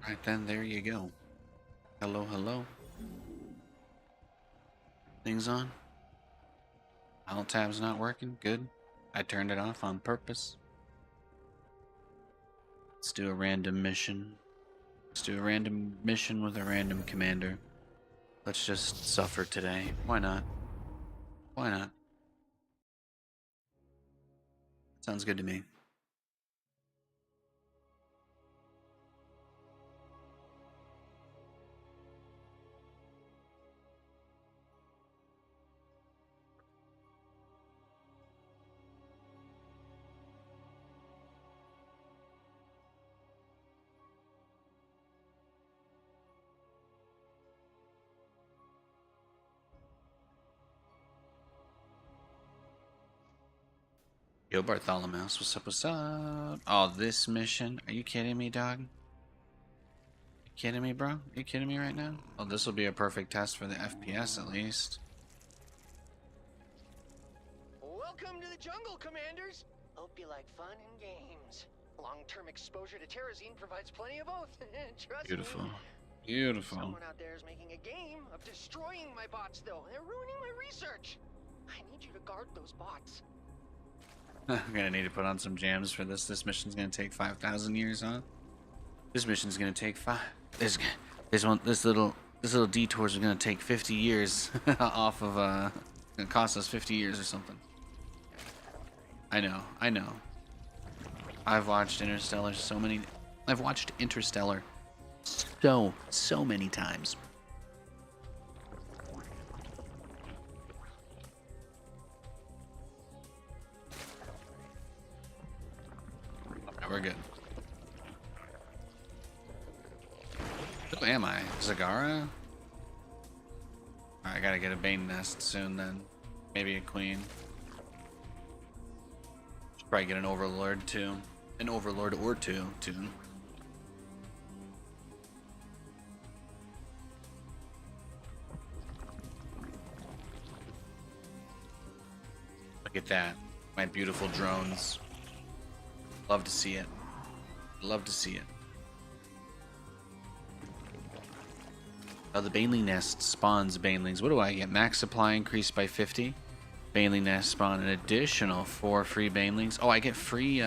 Right then, there you go. Hello, hello. Things on? Alt tab's not working? Good. I turned it off on purpose. Let's do a random mission. Let's do a random mission with a random commander. Let's just suffer today. Why not? Why not? Sounds good to me. Yo, Bartholomew, what's up, what's up? Oh, this mission? Are you kidding me, dog? You kidding me, bro? You kidding me right now? Oh, this will be a perfect test for the FPS, at least. Welcome to the jungle, Commanders! Hope you like fun and games. Long-term exposure to terrazine provides plenty of both. Trust Beautiful. me. Beautiful. Someone out there is making a game of destroying my bots, though. They're ruining my research. I need you to guard those bots. I'm gonna need to put on some jams for this. This mission's gonna take 5,000 years, huh? This mission's gonna take This little detours are gonna take 50 years off of gonna cost us 50 years or something. I know. I've watched Interstellar so many many times. Okay, we're good. Who am I? Zagara? I gotta get a Bane nest soon then. Maybe a queen. Should probably get an overlord too. An overlord or two too. Look at that. My beautiful drones. Love to see it. Love to see it. Oh, the Baneling nest spawns Banelings. What do I get? Max supply increased by 50. Baneling nest spawn an additional 4 free Banelings. Oh, I get free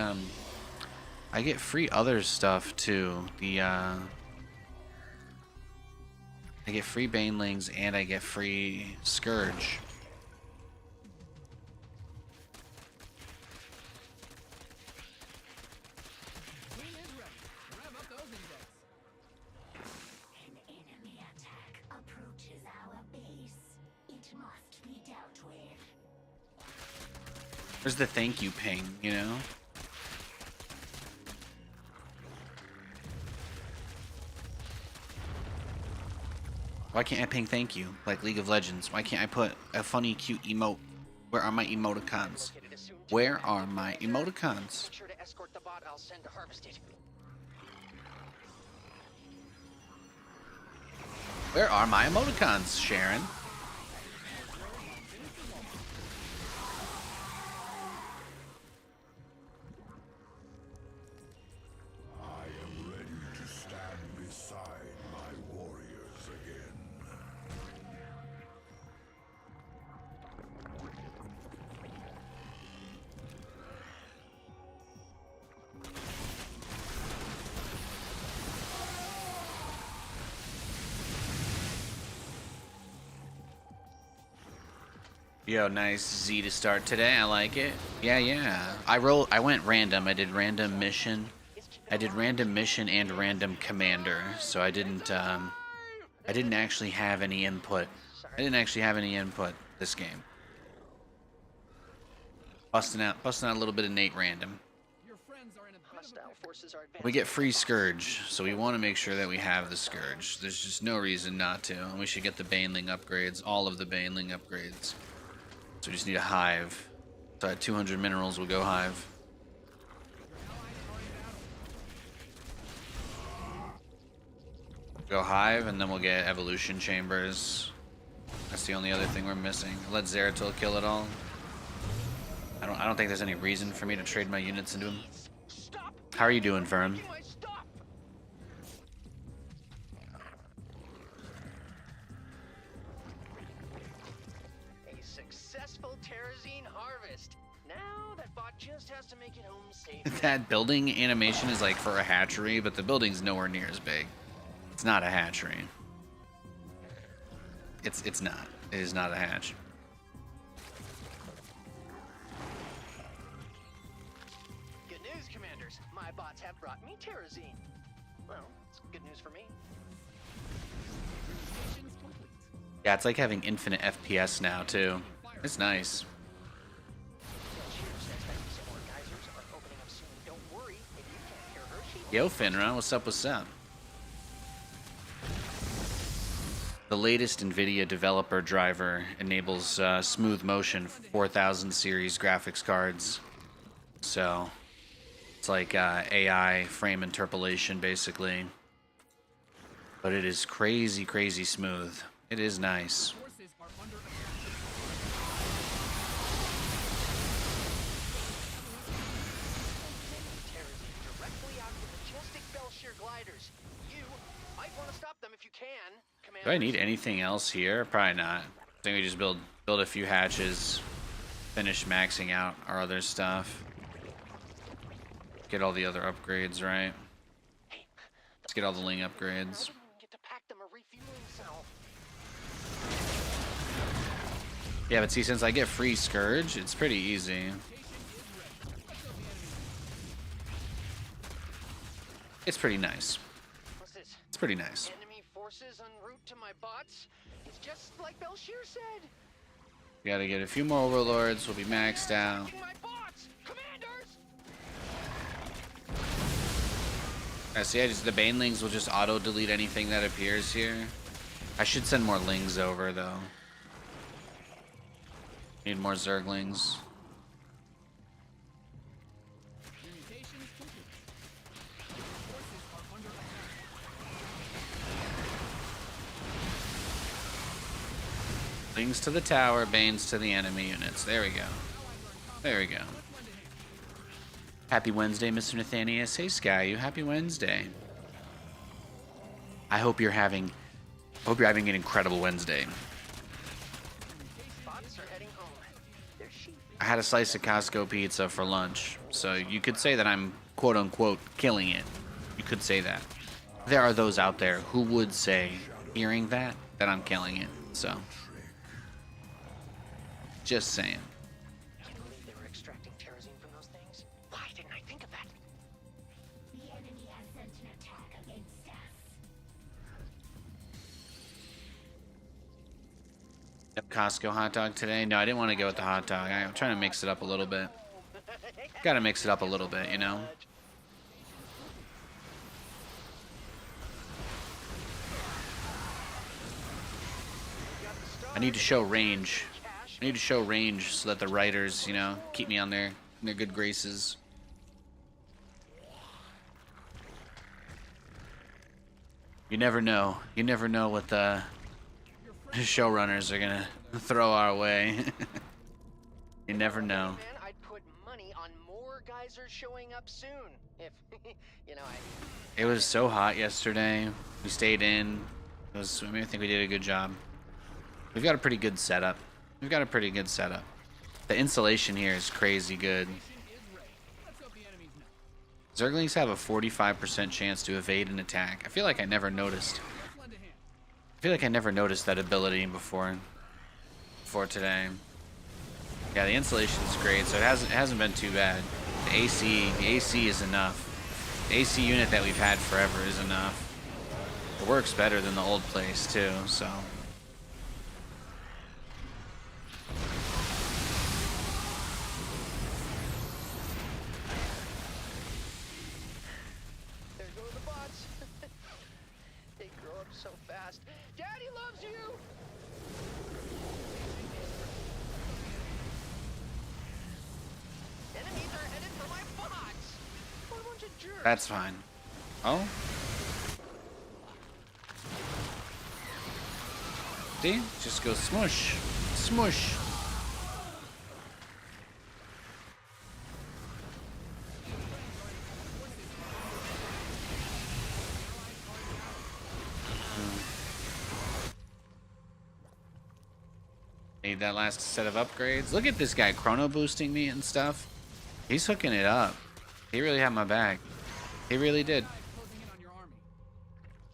other stuff too. I get free Banelings and I get free Scourge. There's the thank you ping, you know? Why can't I ping thank you like League of Legends? Why can't I put a funny, cute emote? Where are my emoticons? Where are my emoticons? Sure to escort the bot I'll send to harvest it. Where are my emoticons, Sharon? Yo, nice Z to start today. I like it. Yeah. I went random. I did random mission. And random commander. So I didn't actually have any input. This game. Busting out a little bit of Nate random. We get free Scourge, so we want to make sure that we have the Scourge. There's just no reason not to. And we should get the Baneling upgrades, all of the Baneling upgrades. So we just need a hive. So at 200 minerals, we'll go hive. Go hive, and then we'll get evolution chambers. That's the only other thing we're missing. Let Zeratul kill it all. I don't think there's any reason for me to trade my units into him. How are you doing, Vern? successful terrazine harvest. Now that bot just has to make it home safe. That building animation is like for a hatchery, but the building's nowhere near as big. It's not a hatchery. It's not. It is not a hatch. Good news, Commanders. My bots have brought me terrazine. Well, it's good news for me. Yeah, it's like having infinite FPS now too. It's nice. Yo, Finra, what's up? What's up? The latest NVIDIA developer driver enables smooth motion for 4000 series graphics cards. So it's like AI frame interpolation, basically. But it is crazy, crazy smooth. It is nice. Do I need anything else here? Probably not. I think we just build a few hatches, finish maxing out our other stuff. Get all the other upgrades, right? Let's get all the Ling upgrades. Yeah, but see, since I get free Scourge, it's pretty easy. It's pretty nice. It's pretty nice. Enemy forces en route to my bots. It's just like Belshir said. We gotta get a few more overlords. We'll be maxed out. I see. The banelings will just auto delete anything that appears here. I should send more lings over though. Need more zerglings. Lings to the tower, banes to the enemy units. There we go. There we go. Happy Wednesday, Mr. Nathanias. Hey, Sky, you happy Wednesday. I hope you're having an incredible Wednesday. I had a slice of Costco pizza for lunch, so you could say that I'm quote-unquote killing it. You could say that. There are those out there who would say, hearing that I'm killing it, so. Just saying. I can't believe they were extracting terrazine from those things. Why didn't I think of that? The enemy has sent an attack against us. Costco hot dog today? No, I didn't want to go with the hot dog. I'm trying to mix it up a little bit. Gotta mix it up a little bit, you know? I need to show range. I need to show range so that the writers, you know, keep me on their good graces. You never know. You never know what the showrunners are gonna throw our way. You never know. Man, I'd put money on more geysers showing up soon. If you know, It was so hot yesterday. We stayed in. I think we did a good job. We've got a pretty good setup. The insulation here is crazy good. Zerglings have a 45% chance to evade an attack. I feel like I never noticed. That ability before today. Yeah, the insulation is great, so it hasn't been too bad. The AC is enough. The AC unit that we've had forever is enough. It works better than the old place too, so. so fast. Daddy loves you! Enemies are headed for my box! What a bunch of jerks. That's fine. Oh? See? Just go smush. Smush. Need that last set of upgrades. Look at this guy chrono boosting me and stuff. He's hooking it up. He really had my back. He really did. Closing in on your army.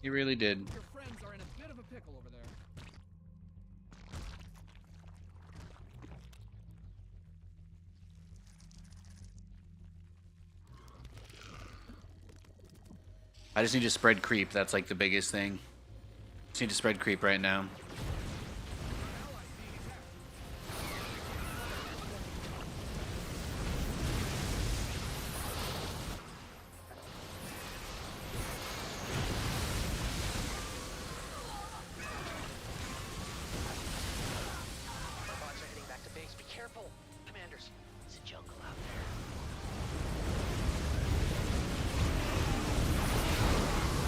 He really did. Your friends are in a bit of a pickle over there. I just need to spread creep. That's like the biggest thing. Just need to spread creep right now. Our bots are heading back to base. Be careful, commanders. It's a jungle out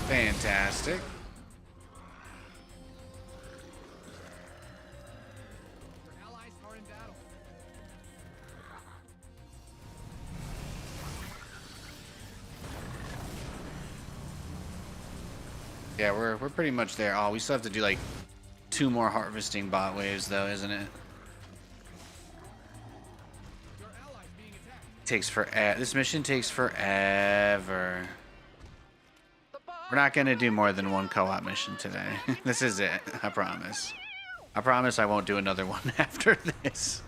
there. Fantastic. Your allies are in battle. Yeah, we're pretty much there. Oh, we still have to do like 2 more harvesting bot waves though, isn't it? Your allies being attacked. Takes forever. This mission takes forever. We're not gonna do more than 1 co-op mission today. This is it. I promise. I promise I won't do another one after this.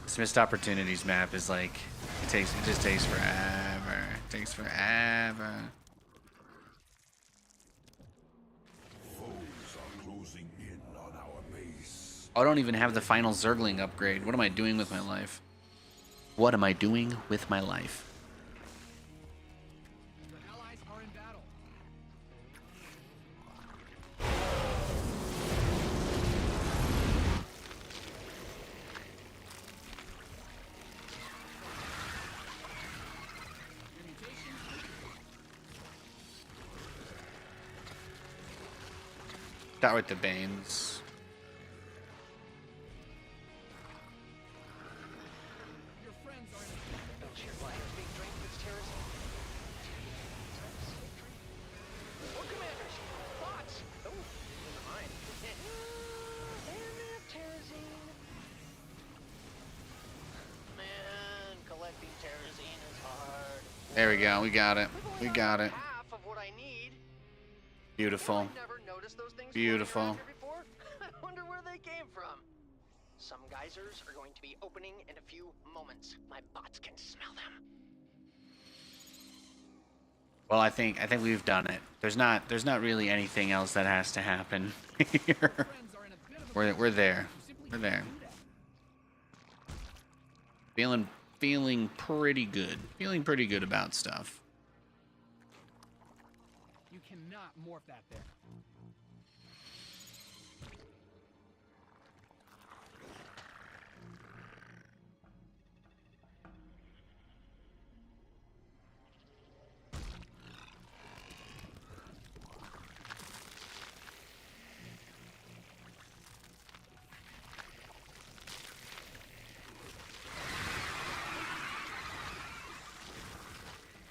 This missed opportunities map is like it just takes forever. It takes forever. Foes are closing in on our base. I don't even have the final Zergling upgrade. What am I doing with my life? What am I doing with my life? Your allies are in battle. Your mutation. Start with the Banes. Your friends are in a Sheer fire is being drained from its terrorism. More commanders! Bots! Oh, never mind. And terrorism. Man, collecting terrorism is hard. There we go. We got it. We've We only got it. half of what I need. Beautiful. I never noticed those things Beautiful. floating around here before. I wonder where they came from. Some geysers are going to be opening in a few moments. My bots can smell them. Well, I think we've done it. There's not really anything else that has to happen here. friends are in a bit of a We're there. You simply We're there. can't do that. Feeling pretty good. Feeling pretty good about stuff. You cannot morph that there.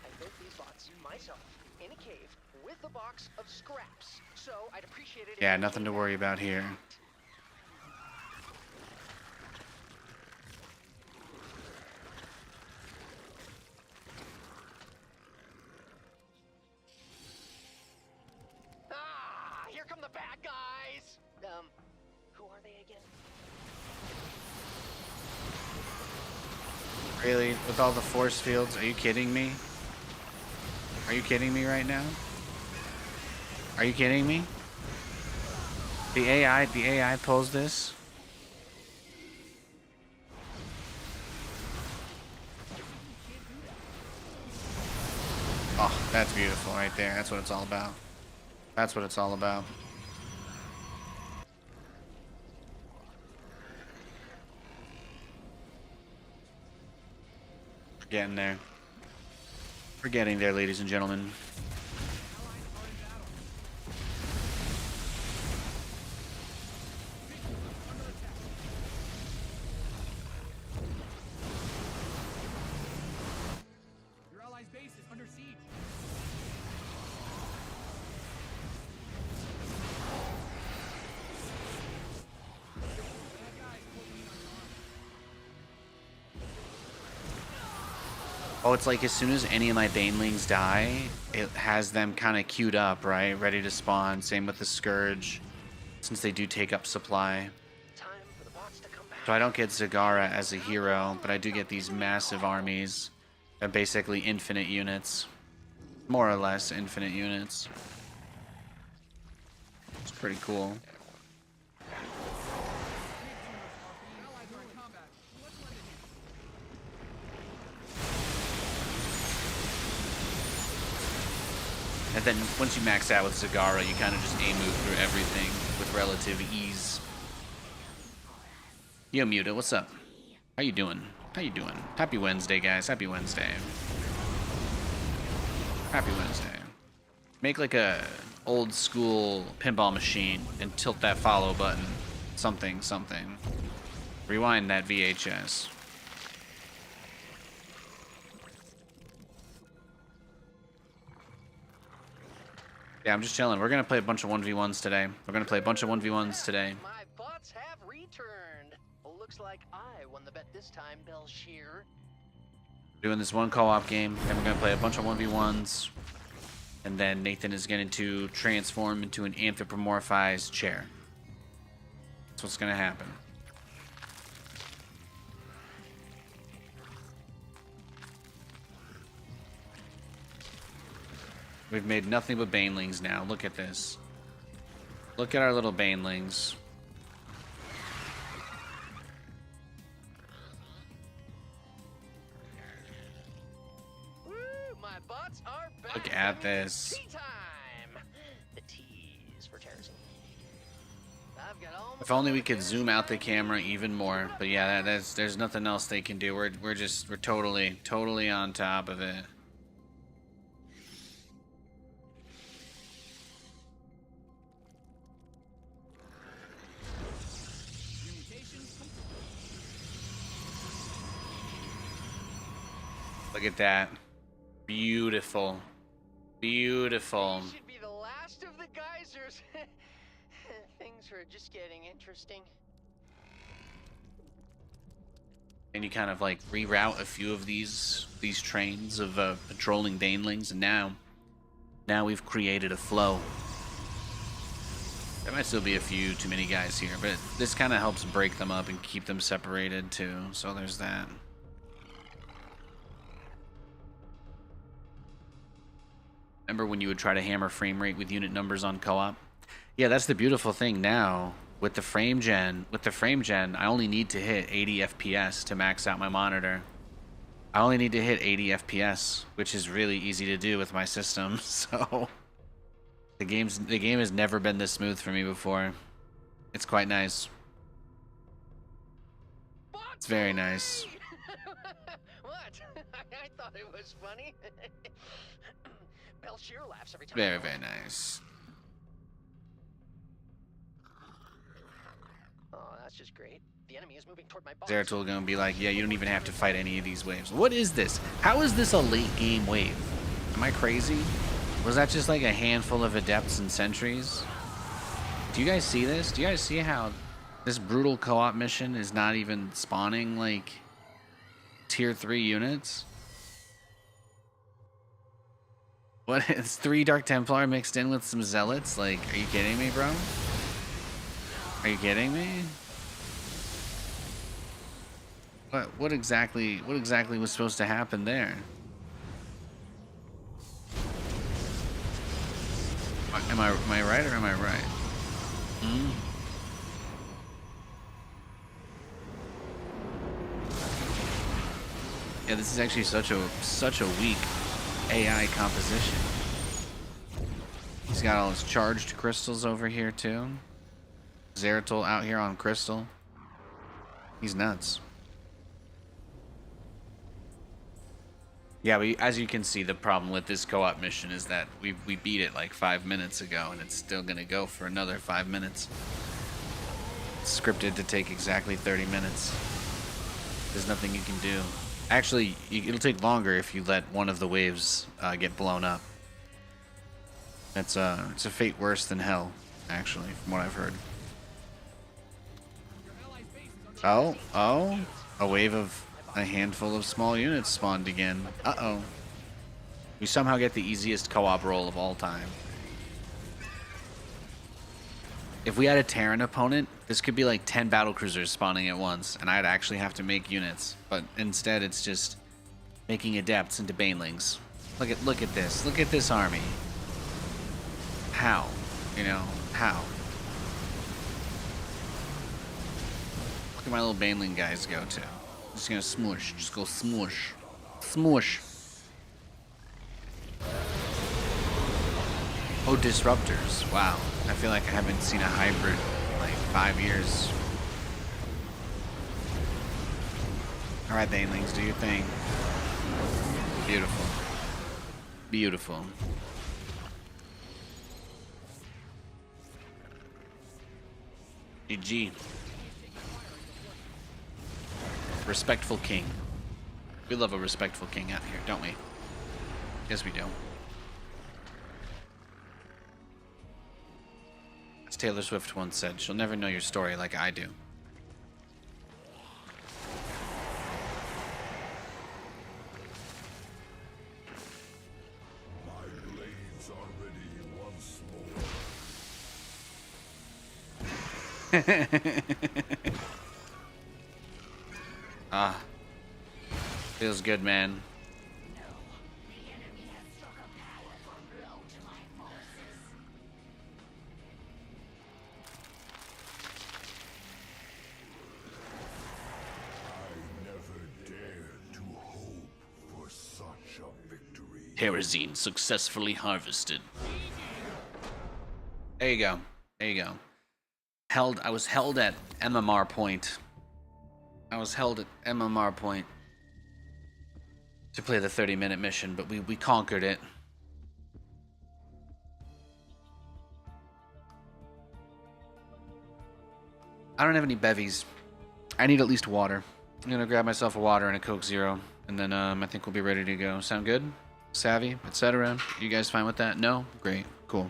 I built these bots myself in a cave with a box of scraps. So I'd appreciate it. if Yeah, you nothing to came worry back. about here. Ah, here come the bad guys. Who are they again? Really? With all the force fields? Are you kidding me? Are you kidding me right now? Are you kidding me? The AI pulls this? Oh, that's beautiful right there. That's what it's all about. That's what it's all about. We're getting there. We're getting there, ladies and gentlemen. Your allies' base is under siege. Oh, it's like as soon as any of my banelings die, it has them kind of queued up, right? Ready to spawn. Same with the Scourge, since they do take up supply. Time for the bots to come back. So I don't get Zagara as a hero, but I do get these massive armies. They're basically infinite units. More or less infinite units. It's pretty cool. Allies are in combat. Let's lend a hand. And then once you max out with Zagara, you kind of just move through everything with relative ease. Yo, Muta, what's up? How you doing? How you doing? Happy Wednesday, guys. Happy Wednesday. Happy Wednesday. Make like a old school pinball machine and tilt that follow button. Something, something. Rewind that VHS. Yeah, I'm just chilling. We're gonna play a bunch of 1v1s today. We're gonna play a bunch of 1v1s today. My bots have returned. Looks like I won the bet this time, Belshir. Doing this one co-op game, and we're gonna play a bunch of 1v1s. And then Nathan is going to transform into an anthropomorphized chair. That's what's gonna happen. We've made nothing but banelings now. Look at this. Look at our little banelings. Woo, my bots are back. Look at this. Tea time. The teas for terrorism. I've got all. If only we could zoom out the camera even more. But yeah, there's nothing else they can do. We're totally on top of it. Look at that. Beautiful. Beautiful. These should be the last of the geysers. Things are just getting interesting. And you kind of like reroute a few of these trains of patrolling banelings, and now we've created a flow. There might still be a few too many guys here, but this kind of helps break them up and keep them separated too. So there's that. Remember when you would try to hammer frame rate with unit numbers on co-op? Yeah, that's the beautiful thing now. With the frame gen, I only need to hit 80 FPS to max out my monitor. I only need to hit 80 FPS, which is really easy to do with my system. So the game has never been this smooth for me before. It's quite nice. It's very nice. What? I thought it was funny. Belshir laughs every time. Very, very nice. Oh, that's just great. The enemy is moving toward my box. Zeratul gonna be like, yeah, you don't even have to fight any of these waves. What is this? How is this a late game wave? Am I crazy? Was that just like a handful of adepts and sentries? Do you guys see this? Do you guys see how this brutal co-op mission is not even spawning like tier 3 units? What? It's 3 Dark Templar mixed in with some Zealots? Like, are you kidding me, bro? Are you kidding me? What exactly was supposed to happen there? Am I right or am I right? Hmm? Yeah, this is actually such a weak AI composition. He's got all his charged crystals over here too. Zeratul out here on crystal. He's nuts. Yeah, but as you can see, the problem with this co-op mission is that we beat it like 5 minutes ago, and it's still gonna go for another 5 minutes. It's scripted to take exactly 30 minutes. There's nothing you can do. Actually, it'll take longer if you let one of the waves get blown up. It's a fate worse than hell, actually, from what I've heard. Your allies' base is under Oh, a wave of A handful of small units spawned again. Uh-oh. We somehow get the easiest co-op roll of all time. If we had a Terran opponent, this could be like 10 battlecruisers spawning at once, and I'd actually have to make units. But instead, it's just making adepts into banelings. Look at this. Look at this army. How? You know, how? Look at my little baneling guys go to. Just gonna smoosh. Just go smoosh. Smoosh. Oh, disruptors. Wow. I feel like I haven't seen a hybrid in like 5 years. Alright, banelings, do your thing. Beautiful. Beautiful. GG. Respectful king. We love a respectful king out here, don't we? Yes, we do. As Taylor Swift once said, she'll never know your story like I do. My blades are ready once more. Ah. Feels good, man. The enemy has struck a powerful blow to my forces. I never dared to hope for such a victory. Terrazine successfully harvested. There you go. There you go. I was held at MMR point. I was held at MMR point to play the 30-minute mission, but we conquered it. I don't have any bevies. I need at least water. I'm gonna grab myself a water and a Coke Zero, and then I think we'll be ready to go. Sound good? Savvy, etc. You guys fine with that? No? Great. Cool.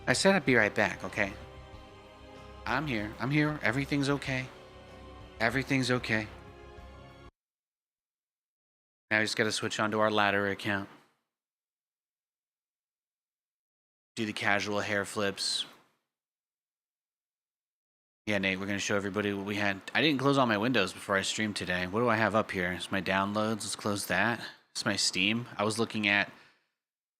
I said I'd be right back, okay? I'm here. I'm here. Everything's okay. Everything's okay. Now we just gotta switch onto our ladder account. Do the casual hair flips. Yeah, Nate, we're gonna show everybody what we had. I didn't close all my windows before I streamed today. What do I have up here? It's my downloads. Let's close that. It's my Steam. I was looking at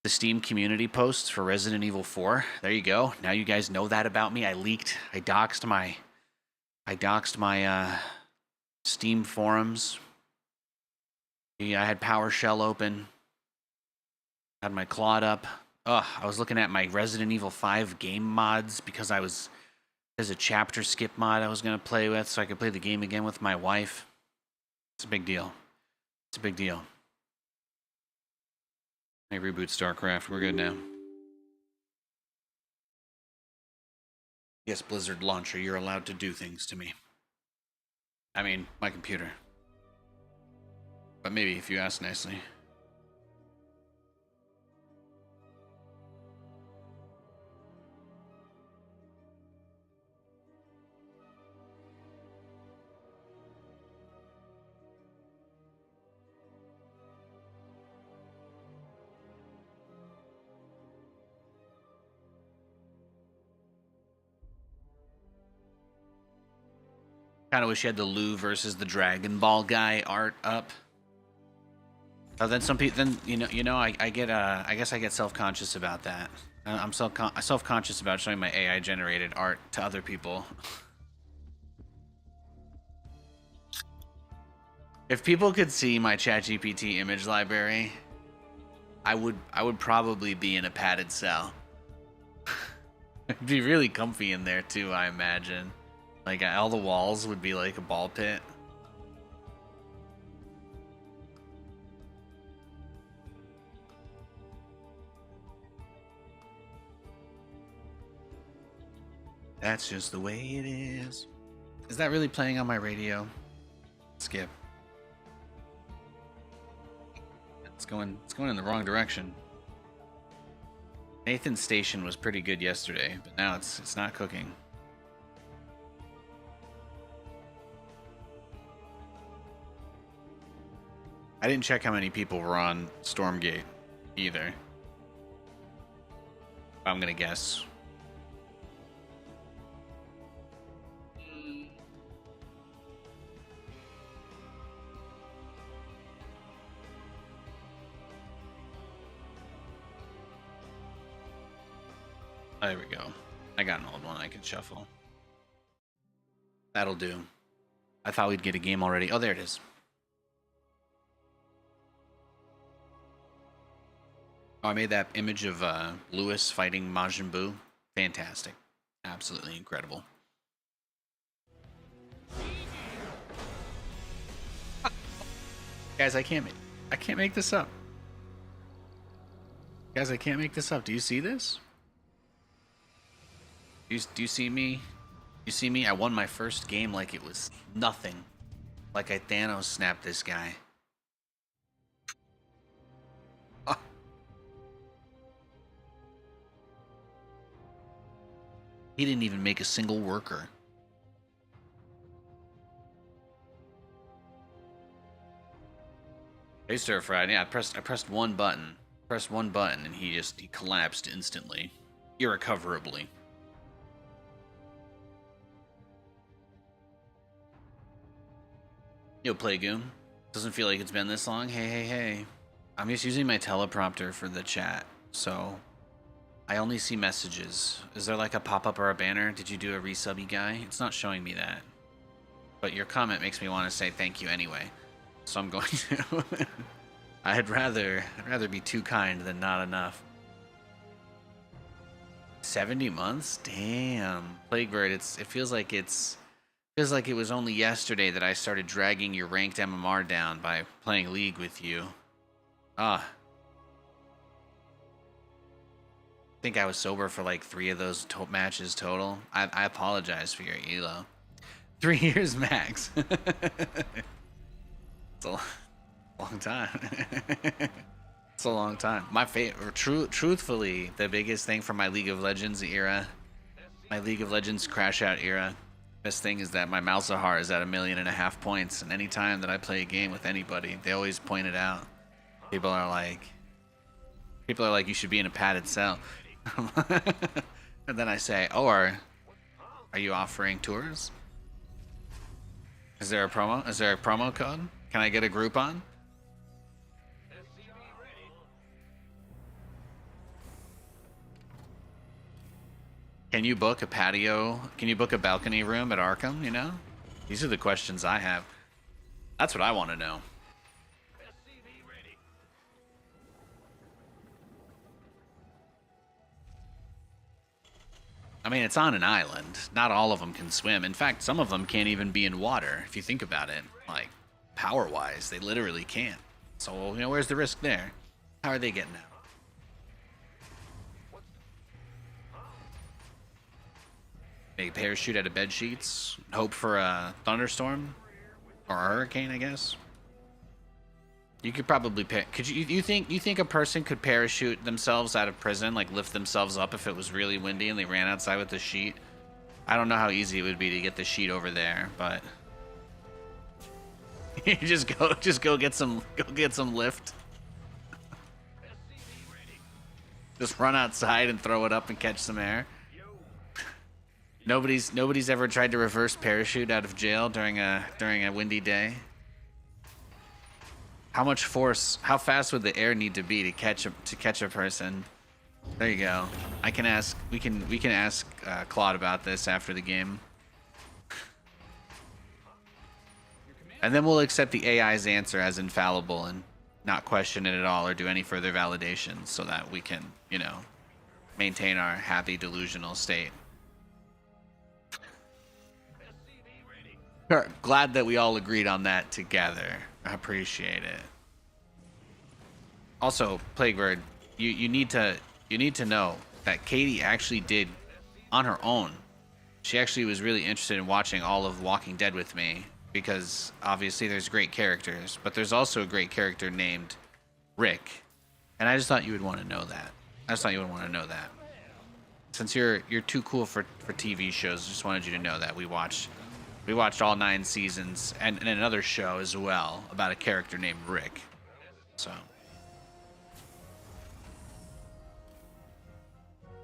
the Steam community posts for Resident Evil 4. There you go. Now you guys know that about me. I doxed my Steam forums. Yeah, I had PowerShell open. Had my Claude up. Ugh, I was looking at my Resident Evil 5 game mods because there's a chapter skip mod I was going to play with so I could play the game again with my wife. It's a big deal. It's a big deal. I reboot StarCraft. We're good now. Yes, Blizzard Launcher, you're allowed to do things to me. I mean, my computer. But maybe if you ask nicely. Kind of wish you had the Lou versus the Dragon Ball guy art up. Oh, then some people, then I get I guess I get self-conscious about that. I'm self-conscious about showing my AI generated art to other people. If people could see my ChatGPT image library, I would probably be in a padded cell. It'd be really comfy in there too, I imagine. Like all the walls would be like a ball pit. That's just the way it is. Is that really playing on my radio? Skip. It's going in the wrong direction. Nathan's station was pretty good yesterday, but now it's not cooking. I didn't check how many people were on Stormgate either. I'm gonna guess. There we go. I got an old one I can shuffle. That'll do. I thought we'd get a game already. Oh, there it is. Oh, I made that image of Lewis fighting Majin Buu. Fantastic. Absolutely incredible. Guys, I can't make this up. Guys, I can't make this up. Do you see this? Do you see me? You see me? I won my first game like it was nothing. Like I Thanos snapped this guy. Ah. He didn't even make a single worker. Hey, Stir Fried. Yeah, I pressed one button. Pressed one button and he collapsed instantly. Irrecoverably. Yo, Playgoon. Doesn't feel like it's been this long. Hey. I'm just using my teleprompter for the chat, so I only see messages. Is there like a pop-up or a banner? Did you do a resubby guy? It's not showing me that. But your comment makes me want to say thank you anyway. So I'm going to. I'd rather be too kind than not enough. 70 months? Damn. Plaguebird, it feels like it was only yesterday that I started dragging your ranked MMR down by playing League with you. I think I was sober for like 3 of those matches total. I apologize for your elo. 3 years max. It's a long time. It's a long time. My favorite, truthfully, the biggest thing from my League of Legends era, my League of Legends crash out era, best thing is that my Malzahar is at 1.5 million points, and any time that I play a game with anybody, they always point it out. People are like, you should be in a padded cell. And then I say, oh, are you offering tours? Is there a promo? Is there a promo code? Can I get a Groupon? Can you book a patio? Can you book a balcony room at Arkham, you know? These are the questions I have. That's what I want to know. I mean, it's on an island. Not all of them can swim. In fact, some of them can't even be in water, if you think about it. Like, power-wise, they literally can't. So, you know, where's the risk there? How are they getting out? Make a parachute out of bed sheets. Hope for a thunderstorm or a hurricane, I guess. You could probably could you think a person could parachute themselves out of prison, like lift themselves up if it was really windy and they ran outside with the sheet? I don't know how easy it would be to get the sheet over there, but you just go get some lift. Just run outside and throw it up and catch some air. Nobody's ever tried to reverse parachute out of jail during a windy day. How much force? How fast would the air need to be to catch a person? There you go. I can ask. We can ask Claude about this after the game, and then we'll accept the AI's answer as infallible and not question it at all or do any further validations, so that we can, you know, maintain our happy delusional state. Glad that we all agreed on that together. I appreciate it. Also, Plaguebird, you need to know that Katie actually did on her own. She actually was really interested in watching all of Walking Dead with me because obviously there's great characters, but there's also a great character named Rick, and I just thought you would want to know that. Since you're too cool for TV shows, just wanted you to know that we watched all 9 seasons and another show as well about a character named Rick. So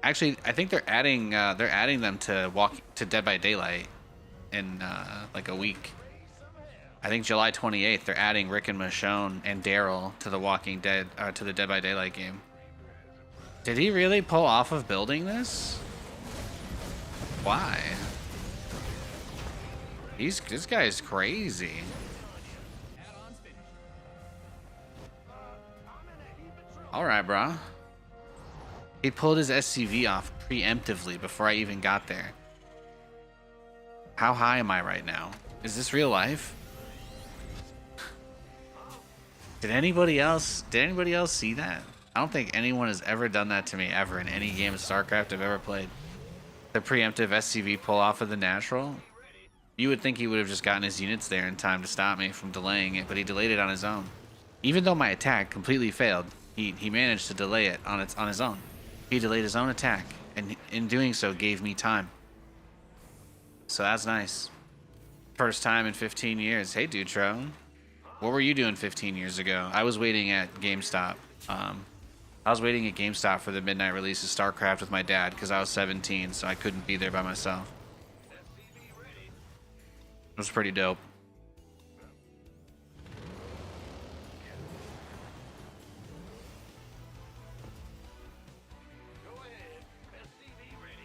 actually, I think they're adding them to Dead by Daylight in like a week. I think July 28th they're adding Rick and Michonne and Daryl to the Walking Dead to the Dead by Daylight game. Did he really pull off of building this? Why? This guy is crazy. All right, bro. He pulled his SCV off preemptively before I even got there. How high am I right now? Is this real life? Did anybody else see that? I don't think anyone has ever done that to me ever in any game of StarCraft I've ever played. The preemptive SCV pull off of the natural. You would think he would have just gotten his units there in time to stop me from delaying it, but he delayed it on his own. Even though my attack completely failed, he managed to delay it on his own. He delayed his own attack, and in doing so gave me time. So that's nice. First time in 15 years. Hey, Dutro. What were you doing 15 years ago? I was waiting at GameStop. I was waiting at GameStop for the midnight release of StarCraft with my dad because I was 17, so I couldn't be there by myself. It was pretty dope.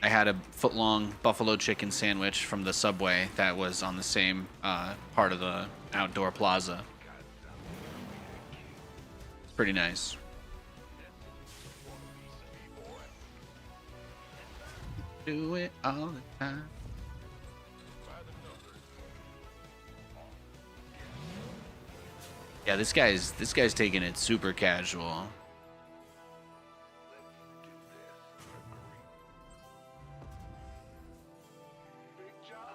I had a foot-long buffalo chicken sandwich from the Subway that was on the same part of the outdoor plaza. It's pretty nice. Do it all the time. Yeah, this guy's taking it super casual.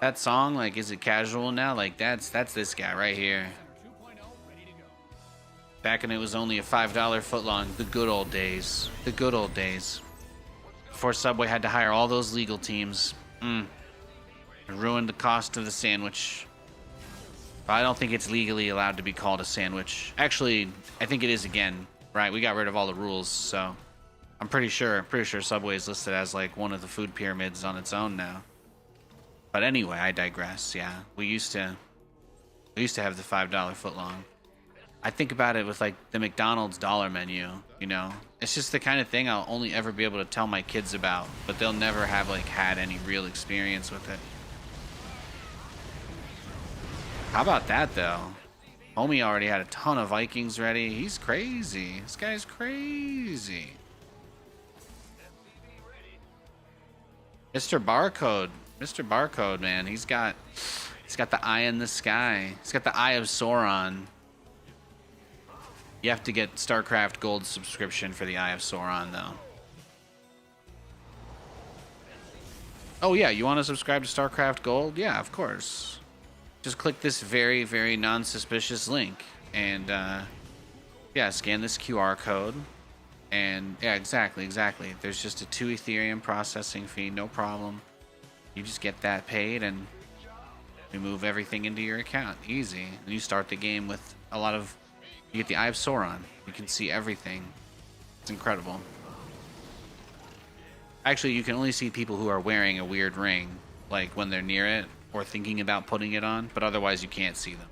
That song, like, is it casual now? Like, that's this guy right here. Back when it was only a $5 footlong, the good old days. The good old days. Before Subway had to hire all those legal teams. It ruined the cost of the sandwich. But I don't think it's legally allowed to be called a sandwich. Actually, I think it is again. Right, we got rid of all the rules, so I'm pretty sure Subway is listed as like one of the food pyramids on its own now. But anyway, I digress. Yeah, we used to have the $5 footlong. I think about it with like the McDonald's dollar menu, you know. It's just the kind of thing I'll only ever be able to tell my kids about, but they'll never have like had any real experience with it. How about that though? Homie already had a ton of Vikings ready. He's crazy. This guy's crazy. Mr. Barcode, man. He's got the eye in the sky. He's got the eye of Sauron. You have to get StarCraft Gold subscription for the Eye of Sauron, though. Oh, yeah, you want to subscribe to StarCraft Gold? Yeah, of course. Just click this very, very non-suspicious link. And, yeah, scan this QR code. And, yeah, exactly. There's just a 2 Ethereum processing fee, no problem. You just get that paid, and we move everything into your account. Easy. And you start the game with a lot of... You get the Eye of Sauron. You can see everything. It's incredible. Actually, you can only see people who are wearing a weird ring, like when they're near it or thinking about putting it on, but otherwise you can't see them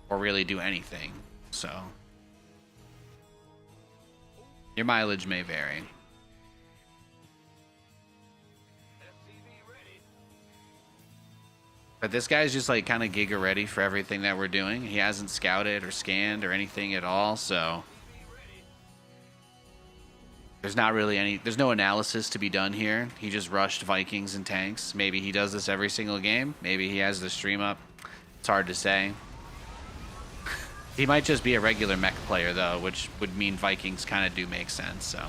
or really do anything. So, Your mileage may vary. But this guy's just like kind of Giga ready for everything that we're doing. He hasn't scouted or scanned or anything at all, so there's not really any, there's no analysis to be done here. He just rushed Vikings and tanks. Maybe he does this every single game. Maybe he has the stream up. It's hard to say. He might just be a regular mech player though, which would mean Vikings kind of do make sense, so.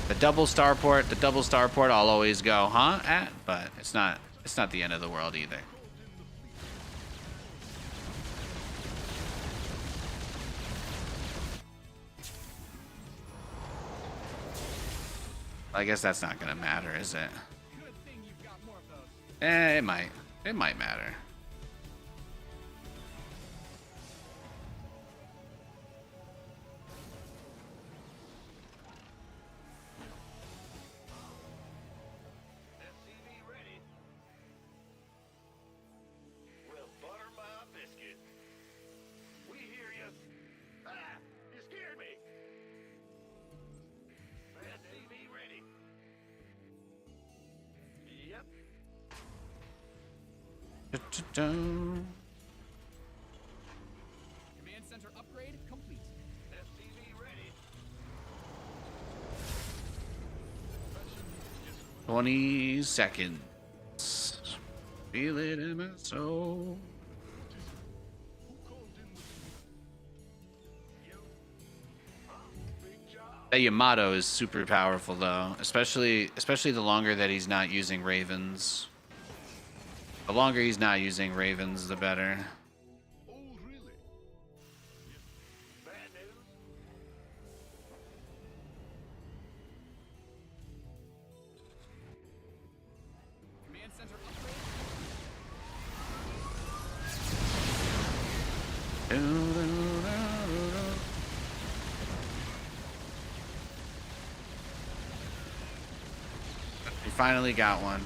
The double starport I'll always go, huh, at, but it's not the end of the world either. I guess that's not gonna matter, is it? It might. It might matter. Command center upgrade complete. SCV ready. 20 seconds. Feel it in my soul. That Yamato is super powerful though, especially the longer that he's not using Ravens. The longer he's not using Ravens, the better. Oh, really? Bad news. Command center upgrade. We finally got one.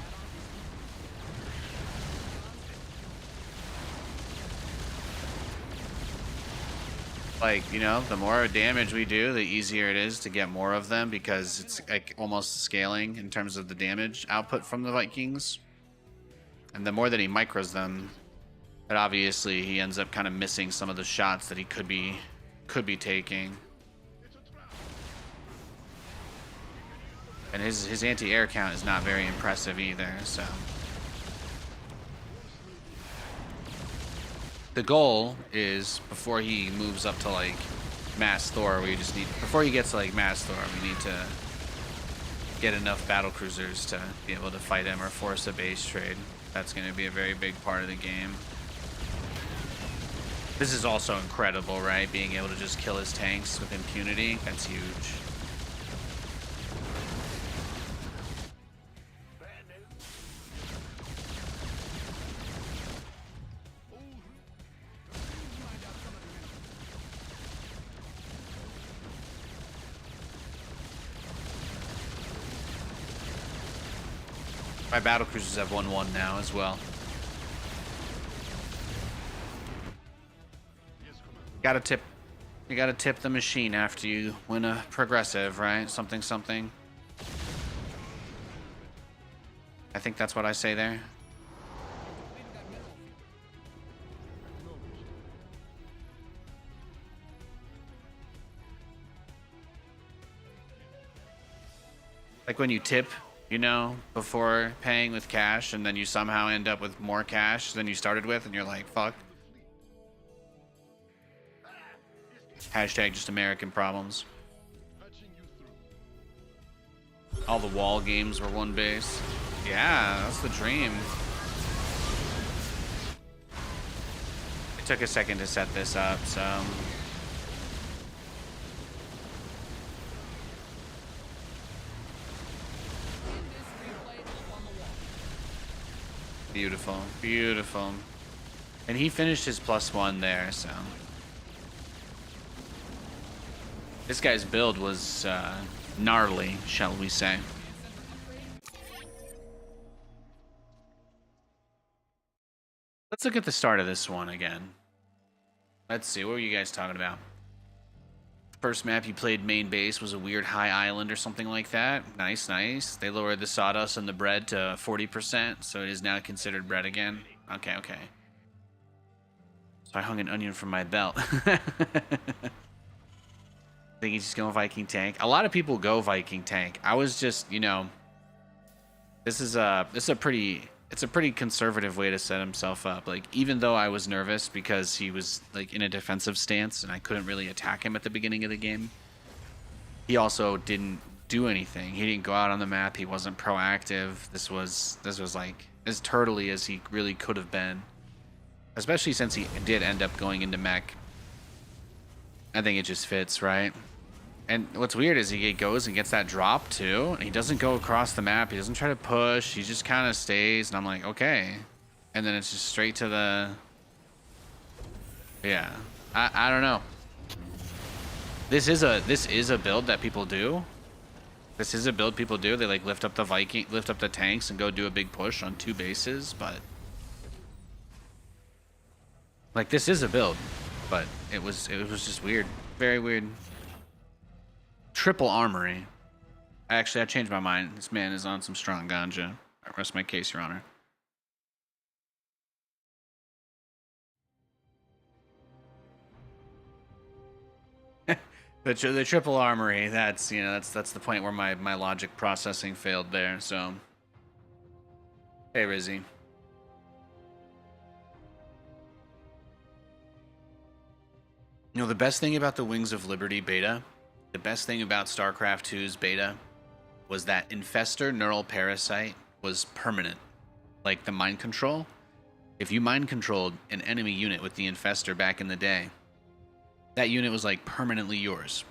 Like, you know, the more damage we do, the easier it is to get more of them because it's like almost scaling in terms of the damage output from the Vikings. And the more that he micros them, that obviously he ends up kind of missing some of the shots that he could be taking. And his anti-air count is not very impressive either, so. The goal is before he moves up to like Mass Thor, before he gets to like Mass Thor, we need to get enough battle cruisers to be able to fight him or force a base trade. That's going to be a very big part of the game. This is also incredible, right? Being able to just kill his tanks with impunity, that's huge. My battle cruisers have 1-1 now as well. You gotta tip the machine after you win a progressive, right? Something, something. I think that's what I say there. Like when you tip, you know, before paying with cash, and then you somehow end up with more cash than you started with, and you're like, fuck. Hashtag just American problems. All the wall games were one base. Yeah, that's the dream. It took a second to set this up, so. Beautiful, beautiful. And he finished his +1 there, so. This guy's build was gnarly, shall we say. Let's look at the start of this one again. Let's see, what were you guys talking about? First map you played main base was a weird high island or something like that. Nice, nice. They lowered the sawdust and the bread to 40%, so it is now considered bread again. Okay, okay. So I hung an onion from my belt. I think he's just going Viking tank. A lot of people go Viking tank. I was just, you know, this is a pretty conservative way to set himself up. Like, even though I was nervous because he was like in a defensive stance and I couldn't really attack him at the beginning of the game, he also didn't do anything. He didn't go out on the map. He wasn't proactive. This was like as turtley as he really could have been, especially since he did end up going into mech. I think it just fits, right? And what's weird is he goes and gets that drop too, and he doesn't go across the map. He doesn't try to push. He just kind of stays, and I'm like, okay. And then it's just straight to the... Yeah. I don't know. This is a build that people do. This is a build people do. They like lift up the tanks and go do a big push on 2 bases, but like this is a build, but it was just weird. Very weird. Triple armory. Actually, I changed my mind. This man is on some strong ganja. I rest my case, Your Honor. The triple armory. That's, you know, that's the point where my logic processing failed there. So, hey, Rizzy. You know, the best thing about the Wings of Liberty beta, the best thing about StarCraft 2's beta, was that Infestor Neural Parasite was permanent. Like the mind control. If you mind controlled an enemy unit with the Infestor back in the day, that unit was like permanently yours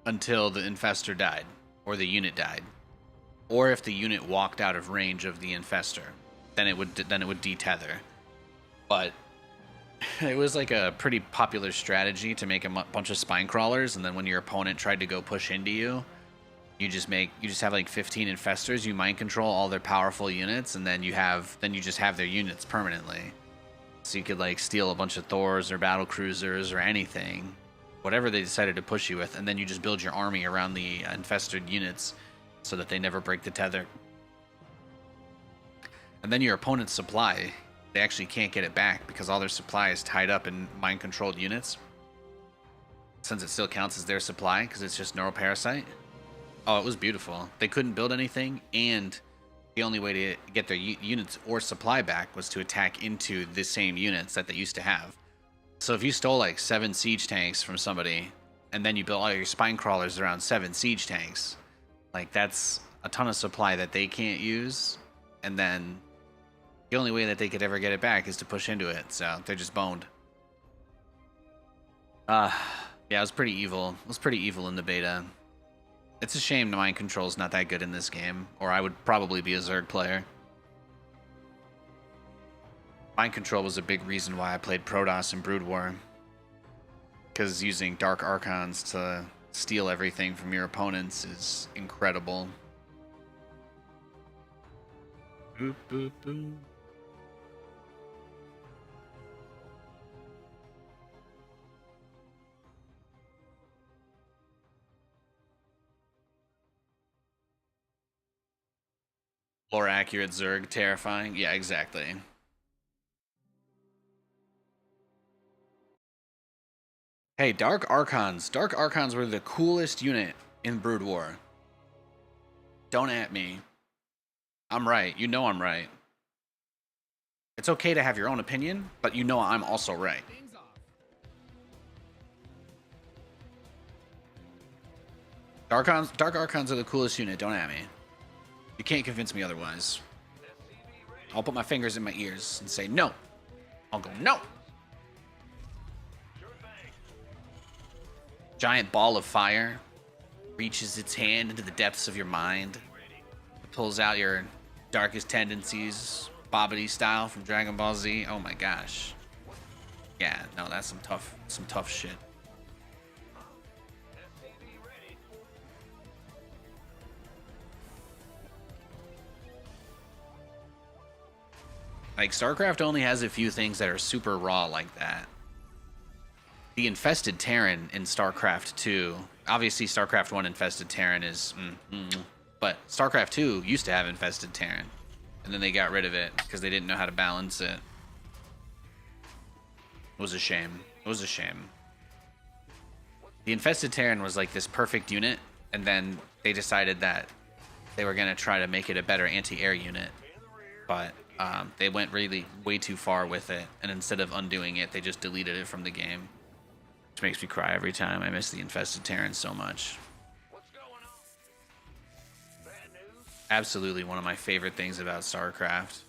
until the Infestor died, or the unit died, or if the unit walked out of range of the Infestor, then it would detether. But it was like a pretty popular strategy to make a bunch of spine crawlers, and then when your opponent tried to go push into you, you just have like 15 Infestors. You mind control all their powerful units, and then you just have their units permanently. So you could like steal a bunch of Thors or battle cruisers or anything, whatever they decided to push you with, and then you just build your army around the infested units so that they never break the tether. And then your opponent's supply, they actually can't get it back because all their supply is tied up in mind-controlled units. Since it still counts as their supply because it's just Neural Parasite. Oh, it was beautiful. They couldn't build anything, and the only way to get their units or supply back was to attack into the same units that they used to have. So if you stole like 7 siege tanks from somebody, and then you built all your spine crawlers around 7 siege tanks, like that's a ton of supply that they can't use, and then the only way that they could ever get it back is to push into it, so they're just boned. Yeah, it was pretty evil. It was pretty evil in the beta. It's a shame mind control's not that good in this game, or I would probably be a Zerg player. Mind control was a big reason why I played Protoss and Brood War. Because using Dark Archons to steal everything from your opponents is incredible. Boop, boop, boop. More accurate Zerg, terrifying. Yeah, exactly. Hey, Dark Archons. Dark Archons were the coolest unit in Brood War. Don't at me. I'm right. You know I'm right. It's okay to have your own opinion, but you know I'm also right. Dark Archons are the coolest unit. Don't at me. You can't convince me otherwise. I'll put my fingers in my ears and say no. I'll go no. Giant ball of fire reaches its hand into the depths of your mind. It pulls out your darkest tendencies, Bobbity style from Dragon Ball Z. Oh my gosh. Yeah, no, that's some tough shit. Like, StarCraft only has a few things that are super raw like that. the infested Terran in StarCraft 2. Obviously, StarCraft 1 infested Terran is, but StarCraft 2 used to have infested Terran, and then they got rid of it because they didn't know how to balance it. It was a shame. It was a shame. The infested Terran was like this perfect unit, and then they decided that they were gonna try to make it a better anti-air unit, but they went really way too far with it, and instead of undoing it, they just deleted it from the game. Which makes me cry every time. I miss the infested Terran so much. Absolutely one of my favorite things about StarCraft.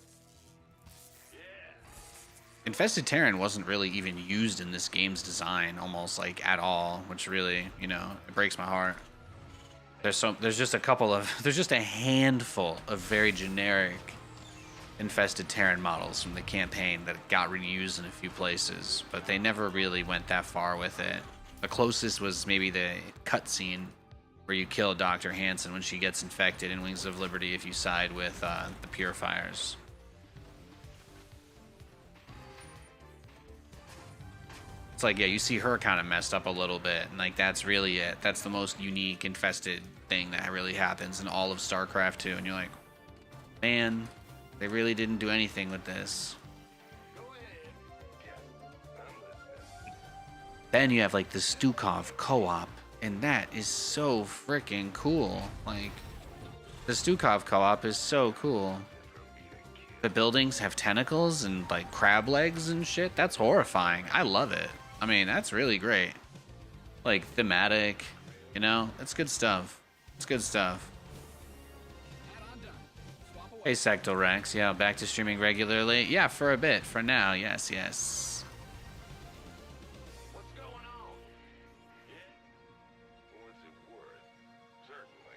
Infested Terran wasn't really even used in this game's design, almost like at all, which really, you know, it breaks my heart. There's just a handful of very generic infested Terran models from the campaign that got reused in a few places, but they never really went that far with it. The closest was maybe the cutscene where you kill Dr. Hansen when she gets infected in Wings of Liberty if you side with the Purifiers. It's like, yeah, you see her kind of messed up a little bit, and like that's really it. That's the most unique infested thing that really happens in all of StarCraft 2, and you're like, man, they really didn't do anything with this. Then you have like the SC2 Co-op, and that is so freaking cool. Like, the SC2 Co-op is so cool. The buildings have tentacles and like crab legs and shit. That's horrifying. I love it. I mean, that's really great. Like, thematic, you know? That's good stuff. It's good stuff. Hey, Sectal Rex. Yeah, back to streaming regularly. Yeah, for a bit. For now, yes, yes.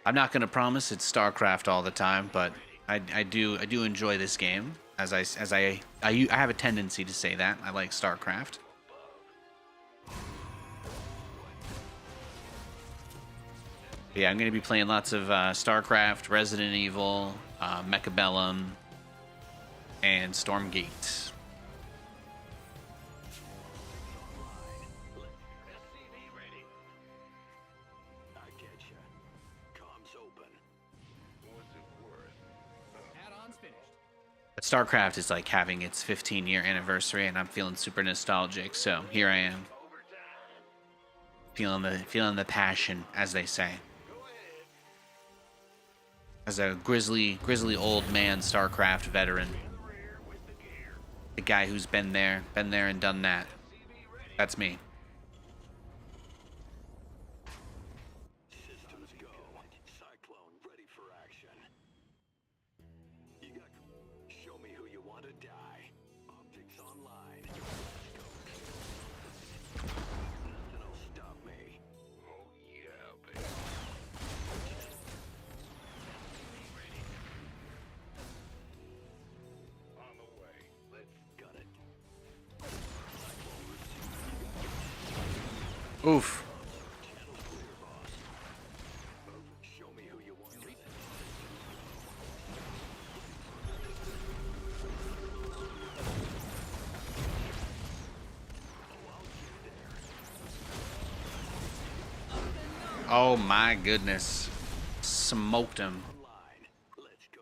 I'm not gonna promise it's StarCraft all the time, but I do enjoy this game. As I have a tendency to say that I like StarCraft. Yeah, I'm going to be playing lots of StarCraft, Resident Evil, Mechabellum, and Stormgate. But StarCraft is like having its 15-year anniversary, and I'm feeling super nostalgic. So here I am, feeling the passion, as they say. As a grizzly old man StarCraft veteran. The guy who's been there and done that. That's me. Systems go. Cyclone ready for action. You got. Show me who you want to die. Optics online. Nothing'll stop me. Oh yeah, baby. On the way. Let's got it. Oof. Show me who you want to be. Oh my goodness. Smoked him. Online. Let's go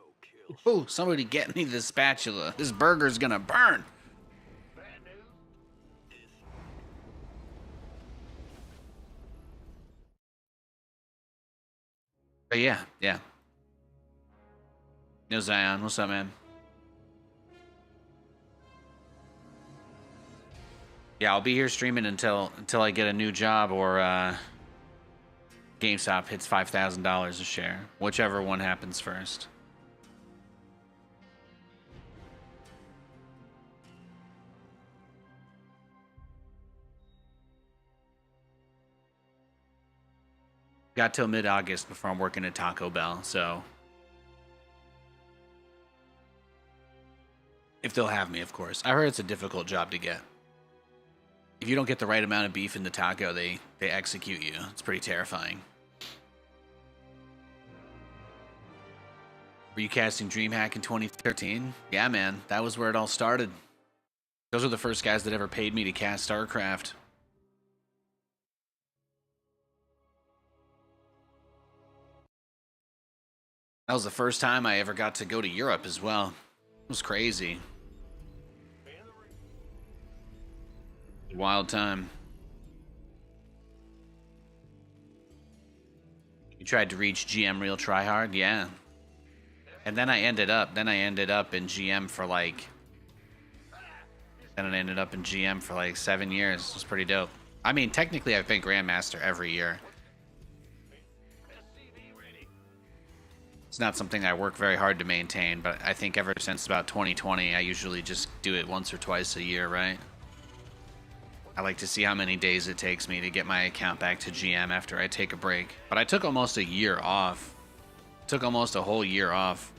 kill. Ooh, somebody get me the spatula. This burger's gonna burn. But yeah. Yo, Zion, what's up, man? Yeah, I'll be here streaming until I get a new job or GameStop hits $5,000 a share, whichever one happens first. Got till mid-August before I'm working at Taco Bell, so if they'll have me, of course. I heard it's a difficult job to get. If you don't get the right amount of beef in the taco, they execute you. It's pretty terrifying. Were you casting DreamHack in 2013? Yeah, man. That was where it all started. Those were the first guys that ever paid me to cast StarCraft. That was the first time I ever got to go to Europe as well. It was crazy. Wild time. You tried to reach GM real tryhard? Yeah. And then I ended up in GM for like 7 years. It was pretty dope. I mean, technically I've been Grandmaster every year. It's not something I work very hard to maintain, but I think ever since about 2020, I usually just do it once or twice a year, right? I like to see how many days it takes me to get my account back to GM after I take a break. But I took almost a year off. Took almost a whole year off.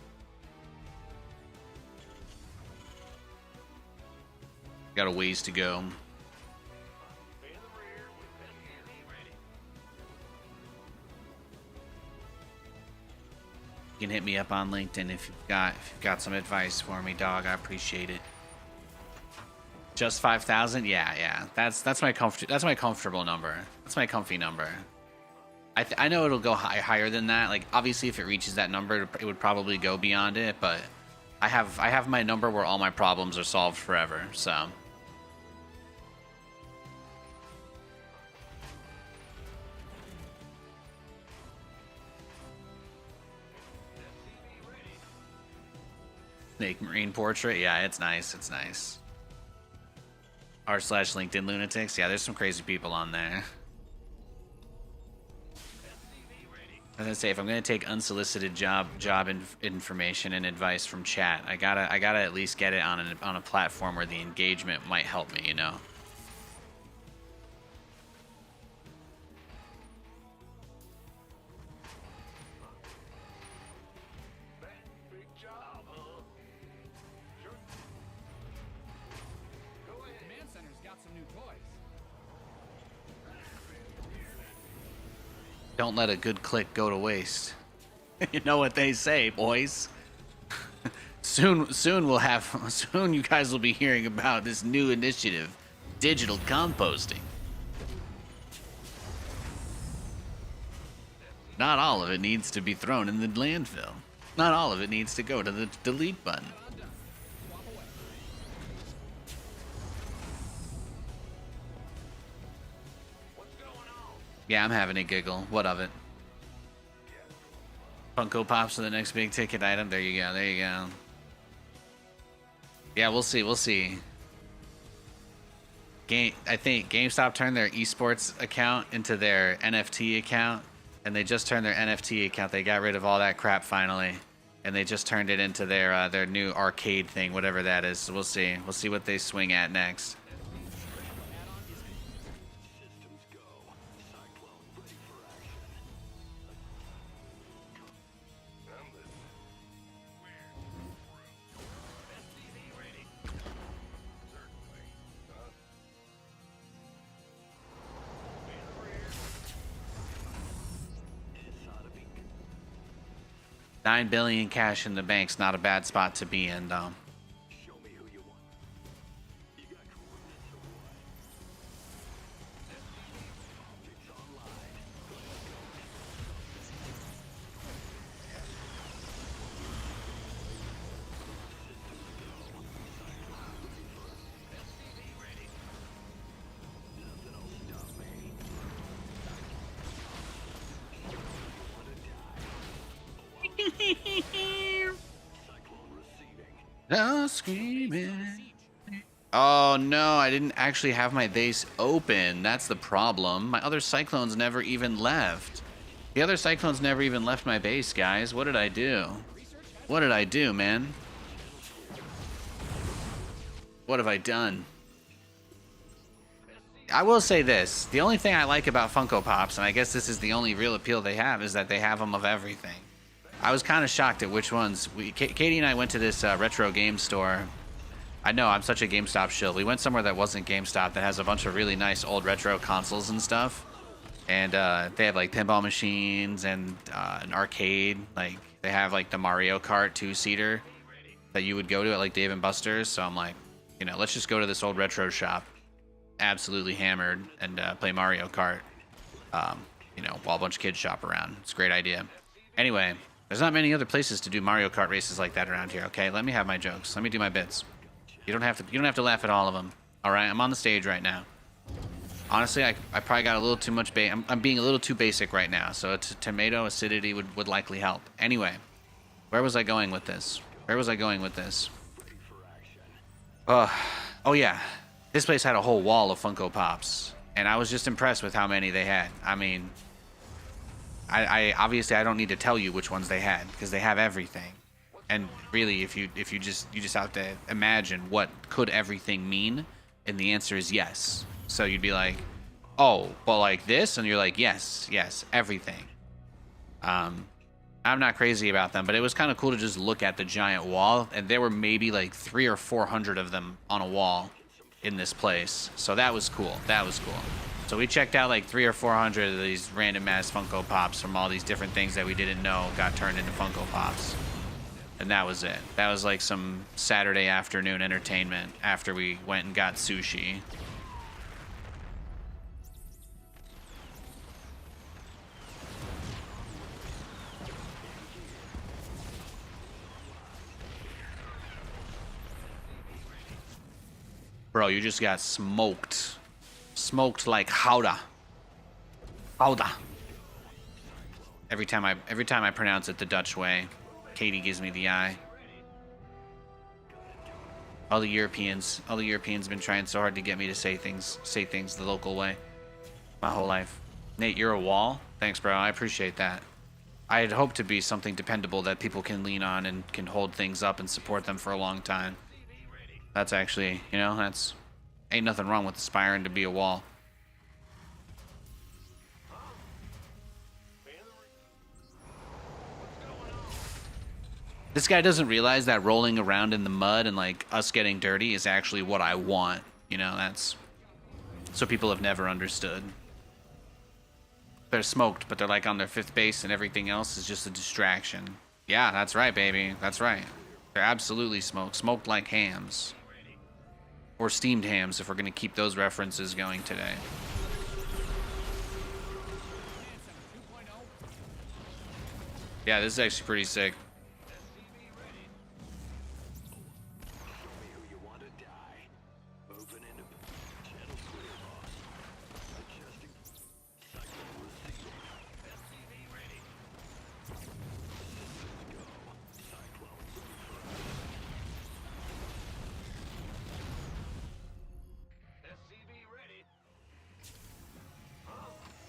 Got a ways to go. You can hit me up on LinkedIn if you've got some advice for me, dog. I appreciate it. Just 5,000? Yeah. That's my comfortable number. That's my comfy number. I know it'll go higher than that. Like obviously, if it reaches that number, it would probably go beyond it. But I have my number where all my problems are solved forever. So. Snake Marine portrait, yeah, it's nice. It's nice. r/LinkedIn lunatics, yeah, there's some crazy people on there. I was gonna say, if I'm gonna take unsolicited job information and advice from chat, I gotta at least get it on a platform where the engagement might help me, you know. Don't let a good click go to waste. You know what they say, boys. Soon you guys will be hearing about this new initiative, digital composting. Not all of it needs to be thrown in the landfill. Not all of it needs to go to the delete button. Yeah, I'm having a giggle. What of it? Funko Pops are the next big ticket item. There you go. There you go. Yeah, we'll see. We'll see. I think GameStop turned their esports account into their NFT account, and they just turned their NFT account. They got rid of all that crap finally, and they just turned it into their new arcade thing, whatever that is. So we'll see. We'll see what they swing at next. $9 billion cash in the bank's not a bad spot to be in, though. Show me who you want. You got coordinates or what? Oh, screaming. Oh no, I didn't actually have my base open. That's the problem. My other cyclones never even left. The other cyclones never even left my base, guys. What did I do? What did I do, man? What have I done? I will say this. The only thing I like about Funko Pops, and I guess this is the only real appeal they have, is that they have them of everything. I was kind of shocked at which ones. Katie and I went to this retro game store. I know, I'm such a GameStop shill. We went somewhere that wasn't GameStop that has a bunch of really nice old retro consoles and stuff. And they have like pinball machines and an arcade. Like they have like the Mario Kart 2-seater that you would go to at like Dave & Buster's. So I'm like, you know, let's just go to this old retro shop. Absolutely hammered and play Mario Kart. You know, while a bunch of kids shop around. It's a great idea. Anyway, There's not many other places to do Mario Kart races like that around here. Okay, let me have my jokes. Let me do my bits. You don't have to laugh at all of them. All right, I'm on the stage right now. Honestly, I probably got a little too much I'm being a little too basic right now, so tomato acidity would likely help. Anyway, where was I going with this? Oh yeah, this place had a whole wall of Funko Pops, and I was just impressed with how many they had. I mean, I obviously I don't need to tell you which ones they had because they have everything. And really, if you just have to imagine what could everything mean, and the answer is yes. So you'd be like, oh, well, like this, and you're like, yes, everything. I'm not crazy about them, but it was kind of cool to just look at the giant wall, and there were maybe like 300 or 400 of them on a wall in this place. So that was cool. So we checked out like 300 or 400 of these random ass Funko Pops from all these different things that we didn't know got turned into Funko Pops. And that was it. That was like some Saturday afternoon entertainment after we went and got sushi. Bro, you just got smoked. Smoked like howda. Howda. Every time I pronounce it the Dutch way, Katie gives me the eye. All the Europeans have been trying so hard to get me to say things the local way. My whole life. Nate, you're a wall? Thanks, bro. I appreciate that. I had hoped to be something dependable that people can lean on and can hold things up and support them for a long time. That's actually, ain't nothing wrong with aspiring to be a wall. This guy doesn't realize that rolling around in the mud and like us getting dirty is actually what I want. That's so people have never understood. They're smoked, but they're like on their 5th base and everything else is just a distraction. Yeah, that's right, baby. That's right. They're absolutely smoked. Smoked like hams. Or steamed hams, if we're going to keep those references going today. Yeah, this is actually pretty sick.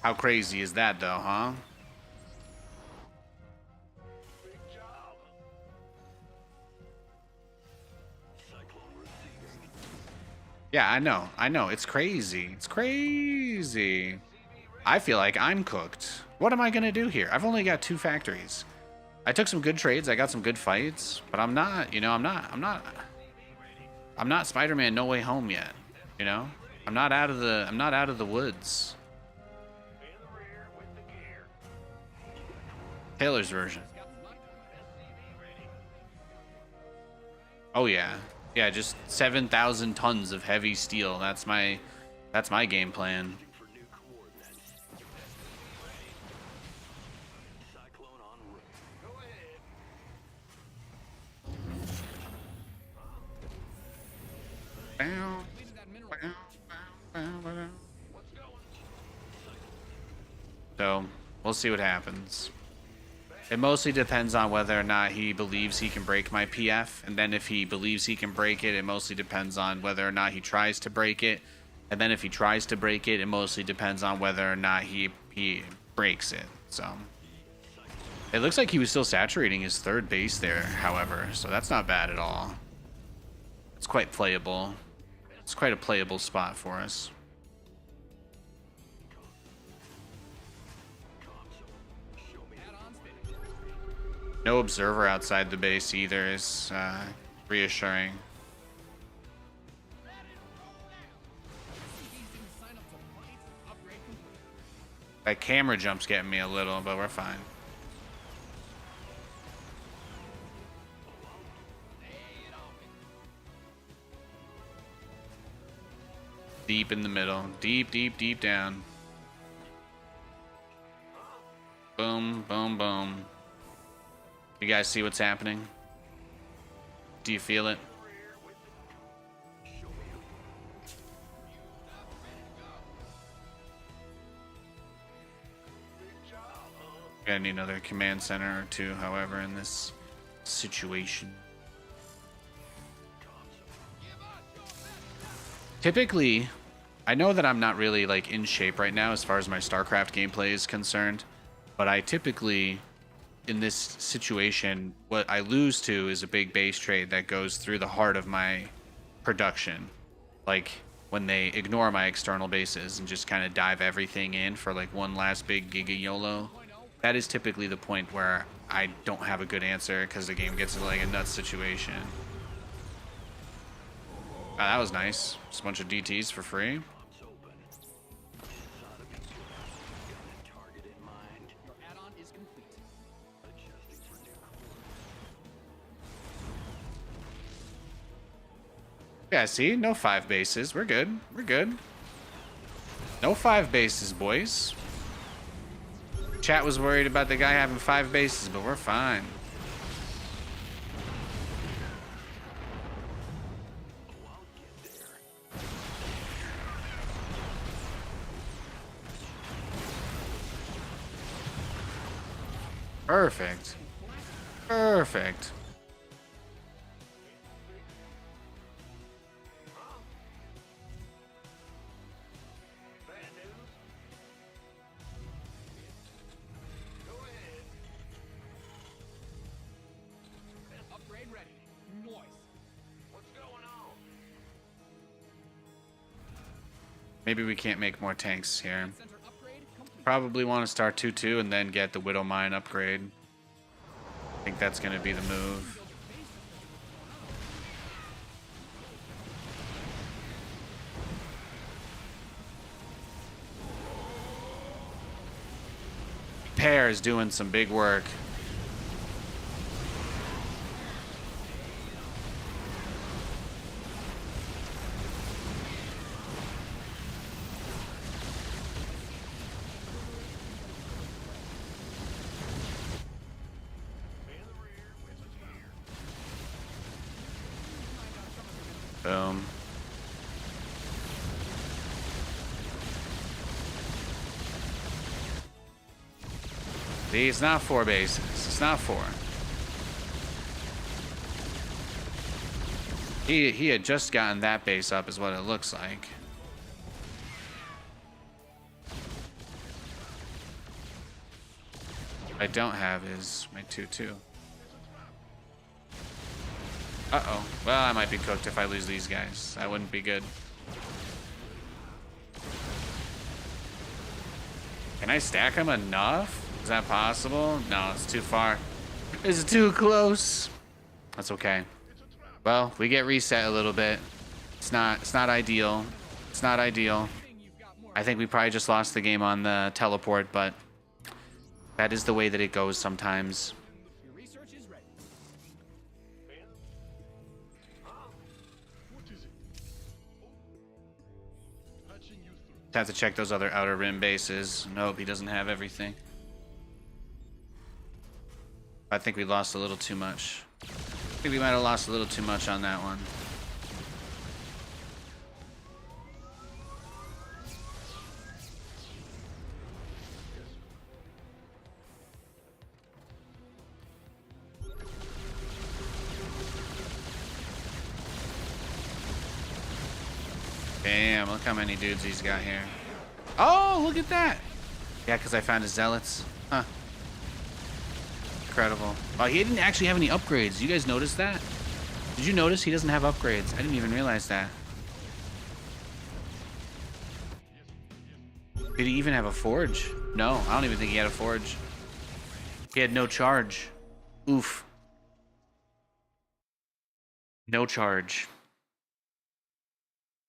How crazy is that, though, huh? Yeah, I know. It's crazy. I feel like I'm cooked. What am I gonna do here? I've only got 2 factories. I took some good trades. I got some good fights, but I'm not Spider-Man No Way Home yet. I'm not out of the woods. Taylor's version. Oh yeah, just 7,000 tons of heavy steel. That's my game plan. So we'll see what happens. It mostly depends on whether or not he believes he can break my PF, and then if he believes he can break it, it mostly depends on whether or not he tries to break it, and then if he tries to break it, it mostly depends on whether or not he breaks it. So it looks like he was still saturating his 3rd base there, however, so that's not bad at all. It's quite playable. It's quite a playable spot for us. No observer outside the base either is reassuring. That camera jump's getting me a little, but we're fine. Deep in the middle. Deep down. Boom, boom, boom. You guys see what's happening? Do you feel it? Gonna need another command center or two, however, in this situation. Typically, I know that I'm not really like in shape right now as far as my StarCraft gameplay is concerned, but I typically, in this situation, what I lose to is a big base trade that goes through the heart of my production. Like when they ignore my external bases and just kind of dive everything in for like one last big Giga YOLO. That is typically the point where I don't have a good answer because the game gets into like a nuts situation. That was nice. Just a bunch of DTs for free. Yeah, see? No 5 bases. We're good. We're good. No 5 bases, boys. Chat was worried about the guy having 5 bases, but we're fine. Perfect. Perfect. Upgrade ready. Noise. What's going on? Maybe we can't make more tanks here. Center upgrade complete. Probably want to start 2-2 and then get the Widow Mine upgrade. I think that's going to be the move. Pear is doing some big work. Boom. See, it's not 4 bases. It's not 4. He had just gotten that base up is what it looks like. What I don't have is my 2-2. Uh-oh. Well, I might be cooked if I lose these guys. That wouldn't be good. Can I stack them enough? Is that possible? No, it's too far. It's too close. That's okay. Well, we get reset a little bit. It's not ideal. It's not ideal. I think we probably just lost the game on the teleport, but that is the way that it goes sometimes. Your research is ready. Have to check those other outer rim bases. Nope, he doesn't have everything. I think we lost a little too much. I think we might have lost a little too much on that one. Damn, look how many dudes he's got here. Oh, look at that. Yeah, because I found his zealots. Huh. Incredible. Oh, he didn't actually have any upgrades. You guys notice that? Did you notice he doesn't have upgrades? I didn't even realize that. Did he even have a forge? No, I don't even think he had a forge. He had no charge. Oof. No charge.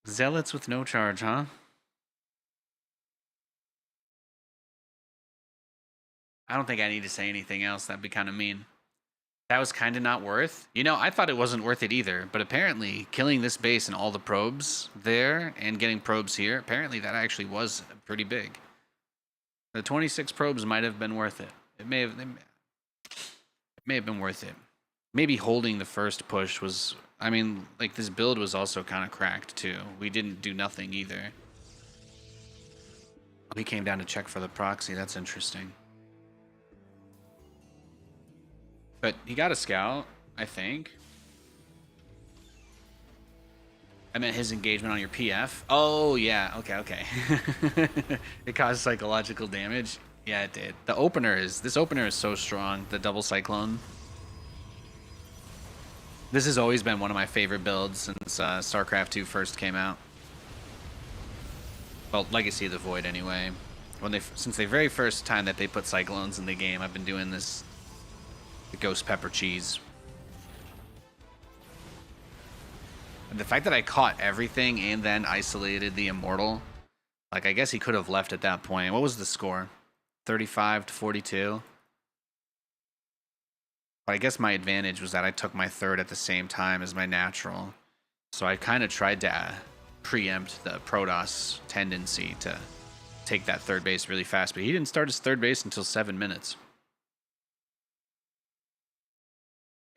Zealots with no charge, huh? I don't think I need to say anything else. That'd be kind of mean. That was kind of not worth. You know, I thought it wasn't worth it either, but apparently killing this base and all the probes there and getting probes here, apparently that actually was pretty big. The 26 probes might have been worth it. It may have. may have been worth it. Maybe holding the first push was, I mean, like this build was also kind of cracked too. We didn't do nothing either. He came down to check for the proxy. That's interesting. But he got a scout, I think. I meant his engagement on your PF. Oh, yeah. Okay. It caused psychological damage. Yeah, it did. This opener is so strong. The double cyclone. This has always been one of my favorite builds since StarCraft 2 first came out. Well, Legacy of the Void anyway. Since the very first time that they put cyclones in the game, I've been doing the ghost pepper cheese. And the fact that I caught everything and then isolated the immortal, like I guess he could have left at that point. What was the score? 35 to 42. But I guess my advantage was that I took my third at the same time as my natural. So I kind of tried to preempt the Protoss tendency to take that third base really fast, but he didn't start his third base until 7 minutes.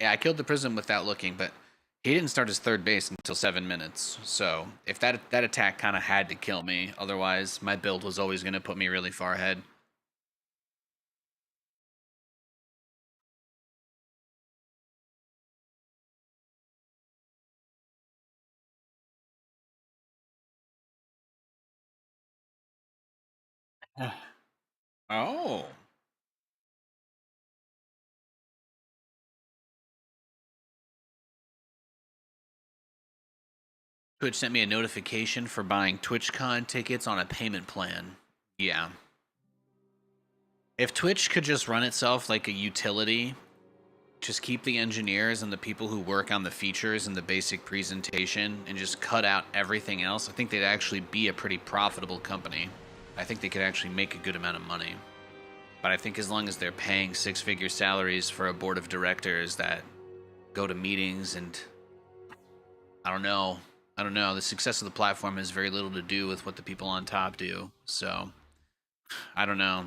Yeah, I killed the Prism without looking, but he didn't start his third base until 7 minutes. So if that attack kind of had to kill me, otherwise my build was always going to put me really far ahead. Oh. Twitch sent me a notification for buying TwitchCon tickets on a payment plan. Yeah. If Twitch could just run itself like a utility, just keep the engineers and the people who work on the features and the basic presentation and just cut out everything else, I think they'd actually be a pretty profitable company. I think they could actually make a good amount of money. But I think as long as they're paying six-figure salaries for a board of directors that go to meetings and I don't know. The success of the platform has very little to do with what the people on top do. So I don't know.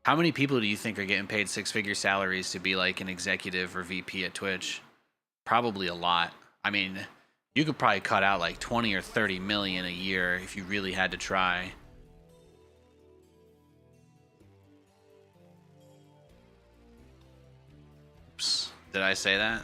How many people do you think are getting paid six-figure salaries to be like an executive or VP at Twitch? Probably a lot. I mean, you could probably cut out like 20 or 30 million a year if you really had to try. Oops. Did I say that?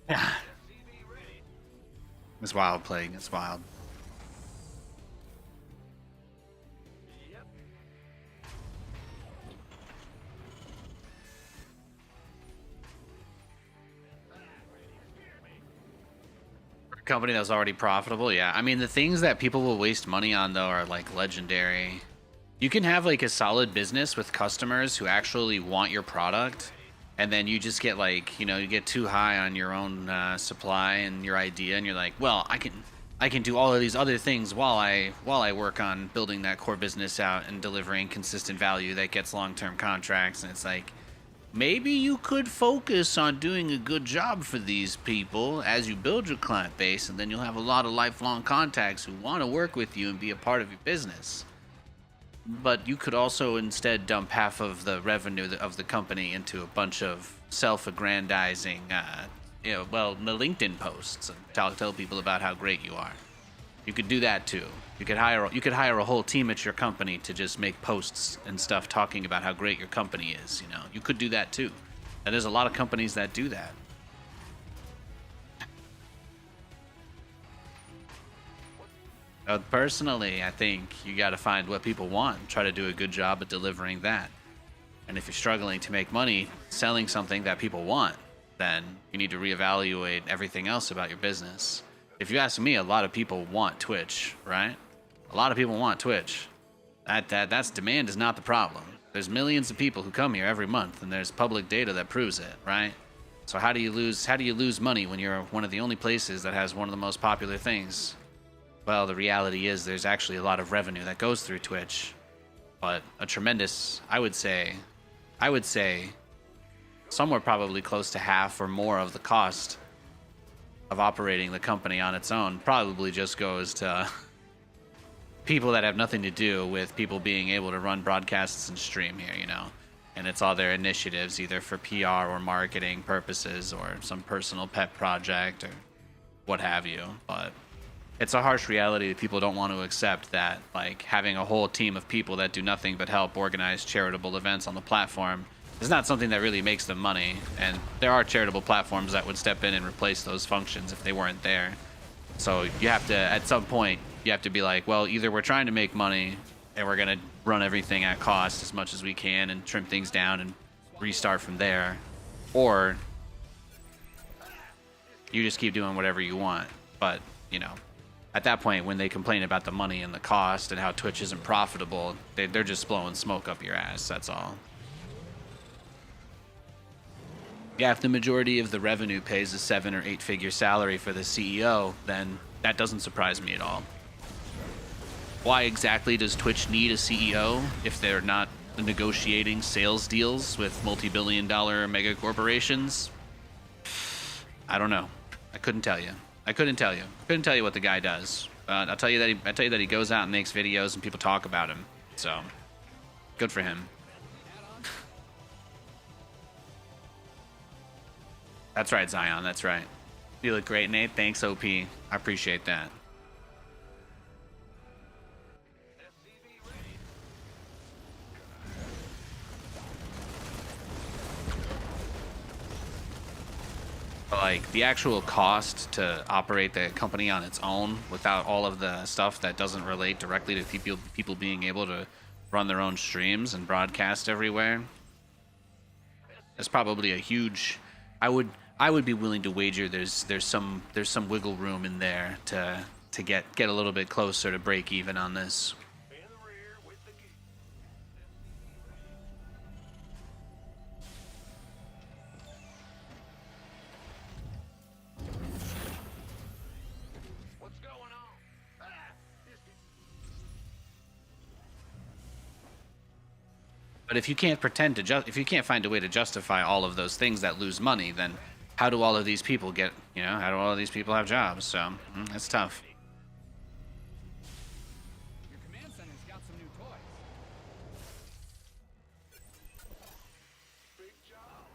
Yeah. It's wild playing. It's wild. Company that was already profitable, yeah. I mean, the things that people will waste money on though are like legendary. You can have like a solid business with customers who actually want your product, and then you just get like, you know, you get too high on your own supply and your idea, and you're like, well, I can do all of these other things while I work on building that core business out and delivering consistent value that gets long-term contracts. And it's like, maybe you could focus on doing a good job for these people as you build your client base, and then you'll have a lot of lifelong contacts who want to work with you and be a part of your business. But you could also instead dump half of the revenue of the company into a bunch of self-aggrandizing, the LinkedIn posts and tell people about how great you are. You could do that too. You could hire a whole team at your company to just make posts and stuff talking about how great your company is. You know, you could do that too. And there's a lot of companies that do that. Personally, I think you got to find what people want and try to do a good job at delivering that. And if you're struggling to make money selling something that people want, then you need to reevaluate everything else about your business. If you ask me, a lot of people want Twitch, right? A lot of people want Twitch. That's demand is not the problem. There's millions of people who come here every month, and there's public data that proves it, right? So how do you lose money when you're one of the only places that has one of the most popular things? Well, the reality is there's actually a lot of revenue that goes through Twitch, but a tremendous, I would say somewhere probably close to half or more of the cost of operating the company on its own probably just goes to people that have nothing to do with people being able to run broadcasts and stream here, you know. And it's all their initiatives, either for PR or marketing purposes or some personal pet project or what have you. But it's a harsh reality that people don't want to accept, that like having a whole team of people that do nothing but help organize charitable events on the platform is not something that really makes them money. And there are charitable platforms that would step in and replace those functions if they weren't there. So you have to, at some point, you have to be like, well, either we're trying to make money and we're going to run everything at cost as much as we can and trim things down and restart from there, or you just keep doing whatever you want. But, you know, at that point, when they complain about the money and the cost and how Twitch isn't profitable, they're just blowing smoke up your ass, that's all. Yeah, if the majority of the revenue pays a 7- or 8-figure salary for the CEO, then that doesn't surprise me at all. Why exactly does Twitch need a CEO if they're not negotiating sales deals with multi-billion-dollar mega corporations? I don't know. I couldn't tell you. I couldn't tell you what the guy does. I'll tell you that he goes out and makes videos and people talk about him. So, good for him. That's right, Zion. That's right. You look great, Nate. Thanks, OP. I appreciate that. But like the actual cost to operate the company on its own without all of the stuff that doesn't relate directly to people being able to run their own streams and broadcast everywhere, is probably a huge. I would be willing to wager there's some wiggle room in there to get a little bit closer to break even on this. But if you can't if you can't find a way to justify all of those things that lose money, then how do all of these people get, how do all of these people have jobs? So, that's tough. Your command center's got some new toys. Big job.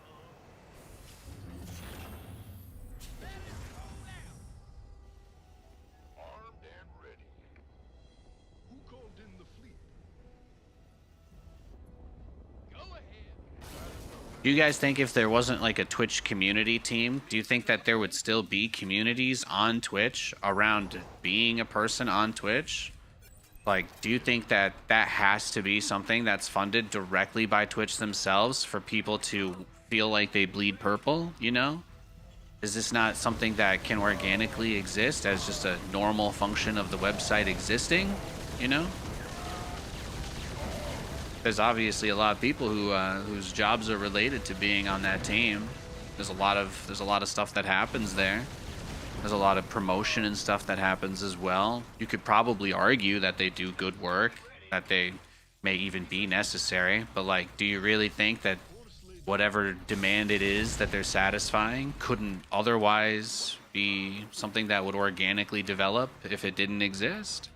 Armed and ready. Who called in the fleet? Do you guys think if there wasn't like a Twitch community team, do you think that there would still be communities on Twitch around being a person on Twitch? Like, do you think that that has to be something that's funded directly by Twitch themselves for people to feel like they bleed purple, Is this not something that can organically exist as just a normal function of the website existing, There's obviously a lot of people whose jobs are related to being on that team. There's a lot of stuff that happens there. There's a lot of promotion and stuff that happens as well. You could probably argue that they do good work, that they may even be necessary, but like, do you really think that whatever demand it is that they're satisfying couldn't otherwise be something that would organically develop if it didn't exist?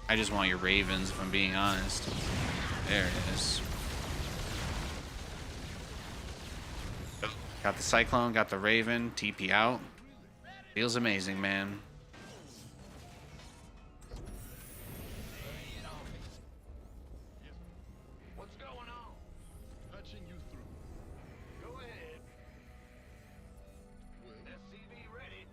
I just want your Ravens, if I'm being honest. There it is. Got the Cyclone, got the Raven, TP out. Feels amazing, man. What's going on? Patching you through. Go ahead. SCV ready.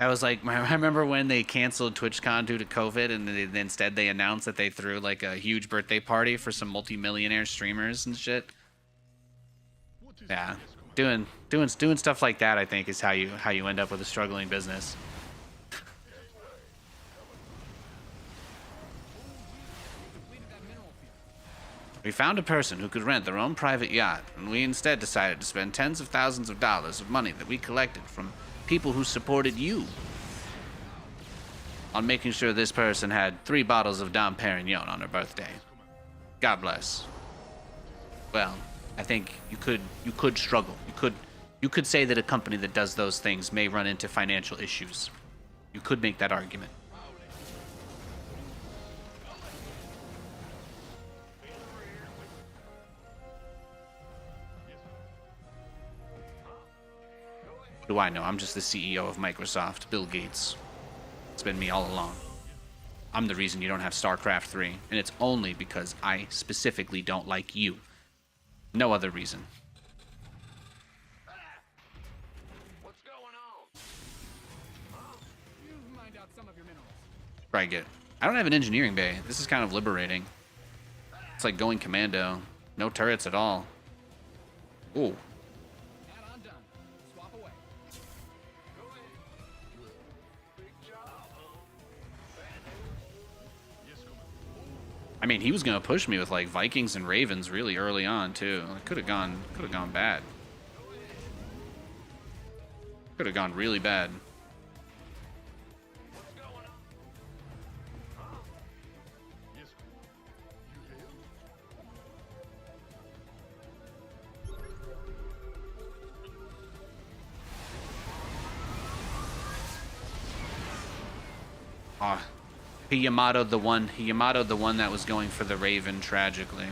I was like, I remember when they canceled TwitchCon due to COVID, and instead they announced that they threw like a huge birthday party for some multi-millionaire streamers and shit. Yeah, doing stuff like that, I think, is how you end up with a struggling business. Completed that mineral field. We found a person who could rent their own private yacht, and we instead decided to spend tens of thousands of dollars of money that we collected from people who supported you on making sure this person had 3 bottles of Dom Perignon on her birthday. God bless. Well, I think you could struggle. You could say that a company that does those things may run into financial issues. You could make that argument. What do I know? I'm just the CEO of Microsoft, Bill Gates. It's been me all along. I'm the reason you don't have StarCraft 3, and it's only because I specifically don't like you. No other reason. What's going on? You mined out some of your minerals. Right, good. I don't have an engineering bay. This is kind of liberating. It's like going commando. No turrets at all. Ooh. Add-on done. Swap away. Go ahead. Big job, huh? Yes, I mean, he was gonna push me with like Vikings and Ravens really early on too. It could have gone bad. Could have gone really bad. What's going on? Huh? Yes, you hear? Ah, he Yamato'd the one that was going for the Raven tragically.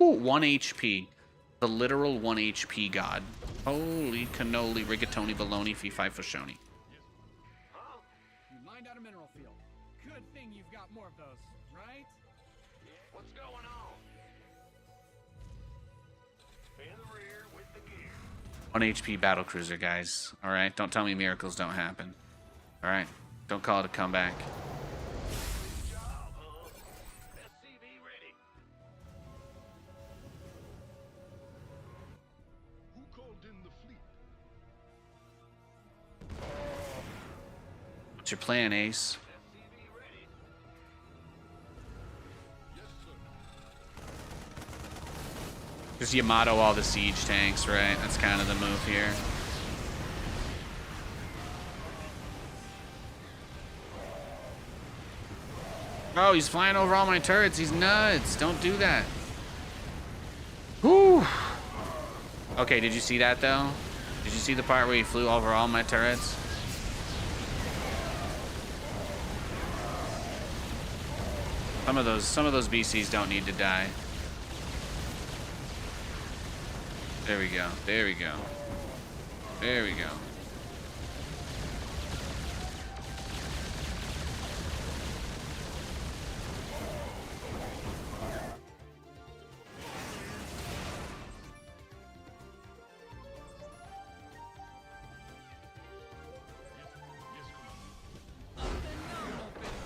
Ooh, 1 HP. The literal 1 HP god. Holy cannoli, rigatoni, baloney, fee fi fashoni. Huh? You mined out a mineral field. Good thing you've got more of those, right? What's going on? In the rear with the gear. 1 HP battlecruiser, guys. Alright, don't tell me miracles don't happen. Alright, don't call it a comeback. Big job, huh? SCV ready. Who called in the fleet? What's your plan, Ace? SCV ready. Yes, sir. Just Yamato all the siege tanks, right? That's kind of the move here. Oh, he's flying over all my turrets. He's nuts. Don't do that. Whew. Okay, did you see that, though? Did you see the part where he flew over all my turrets? Some of those BCs don't need to die. There we go. There we go. There we go.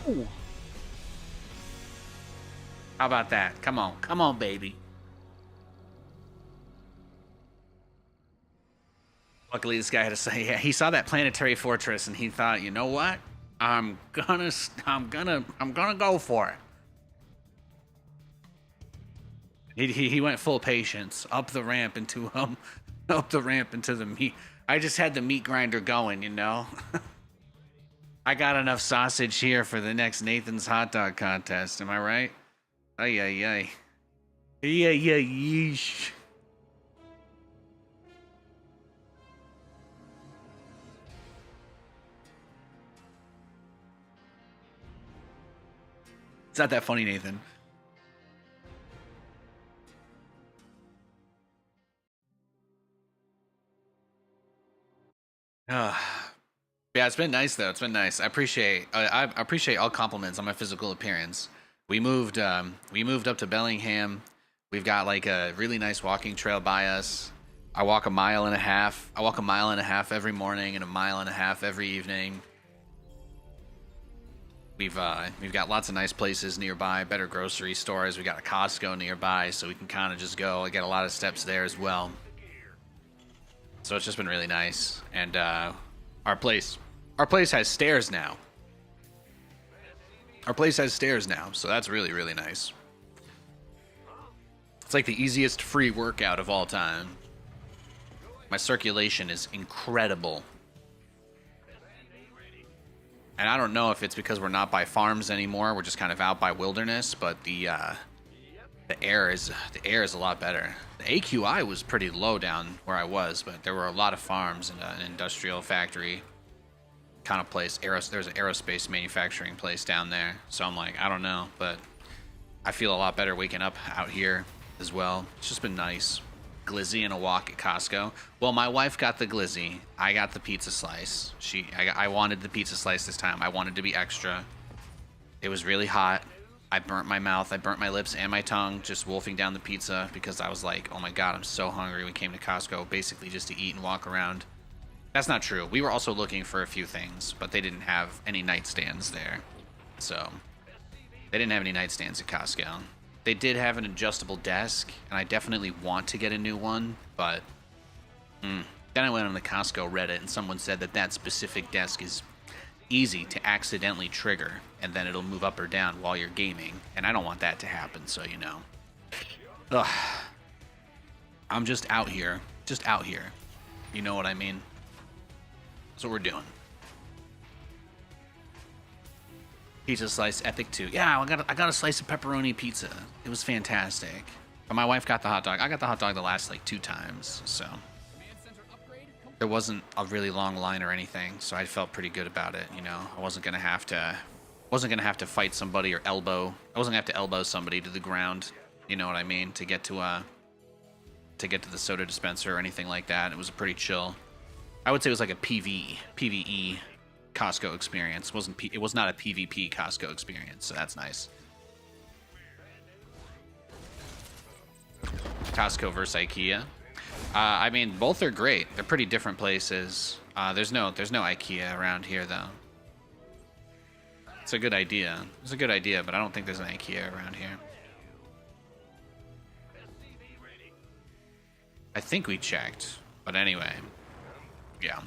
Ooh. How about that? Come on. Come on, baby. Luckily, this guy had to say, yeah, he saw that planetary fortress and he thought, you know what? I'm gonna go for it. He went full patience up the ramp into the meat. I just had the meat grinder going, you know. I got enough sausage here for the next Nathan's hot dog contest. Am I right? Ay ay ay. Yeah yeah yeesh. It's not that funny, Nathan. Yeah, it's been nice though. It's been nice. I appreciate all compliments on my physical appearance. We moved up to Bellingham. We've got like a really nice walking trail by us. I walk a mile and a half. I walk a mile and a half every morning and a mile and a half every evening. We've got lots of nice places nearby, better grocery stores. We got a Costco nearby, so we can kind of just go. I get a lot of steps there as well. So it's just been really nice. And our place Our place has stairs now. Our place has stairs now, so that's really, really nice. It's like the easiest free workout of all time. My circulation is incredible. And I don't know if it's because we're not by farms anymore. We're just kind of out by wilderness, but the air is a lot better. The AQI was pretty low down where I was, but there were a lot of farms and an industrial factory kind of place. There's an aerospace manufacturing place down there. So I'm like, I don't know, but I feel a lot better waking up out here as well. It's just been nice. Glizzy and a walk at Costco. Well, my wife got the glizzy. I got the pizza slice. I wanted the pizza slice this time. I wanted to be extra. It was really hot. I burnt my mouth. I burnt my lips and my tongue just wolfing down the pizza because I was like, oh my God, I'm so hungry. We came to Costco basically just to eat and walk around. That's not true. We were also looking for a few things, but they didn't have any nightstands there. So they didn't have any nightstands at Costco. They did have an adjustable desk, and I definitely want to get a new one, but then I went on the Costco Reddit, and someone said that specific desk is easy to accidentally trigger, and then it'll move up or down while you're gaming, and I don't want that to happen, so you know. Ugh. I'm just out here. Just out here. You know what I mean? That's what we're doing. Pizza slice epic too. Yeah, I got a slice of pepperoni pizza. It was fantastic. But my wife got the hot dog. I got the hot dog the last like 2 times, so there wasn't a really long line or anything, so I felt pretty good about it. You know, I wasn't gonna have to fight somebody or elbow. I wasn't gonna have to elbow somebody to the ground. You know what I mean? To get to the soda dispenser or anything like that. It was a pretty chill. I would say it was like a PvE Costco experience. It was not a PvP Costco experience, so that's nice. Costco versus IKEA. I mean, both are great. They're pretty different places. There's no IKEA around here though. It's a good idea. It's a good idea, but I don't think there's an IKEA around here. I think we checked, but anyway, yeah.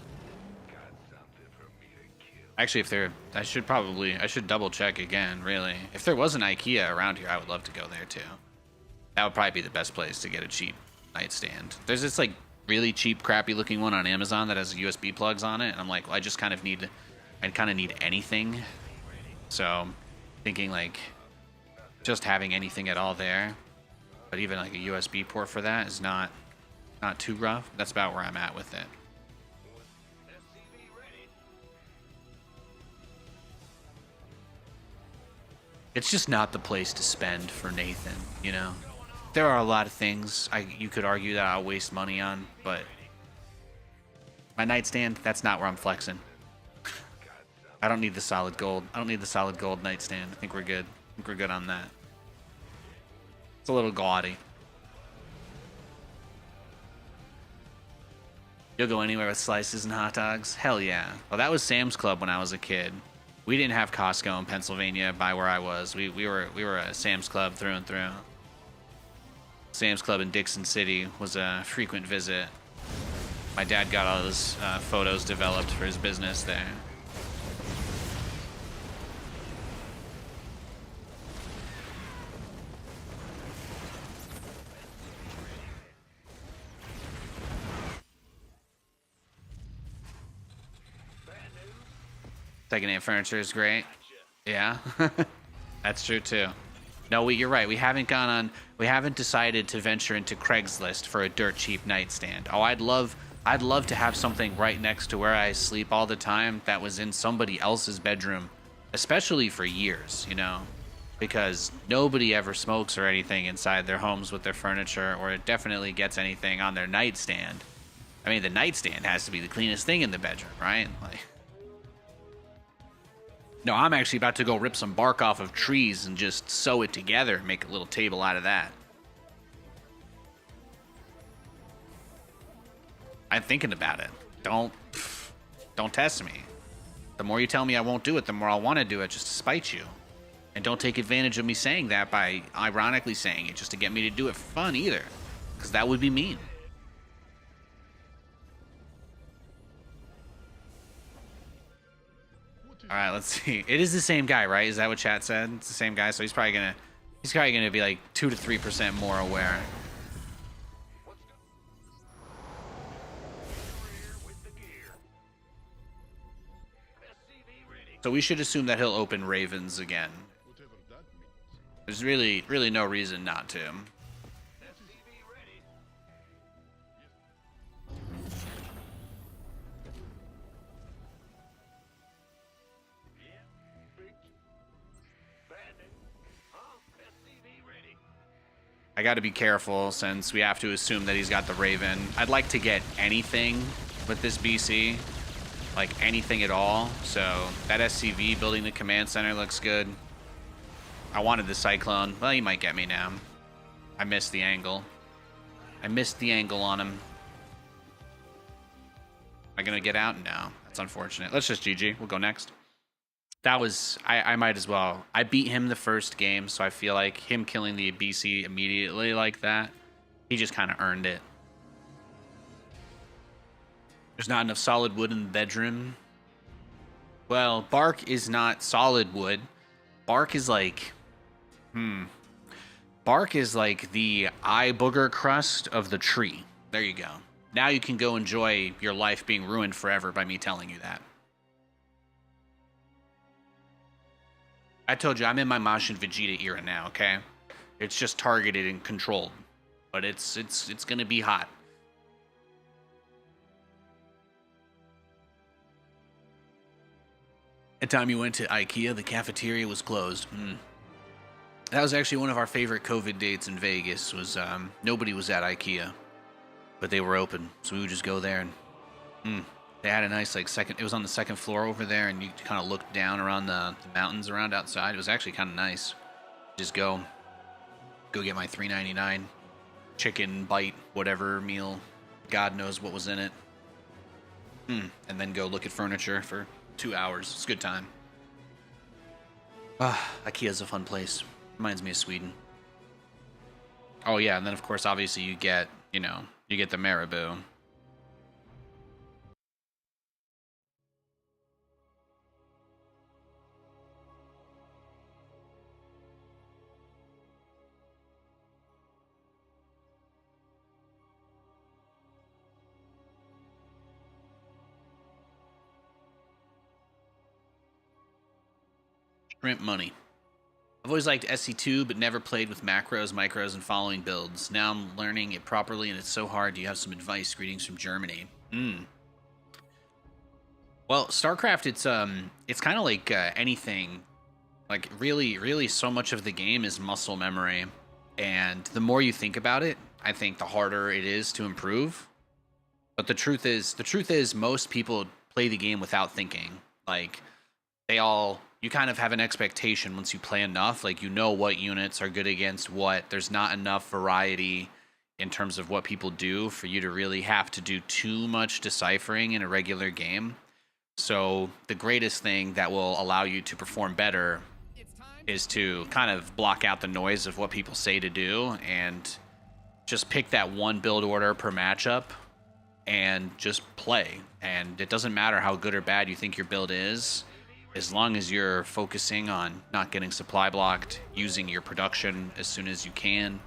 Actually, I should double check again, really. If there was an IKEA around here, I would love to go there too. That would probably be the best place to get a cheap nightstand. There's this like really cheap, crappy looking one on Amazon that has USB plugs on it, and I'm like, well, I kind of need anything. So, thinking like just having anything at all there, but even like a USB port for that is not too rough. That's about where I'm at with it. It's just not the place to spend for Nathan, you know? There are a lot of things you could argue that I'll waste money on, but my nightstand, that's not where I'm flexing. I don't need the solid gold. I don't need the solid gold nightstand. I think we're good. I think we're good on that. It's a little gaudy. You'll go anywhere with slices and hot dogs? Hell yeah. Well, that was Sam's Club when I was a kid. We didn't have Costco in Pennsylvania by where I was. We were a Sam's Club through and through. Sam's Club in Dixon City was a frequent visit. My dad got all those photos developed for his business there. Secondhand furniture is great. Yeah, that's true too. No, you're right. We haven't decided to venture into Craigslist for a dirt cheap nightstand. Oh, I'd love to have something right next to where I sleep all the time that was in somebody else's bedroom, especially for years, you know, because nobody ever smokes or anything inside their homes with their furniture, or it definitely gets anything on their nightstand. I mean, the nightstand has to be the cleanest thing in the bedroom, right? Like, no, I'm actually about to go rip some bark off of trees and just sew it together and make a little table out of that. I'm thinking about it. Don't test me. The more you tell me I won't do it, the more I'll want to do it just to spite you. And don't take advantage of me saying that by ironically saying it just to get me to do it for fun either. Because that would be mean. All right, let's see. It is the same guy, right? Is that what chat said? It's the same guy, so he's probably gonna be like 2 to 3% more aware. So we should assume that he'll open Ravens again. There's really no reason not to. I got to be careful since we have to assume that he's got the Raven. I'd like to get anything with this BC, like anything at all. So that SCV building the command center looks good. I wanted the Cyclone. Well, you might get me now. I missed the angle. I missed the angle on him. Am I going to get out? No. That's unfortunate. Let's just GG. We'll go next. That was... I might as well. I beat him the first game, so I feel like him killing the BC immediately like that, he just kind of earned it. There's not enough solid wood in the bedroom. Well, bark is not solid wood. Bark is like... Bark is like the eye booger crust of the tree. There you go. Now you can go enjoy your life being ruined forever by me telling you that. I told you, I'm in my Majin Vegeta era now, okay? It's just targeted and controlled. But it's gonna be hot. The time you went to IKEA, the cafeteria was closed. That was actually one of our favorite COVID dates in Vegas. Was nobody was at IKEA, but they were open, so we would just go there and they had a nice like second. It was on the second floor over there, and you kind of looked down around the mountains around outside. It was actually kind of nice. Just go get my $3.99 chicken bite whatever meal. God knows what was in it. And then go look at furniture for 2 hours. It's a good time. IKEA's a fun place. Reminds me of Sweden. Oh yeah, and then of course, obviously you get the Marabou. Shrimp money. I've always liked SC2, but never played with macros, micros, and following builds. Now I'm learning it properly, and it's so hard. Do you have some advice? Greetings from Germany. Well, StarCraft, it's kind of like anything. Like, really, so much of the game is muscle memory. And the more you think about it, I think the harder it is to improve. But the truth is, most people play the game without thinking. Like, you kind of have an expectation once you play enough. Like, you know what units are good against what. There's not enough variety in terms of what people do for you to really have to do too much deciphering in a regular game. So the greatest thing that will allow you to perform better is to kind of block out the noise of what people say to do and just pick that one build order per matchup and just play. And it doesn't matter how good or bad you think your build is. As long as you're focusing on not getting supply blocked, using your production as soon as you can,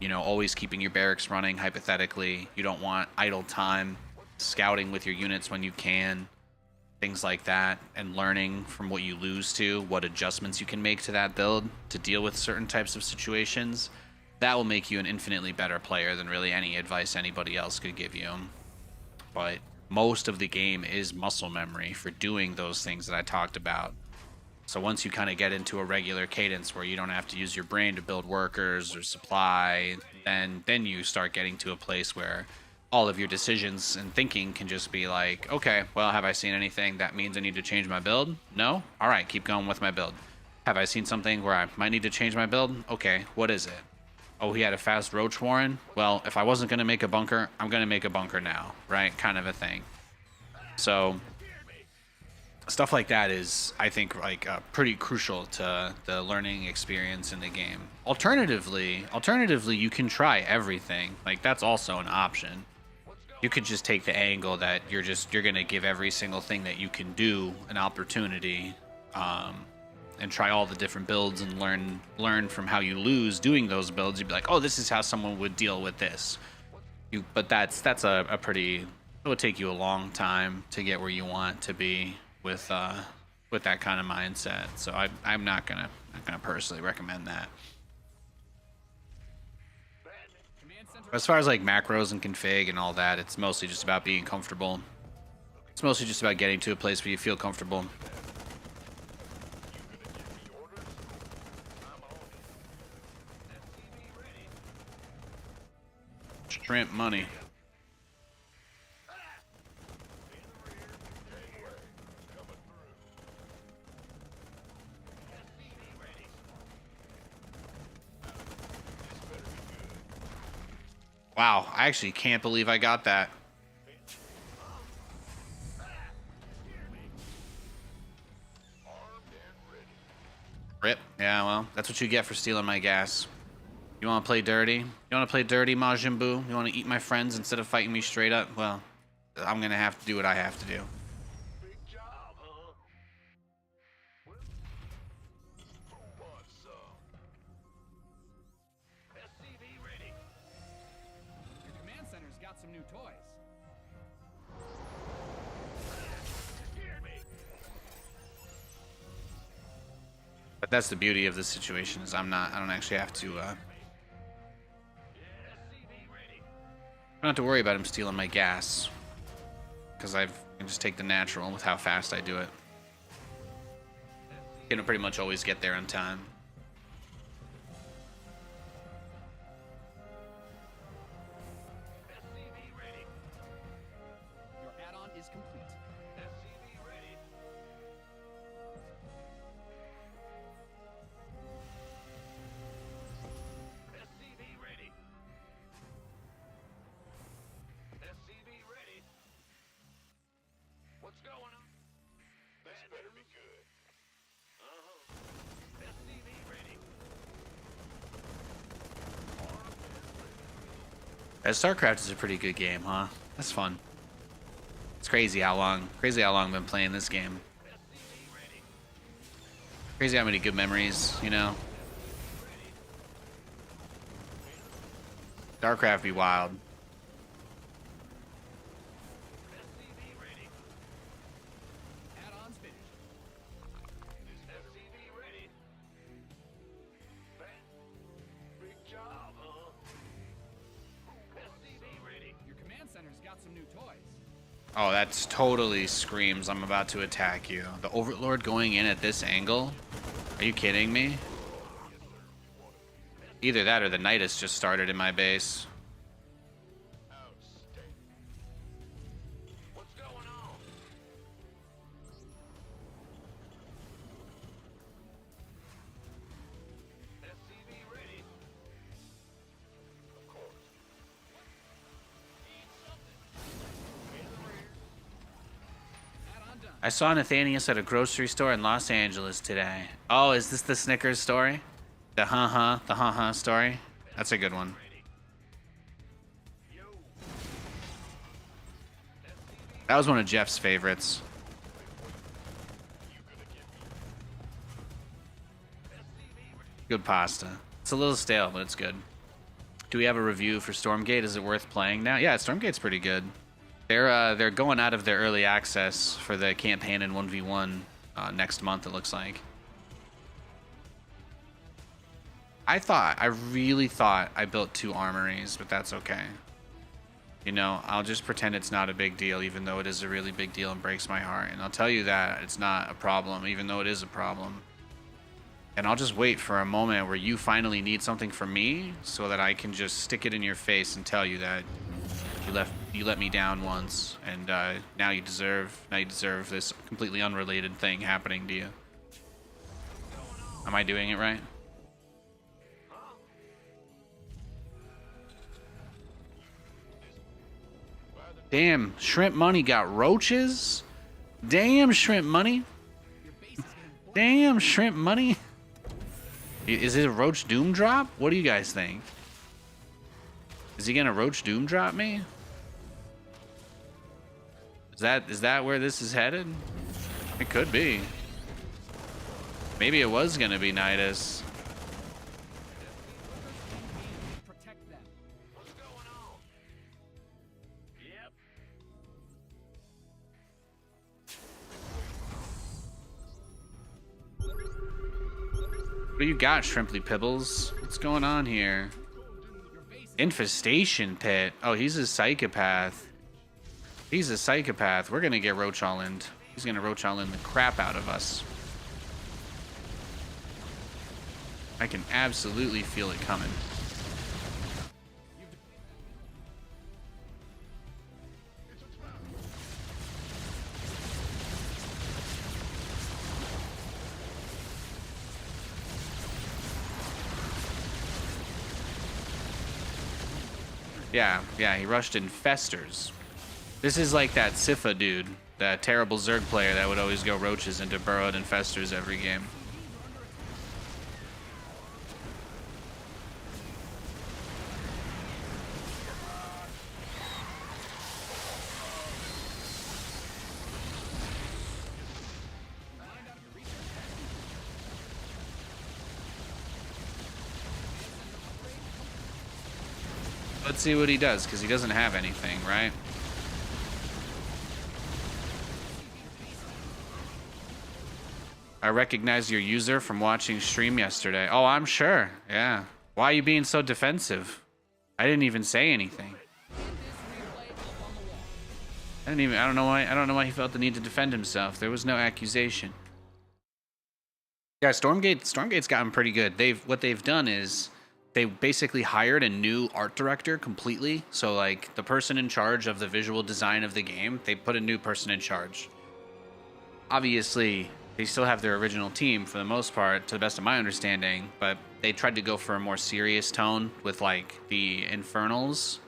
always keeping your barracks running, hypothetically. You don't want idle time, scouting with your units when you can, things like that, and learning from what you lose to, what adjustments you can make to that build to deal with certain types of situations. That will make you an infinitely better player than really any advice anybody else could give you. But most of the game is muscle memory for doing those things that I talked about. So once you kind of get into a regular cadence where you don't have to use your brain to build workers or supply, then you start getting to a place where all of your decisions and thinking can just be like, okay, well, have I seen anything that means I need to change my build? No? All right, keep going with my build. Have I seen something where I might need to change my build? Okay, what is it? Oh, he had a fast Roach Warren? Well, if I wasn't going to make a bunker, I'm going to make a bunker now, right? Kind of a thing. So stuff like that is, I think, like pretty crucial to the learning experience in the game. Alternatively, you can try everything. Like, that's also an option. You could just take the angle that you're gonna give every single thing that you can do an opportunity, and try all the different builds and learn from how you lose doing those builds. You'd be like, oh, this is how someone would deal with this. But that's a pretty, it would take you a long time to get where you want to be with that kind of mindset. So I'm not gonna personally recommend that. As far as like macros and config and all that, it's mostly just about being comfortable. It's mostly just about getting to a place where you feel comfortable. Shrimp money. Wow, I actually can't believe I got that. Rip. Yeah, well, that's what you get for stealing my gas. You want to play dirty? You want to play dirty, Majin Buu? You want to eat my friends instead of fighting me straight up? Well, I'm going to have to do what I have to do. Big job, huh? Who wants some? SCV ready. Your command center's got some new toys. Scared me. But that's the beauty of this situation is I don't actually have to, I don't have to worry about him stealing my gas. Because I can just take the natural with how fast I do it. Can pretty much always get there on time. SCV ready. Your add-on is complete. SCV ready. SCV ready. SCV ready. What's going on? This better be good. SCV ready. StarCraft is a pretty good game, huh? That's fun. It's crazy how long I've been playing this game. Crazy how many good memories, you know? StarCraft be wild. Add-on's finished. SCV ready. Big job, huh? SCV ready. Your command center's got some new toys. Oh, that's totally screams I'm about to attack you. The Overlord going in at this angle? Are you kidding me? Either that or the Nidus just started in my base. Outstanding. What's going on? SCV ready. Of course. Need something. In the rear. Add-on done. I saw Nathanias at a grocery store in Los Angeles today. Oh, is this the Snickers story? The ha-ha story? That's a good one. Yo. That was one of Jeff's favorites. Good pasta. It's a little stale, but it's good. Do we have a review for Stormgate? Is it worth playing now? Yeah, Stormgate's pretty good. They're going out of their early access for the campaign in 1v1 next month, it looks like. I really thought I built 2 armories, but that's okay. You know, I'll just pretend it's not a big deal, even though it is a really big deal and breaks my heart. And I'll tell you that it's not a problem, even though it is a problem. And I'll just wait for a moment where you finally need something from me so that I can just stick it in your face and tell you that you let me down once, and now you deserve this completely unrelated thing happening to you. Am I doing it right? Damn, Shrimp Money got roaches? Damn, Shrimp Money. Damn, Shrimp Money. Is it a Roach Doom drop? What do you guys think? Is he gonna Roach Doom drop me? Is that where this is headed? It could be. Maybe it was gonna be Nidus. Protect them. What's going on? Yep. What do you got, Shrimply Pibbles? What's going on here? Infestation Pit. Oh, he's a psychopath. He's a psychopath. We're gonna get Roach all in. He's gonna Roach all in the crap out of us. I can absolutely feel it coming. Yeah, he rushed infestors. This is like that Sifa dude, that terrible Zerg player that would always go roaches into burrowed infestors every game. Let's see what he does, because he doesn't have anything, right? I recognize your user from watching stream yesterday. Oh, I'm sure. Yeah. Why are you being so defensive? I didn't even say anything. I don't know why he felt the need to defend himself. There was no accusation. Yeah, Stormgate's gotten pretty good. What they've done is they basically hired a new art director completely. So like the person in charge of the visual design of the game, they put a new person in charge. Obviously, they still have their original team for the most part, to the best of my understanding, but they tried to go for a more serious tone with like the Infernals.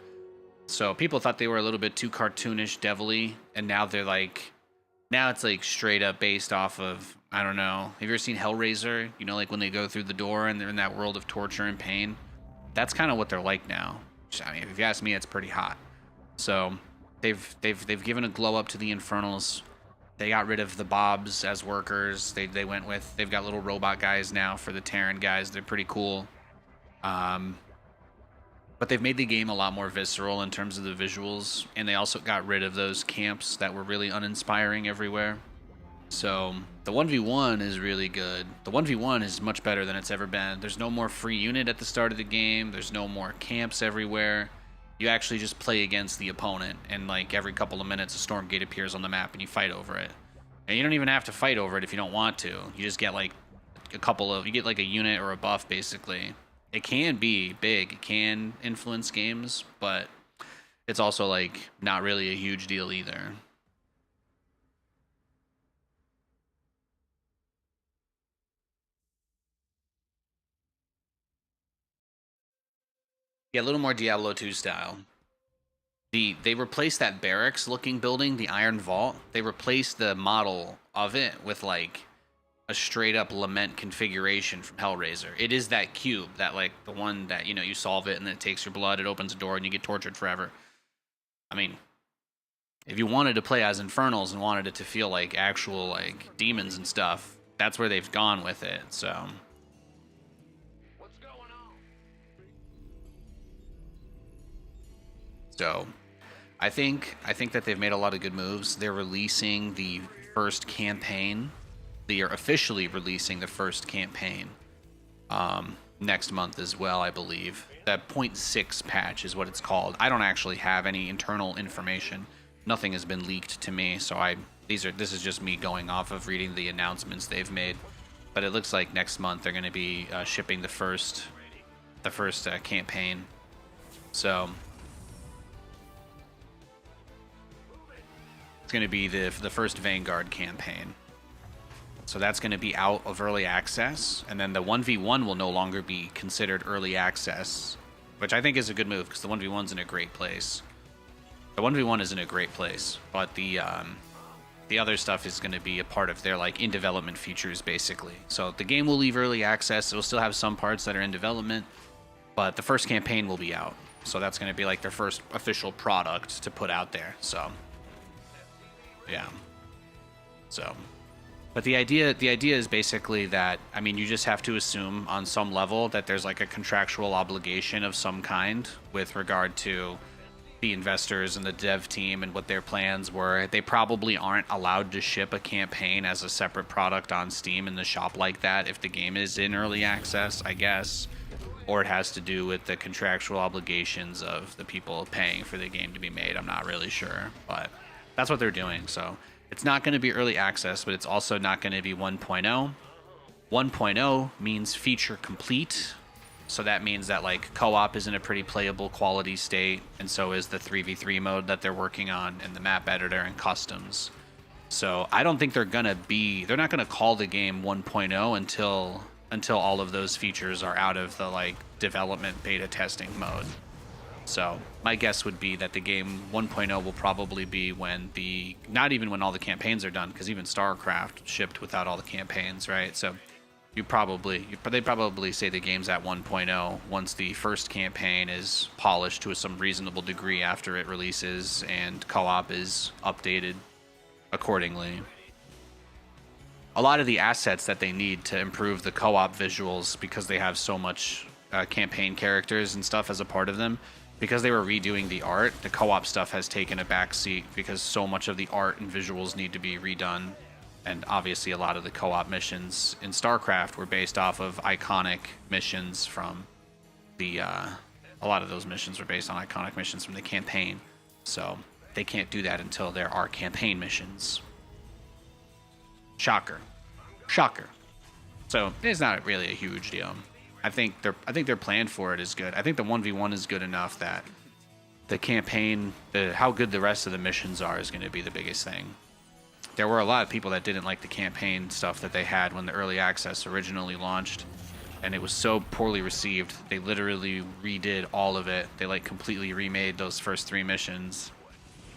So people thought they were a little bit too cartoonish, devilly, and now it's like straight up based off of, I don't know. Have you ever seen Hellraiser? You know, like when they go through the door and they're in that world of torture and pain? That's kind of what they're like now. I mean, if you ask me, it's pretty hot. So they've given a glow up to the Infernals. They got rid of the Bobs as workers. They've got little robot guys now for the Terran guys. They're pretty cool. But they've made the game a lot more visceral in terms of the visuals, and they also got rid of those camps that were really uninspiring everywhere. So the 1v1 is really good. The 1v1 is much better than it's ever been. There's no more free unit at the start of the game. There's no more camps everywhere. You actually just play against the opponent, and like every couple of minutes a Stormgate appears on the map and you fight over it. And you don't even have to fight over it if you don't want to. You just get like you get like a unit or a buff basically. It can be big, it can influence games, but it's also like not really a huge deal either. Yeah, a little more Diablo 2 style. They replaced that barracks looking building, the Iron Vault. They replaced the model of it with like a straight up Lament configuration from Hellraiser. It is that cube, that like the one that, you know, you solve it and then it takes your blood, it opens a door and you get tortured forever. I mean, if you wanted to play as Infernals and wanted it to feel like actual like demons and stuff, that's where they've gone with it. So What's going on? So I think that they've made a lot of good moves. They're releasing the first campaign. They are officially releasing the first campaign next month as well, I believe. That 0.6 patch is what it's called. I don't actually have any internal information. Nothing has been leaked to me, so this is just me going off of reading the announcements they've made. But it looks like next month they're going to be shipping the first campaign. So it's going to be the first Vanguard campaign. So that's going to be out of early access, and then the 1v1 will no longer be considered early access, which I think is a good move because the 1v1's in a great place. The 1v1 is in a great place, but the other stuff is going to be a part of their like in development features basically. So the game will leave early access. It will still have some parts that are in development, but the first campaign will be out. So that's going to be like their first official product to put out there. So Yeah. So, but the idea is basically that, I mean, you just have to assume on some level that there's like a contractual obligation of some kind with regard to the investors and the dev team and what their plans were. They probably aren't allowed to ship a campaign as a separate product on Steam in the shop like that if the game is in early access, I guess. Or it has to do with the contractual obligations of the people paying for the game to be made. I'm not really sure, but that's what they're doing. So it's not going to be early access, but it's also not going to be 1.0. 1.0 means feature complete. So that means that like co-op is in a pretty playable quality state, and so is the 3v3 mode that they're working on in the map editor and customs. So I don't think they're not going to call the game 1.0 until all of those features are out of the like development beta testing mode. So my guess would be that the game 1.0 will probably be not even when all the campaigns are done, because even StarCraft shipped without all the campaigns, right? So they probably say the game's at 1.0 once the first campaign is polished to some reasonable degree after it releases and co-op is updated accordingly. A lot of the assets that they need to improve the co-op visuals, because they have so much campaign characters and stuff as a part of them, because they were redoing the art, the co-op stuff has taken a backseat because so much of the art and visuals need to be redone. And obviously a lot of the co-op missions in StarCraft were based off of iconic missions from the... a lot of those missions were based on iconic missions from the campaign. So they can't do that until there are campaign missions. Shocker. So it's not really a huge deal. I think their plan for it is good. I think the 1v1 is good enough that the campaign, how good the rest of the missions are, is going to be the biggest thing. There were a lot of people that didn't like the campaign stuff that they had when the early access originally launched, and it was so poorly received. They literally redid all of it. They like completely remade those first 3 missions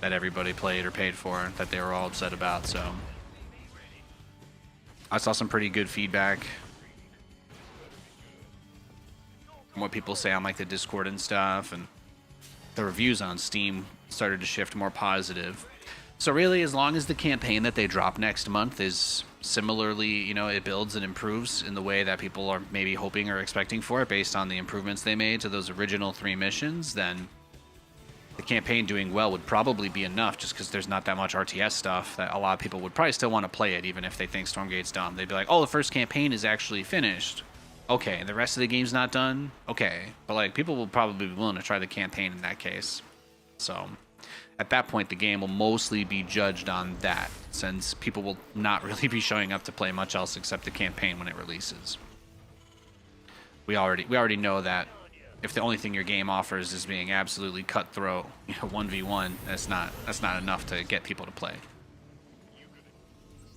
that everybody played or paid for that they were all upset about. So I saw some pretty good feedback from what people say on like the Discord and stuff, and the reviews on Steam started to shift more positive. So really, as long as the campaign that they drop next month is similarly, it builds and improves in the way that people are maybe hoping or expecting for it based on the improvements they made to those original 3 missions, then the campaign doing well would probably be enough, just because there's not that much RTS stuff that a lot of people would probably still want to play it even if they think Stormgate's dumb. They'd be like, oh, the first campaign is actually finished. Okay, and the rest of the game's not done? Okay. But like, people will probably be willing to try the campaign in that case. So at that point, the game will mostly be judged on that, since people will not really be showing up to play much else except the campaign when it releases. We already know that if the only thing your game offers is being absolutely cutthroat, 1v1, that's not enough to get people to play.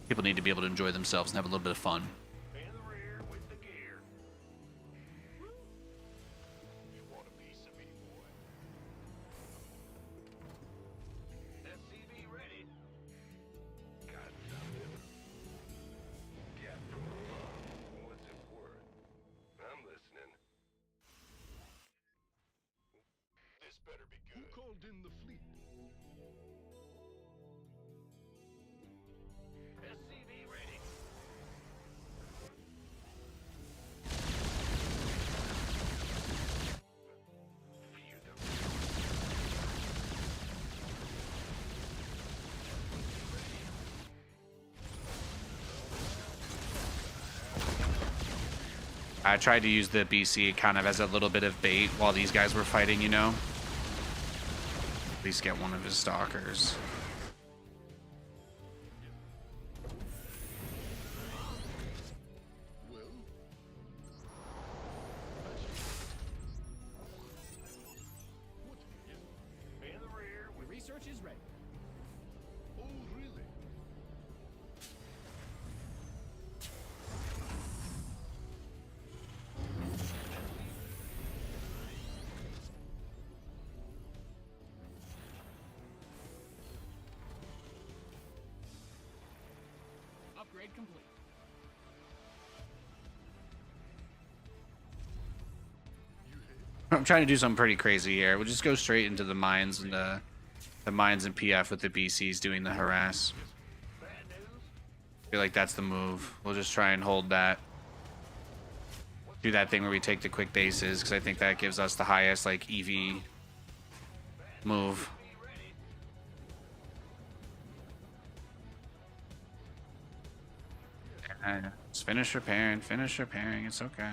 People need to be able to enjoy themselves and have a little bit of fun. In the fleet. SCV ready. I tried to use the BC kind of as a little bit of bait while these guys were fighting, At least get one of his stalkers. The research is ready. Oh, really? Upgrade complete. I'm trying to do something pretty crazy here. We'll just go straight into the mines and The mines and PF with the BCs doing the harass. I feel like that's the move. We'll just try and hold that. Do that thing where we take the quick bases, because I think that gives us the highest like EV move. Just finish repairing, it's okay.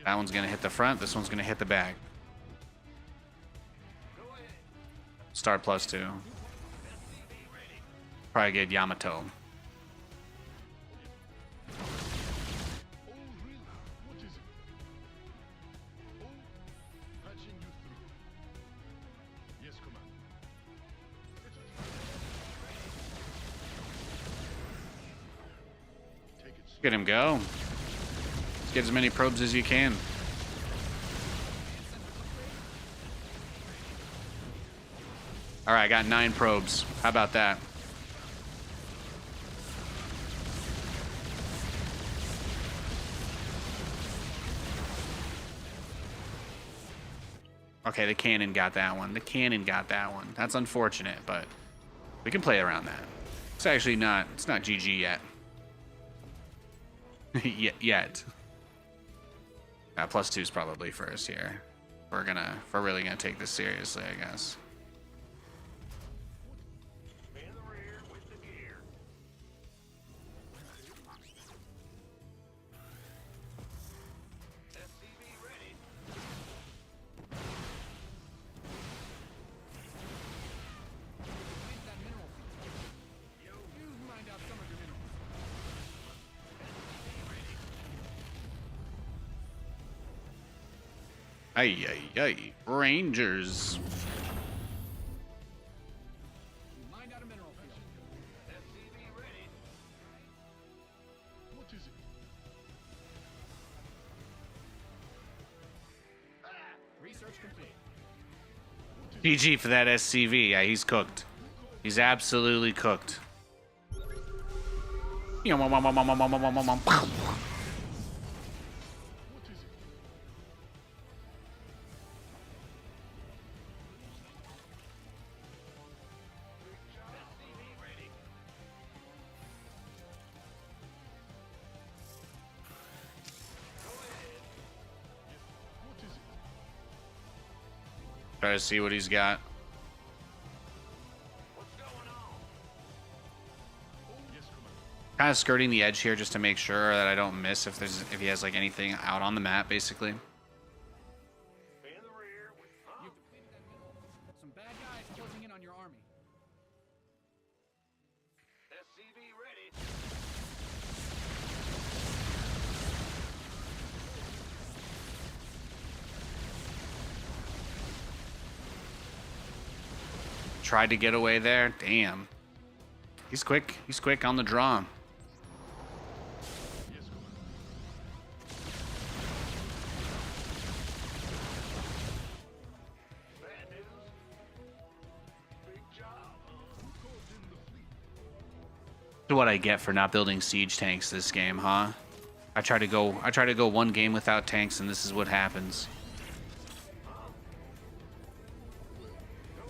That one's gonna hit the front, this one's gonna hit the back. Start +2. Probably get Yamato. Get him go. Let's get as many probes as you can. All right, I got 9 probes. How about that? Okay, the cannon got that one. That's unfortunate, but we can play around that. It's actually not, it's not GG yet. yet. +2 is probably first here. We're really gonna take this seriously, I guess. In the rear with the gear. SCV ready. That mineral field. You mined out some of your minerals. Ay, ay, ay. Rangers. You mined out a mineral field. SCV ready. What is it? Research complete. GG for that SCV. Yeah, he's cooked. He's absolutely cooked. Try to see what he's got. What's going on? Kind of skirting the edge here just to make sure that I don't miss if he has like anything out on the map, basically. In the rear with You've depleted that mineral field. Some bad guys closing in on your army. SCV ready. Tried to get away there. Damn. He's quick. He's quick on the draw. Bad news. Big job. That's what I get for not building siege tanks this game, huh? I try to go one game without tanks, and this is what happens. Your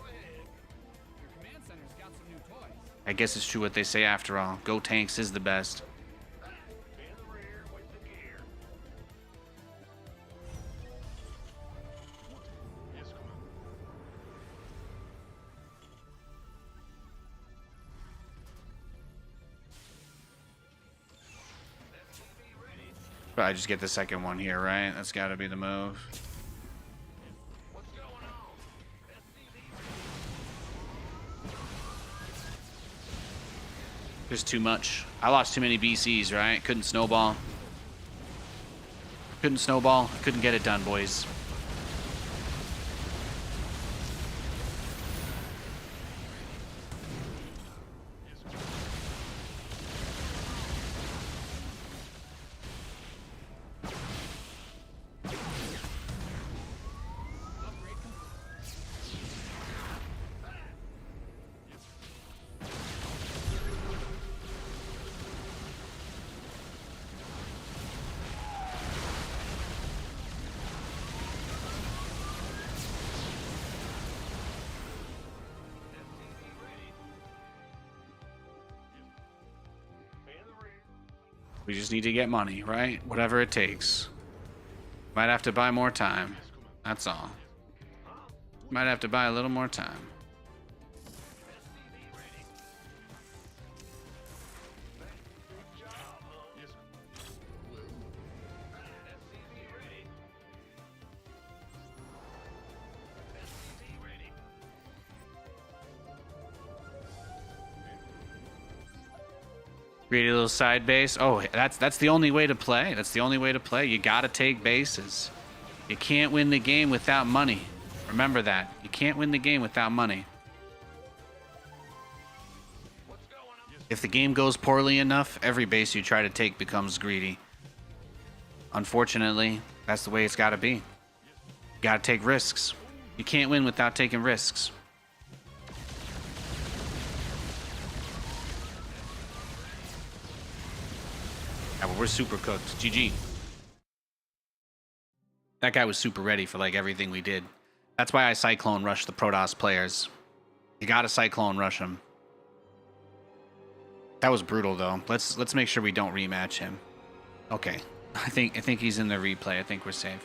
command center's got some new toys. I guess it's true what they say after all. Go tanks is the best. In the rear with the gear. Yes, Commander. SCV ready. Probably just get the second one here, right? That's got to be the move. What's going on? SCV There's too much. I lost too many BCs, right? Couldn't snowball. Couldn't get it done, boys. Upgrade complete. We just need to get money, right? Whatever it takes. Might have to buy more time. That's all. Might have to buy a little more time. Create a little side base. Oh, that's the only way to play. That's the only way to play. You gotta take bases. You can't win the game without money. Remember that. You can't win the game without money. If the game goes poorly enough, every base you try to take becomes greedy. Unfortunately, that's the way it's gotta be. You gotta take risks. You can't win without taking risks. Yeah, but we're super cooked. GG. That guy was super ready for like everything we did. That's why I Cyclone rushed the Protoss players. You gotta Cyclone rush him. That was brutal though. Let's make sure we don't rematch him. Okay. I think he's in the replay. I think we're safe.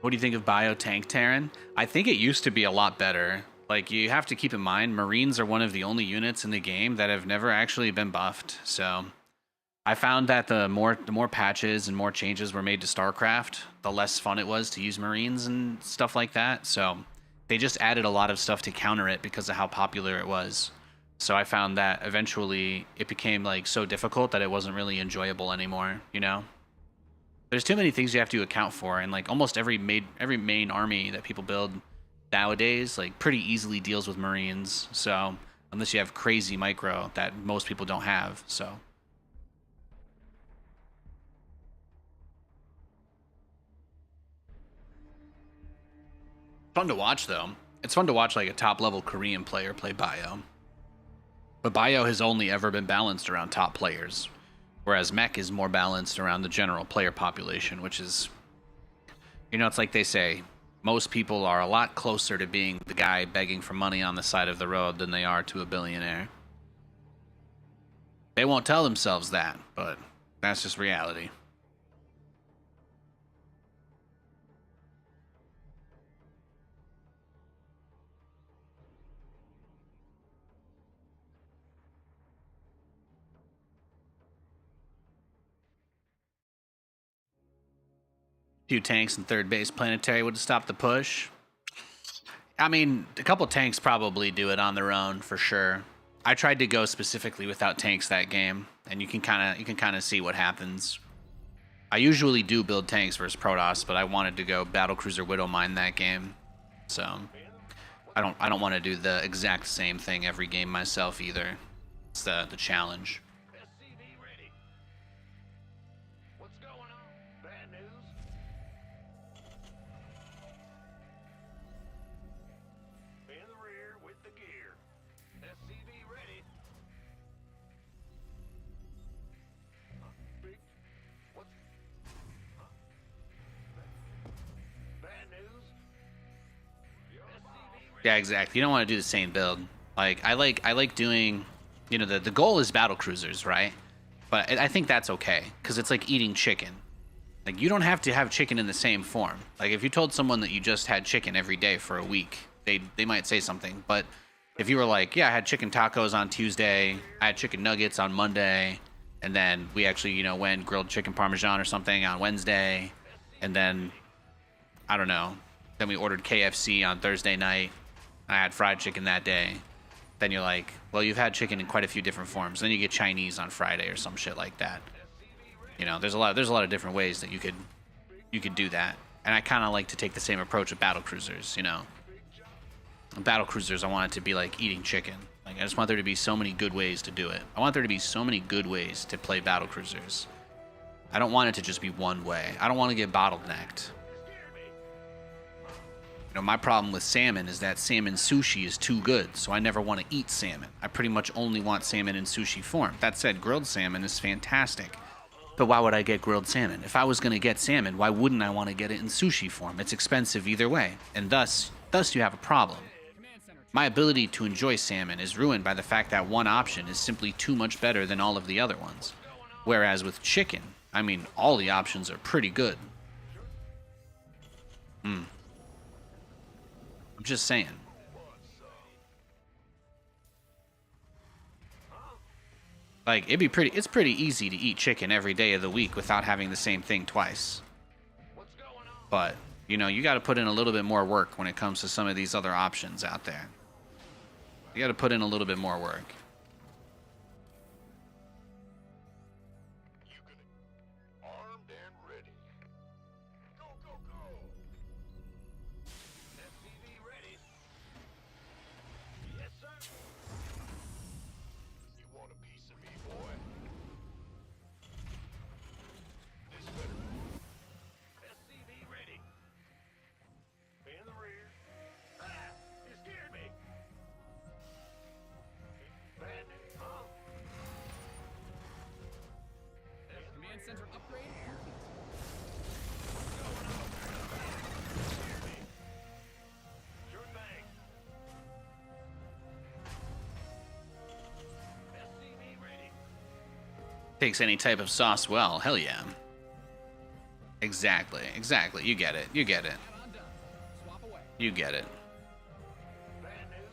What do you think of Bio Tank Terran? I think it used to be a lot better. Like, you have to keep in mind, Marines are one of the only units in the game that have never actually been buffed. So I found that the more patches and more changes were made to StarCraft, the less fun it was to use Marines and stuff like that. So they just added a lot of stuff to counter it because of how popular it was. So I found that eventually it became like so difficult that it wasn't really enjoyable anymore, you know? There's too many things you have to account for, and like almost every main army that people build nowadays like pretty easily deals with Marines. So unless you have crazy micro that most people don't have. So fun to watch though. It's fun to watch like a top level Korean player play Bio. But Bio has only ever been balanced around top players, whereas Mech is more balanced around the general player population, which is, you know, it's like they say, most people are a lot closer to being the guy begging for money on the side of the road than they are to a billionaire. They won't tell themselves that, but that's just reality. Few tanks in third base planetary would have stopped the push. I mean, a couple tanks probably do it on their own for sure. I tried to go specifically without tanks that game, and you can kind of see what happens. I usually do build tanks versus Protoss, but I wanted to go Battlecruiser Widowmine that game, so I don't want to do the exact same thing every game myself either. It's the challenge. SCV ready. What's going on? Bad news? In the rear with the gear. SCV ready. Big. What's... Bad news? SCV ready. Yeah, exactly. You don't want to do the same build. Like I like doing, you know, the goal is battle cruisers, right? But I think that's okay because it's like eating chicken. Like, you don't have to have chicken in the same form. Like, if you told someone that you just had chicken every day for a week, they might say something. But if you were like, yeah, I had chicken tacos on Tuesday, I had chicken nuggets on Monday, and then we actually, you know, went grilled chicken parmesan or something on Wednesday, and then I don't know, then we ordered KFC on Thursday night, and I had fried chicken that day. Then you're like, well, you've had chicken in quite a few different forms. Then you get Chinese on Friday or some shit like that. You know, there's a lot of different ways that you could do that. And I kind of like to take the same approach with battle cruisers, you know. Battle cruisers, I want it to be like eating chicken. Like, I just want there to be so many good ways to do it. I want there to be so many good ways to play battle cruisers. I don't want it to just be one way. I don't want to get bottlenecked. You know, my problem with salmon is that salmon sushi is too good, so I never want to eat salmon. I pretty much only want salmon in sushi form. That said, grilled salmon is fantastic. But why would I get grilled salmon? If I was going to get salmon, why wouldn't I want to get it in sushi form? It's expensive either way, and thus you have a problem. Command center, My ability to enjoy salmon is ruined by the fact that one option is simply too much better than all of the other ones. Whereas with chicken, I mean, all the options are pretty good. I'm just saying. Like, it's pretty easy to eat chicken every day of the week without having the same thing twice. But, you know, you got to put in a little bit more work when it comes to some of these other options out there. You got to put in a little bit more work. You can armed and ready. Go, go, go. SCV ready. Yes, sir. You want a piece of me, boy? This better. SCV ready. In the rear. Ah! You scared me. Bad news, huh? Command center upgrade complete. Sure thing. SCV ready. Takes any type of sauce well. Hell yeah. Exactly. Exactly. You get it. You get it. Add-on done. Swap away. You get it. Bad news.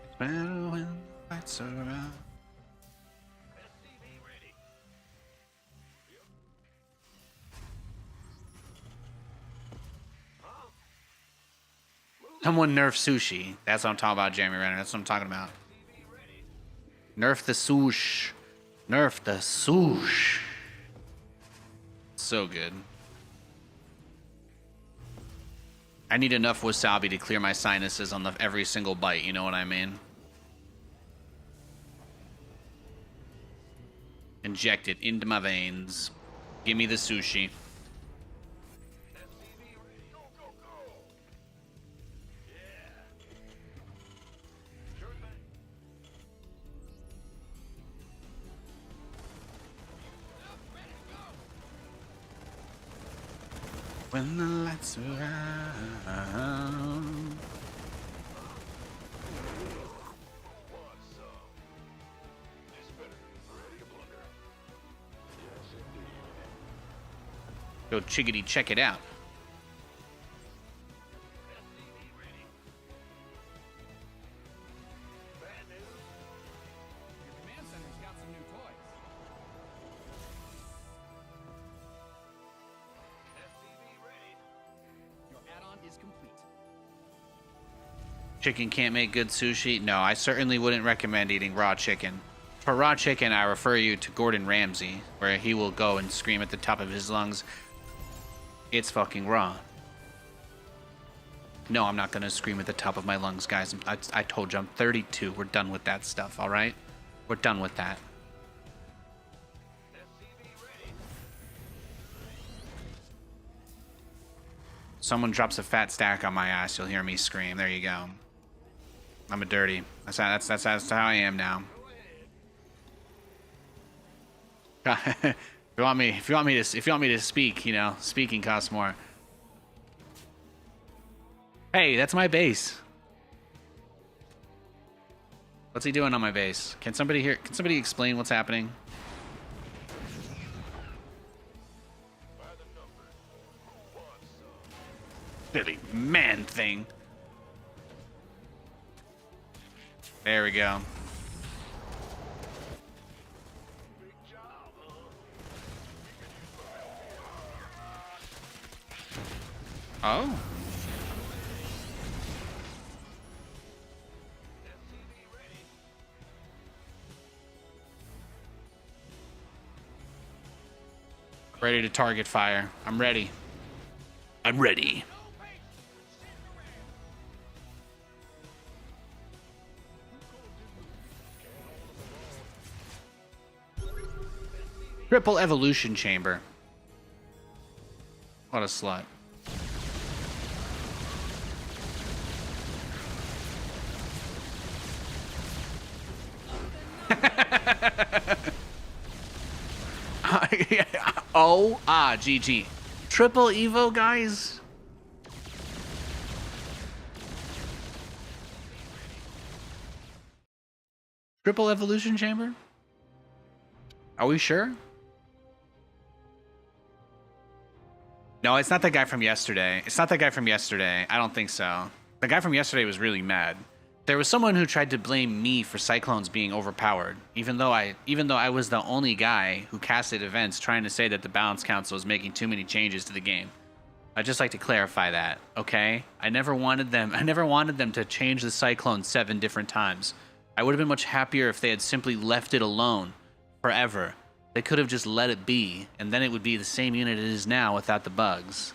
It's better when the lights are out. SCV ready. Yep. Huh? Someone nerf sushi. That's what I'm talking about, Jeremy Renner. That's what I'm talking about. SCV ready. Nerf the swoosh. Nerf the swoosh. So good. I need enough wasabi to clear my sinuses on every single bite, you know what I mean? Inject it into my veins. Give me the sushi. SCV ready. Go, go, go. Yeah. Sure thing. When the lights are out. What's up? This better. Ready to plunder. Yes, indeed. Go chickadee, check it out. SCV ready. Bad news. Your command center's got some new toys. SCV ready. Your add-on is complete. Chicken can't make good sushi? No, I certainly wouldn't recommend eating raw chicken. For raw chicken, I refer you to Gordon Ramsay, where he will go and scream at the top of his lungs, "It's fucking raw." No, I'm not going to scream at the top of my lungs, guys. I told you, I'm 32. We're done with that stuff, all right? We're done with that. SCV ready. Someone drops a fat stack on my ass, you'll hear me scream. There you go. I'm a dirty. That's how I am now. if you want me to speak, you know, speaking costs more. Hey, that's my base. What's he doing on my base? Can somebody explain what's happening? By the numbers. What's up? Silly man thing. There we go. Big job, huh? Oh. SCV ready. Ready to target fire. I'm ready. I'm ready. Triple evolution chamber. What a slut. Oh, GG. Triple Evo, guys. Triple Evolution Chamber? Are we sure? No, it's not that guy from yesterday. It's not that guy from yesterday. I don't think so. The guy from yesterday was really mad. There was someone who tried to blame me for Cyclones being overpowered, even though I was the only guy who casted events trying to say that the Balance Council is making too many changes to the game. I'd just like to clarify that, okay? I never wanted them to change the Cyclone 7 different times. I would have been much happier if they had simply left it alone forever. They could have just let it be, and then it would be the same unit it is now without the bugs.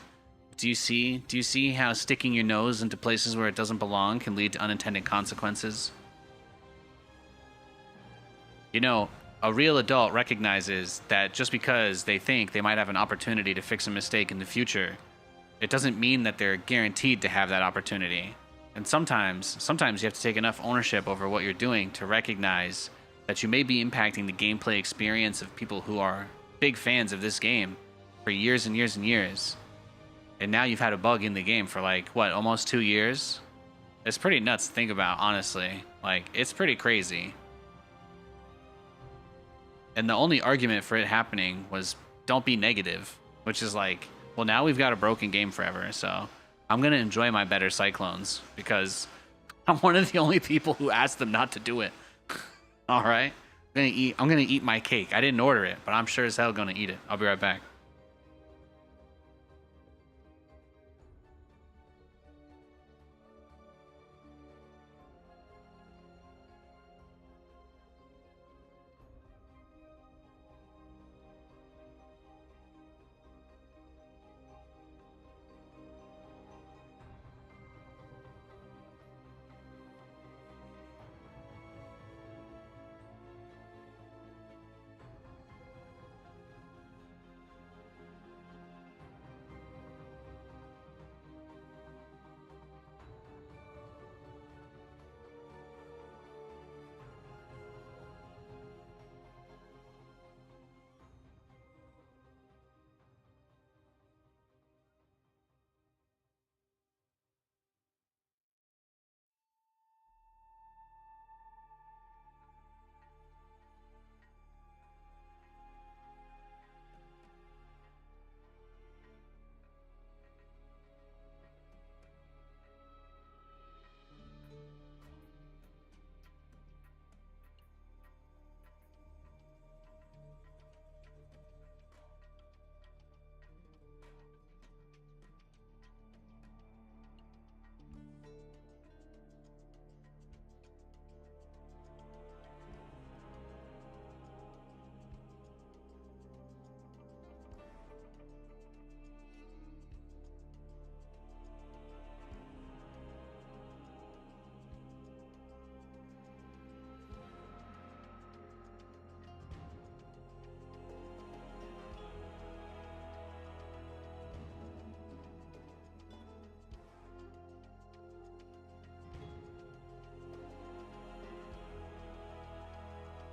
Do you see how sticking your nose into places where it doesn't belong can lead to unintended consequences? You know, a real adult recognizes that just because they think they might have an opportunity to fix a mistake in the future, it doesn't mean that they're guaranteed to have that opportunity. And sometimes you have to take enough ownership over what you're doing to recognize that you may be impacting the gameplay experience of people who are big fans of this game for years and years and years. And now you've had a bug in the game for like, what, almost 2 years? It's pretty nuts to think about, honestly. Like, it's pretty crazy. And the only argument for it happening was, don't be negative. Which is like, well, now we've got a broken game forever, so I'm going to enjoy my better Cyclones, because I'm one of the only people who asked them not to do it. All right? I'm gonna eat my cake. I didn't order it, but I'm sure as hell going to eat it. I'll be right back.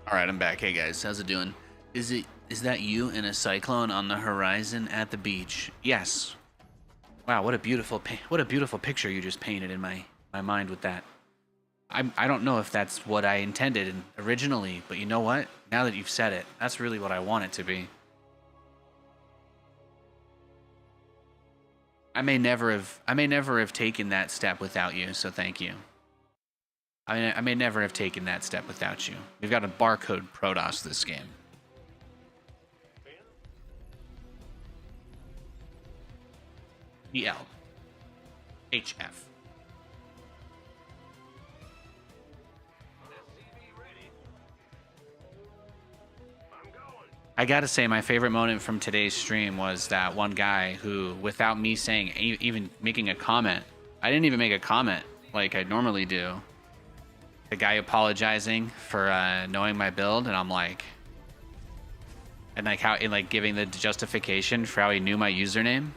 All right, I'm back. Hey guys, how's it doing? Is that you in a cyclone on the horizon at the beach? Yes. Wow, what a beautiful picture you just painted in my mind with that. I don't know if that's what I intended originally, but you know what? Now that you've said it, that's really what I want it to be. I may never have taken that step without you, so thank you. I may never have taken that step without you. We've got a barcode Protoss this game. EL. HF. I gotta say, my favorite moment from today's stream was that one guy who, without me saying, even making a comment, I didn't even make a comment like I normally do. The guy apologizing for knowing my build, and I'm like, and like how, and like giving the justification for how he knew my username.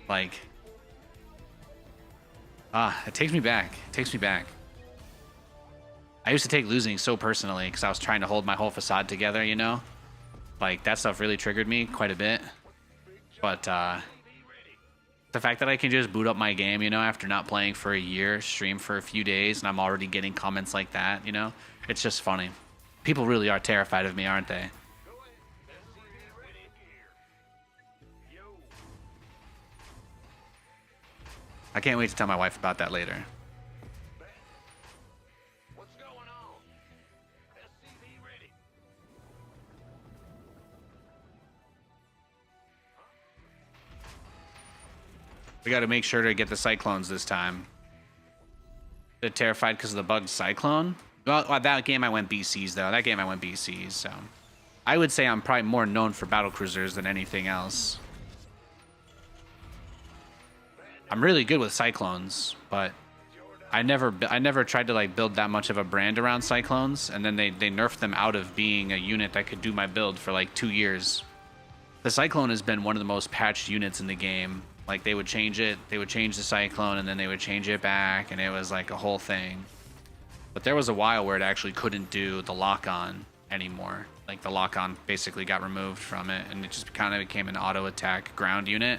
Like, it takes me back. It takes me back. I used to take losing so personally because I was trying to hold my whole facade together, you know? Like, that stuff really triggered me quite a bit. But the fact that I can just boot up my game, you know, after not playing for a year, stream for a few days, and I'm already getting comments like that, you know, it's just funny. People really are terrified of me, aren't they? I can't wait to tell my wife about that later. What's going on? SCV ready. We got to make sure to get the cyclones this time. They're terrified because of the bugged cyclone. Well, that game I went BCs though. That game I went BCs, so I would say I'm probably more known for battle cruisers than anything else. I'm really good with cyclones, but I never tried to like build that much of a brand around cyclones, and then they nerfed them out of being a unit that could do my build for like 2 years. The cyclone has been one of the most patched units in the game. Like, they would change it, they would change the cyclone, and then they would change it back, and it was like a whole thing. But there was a while where it actually couldn't do the lock-on anymore. Like, the lock-on basically got removed from it, and it just kind of became an auto-attack ground unit.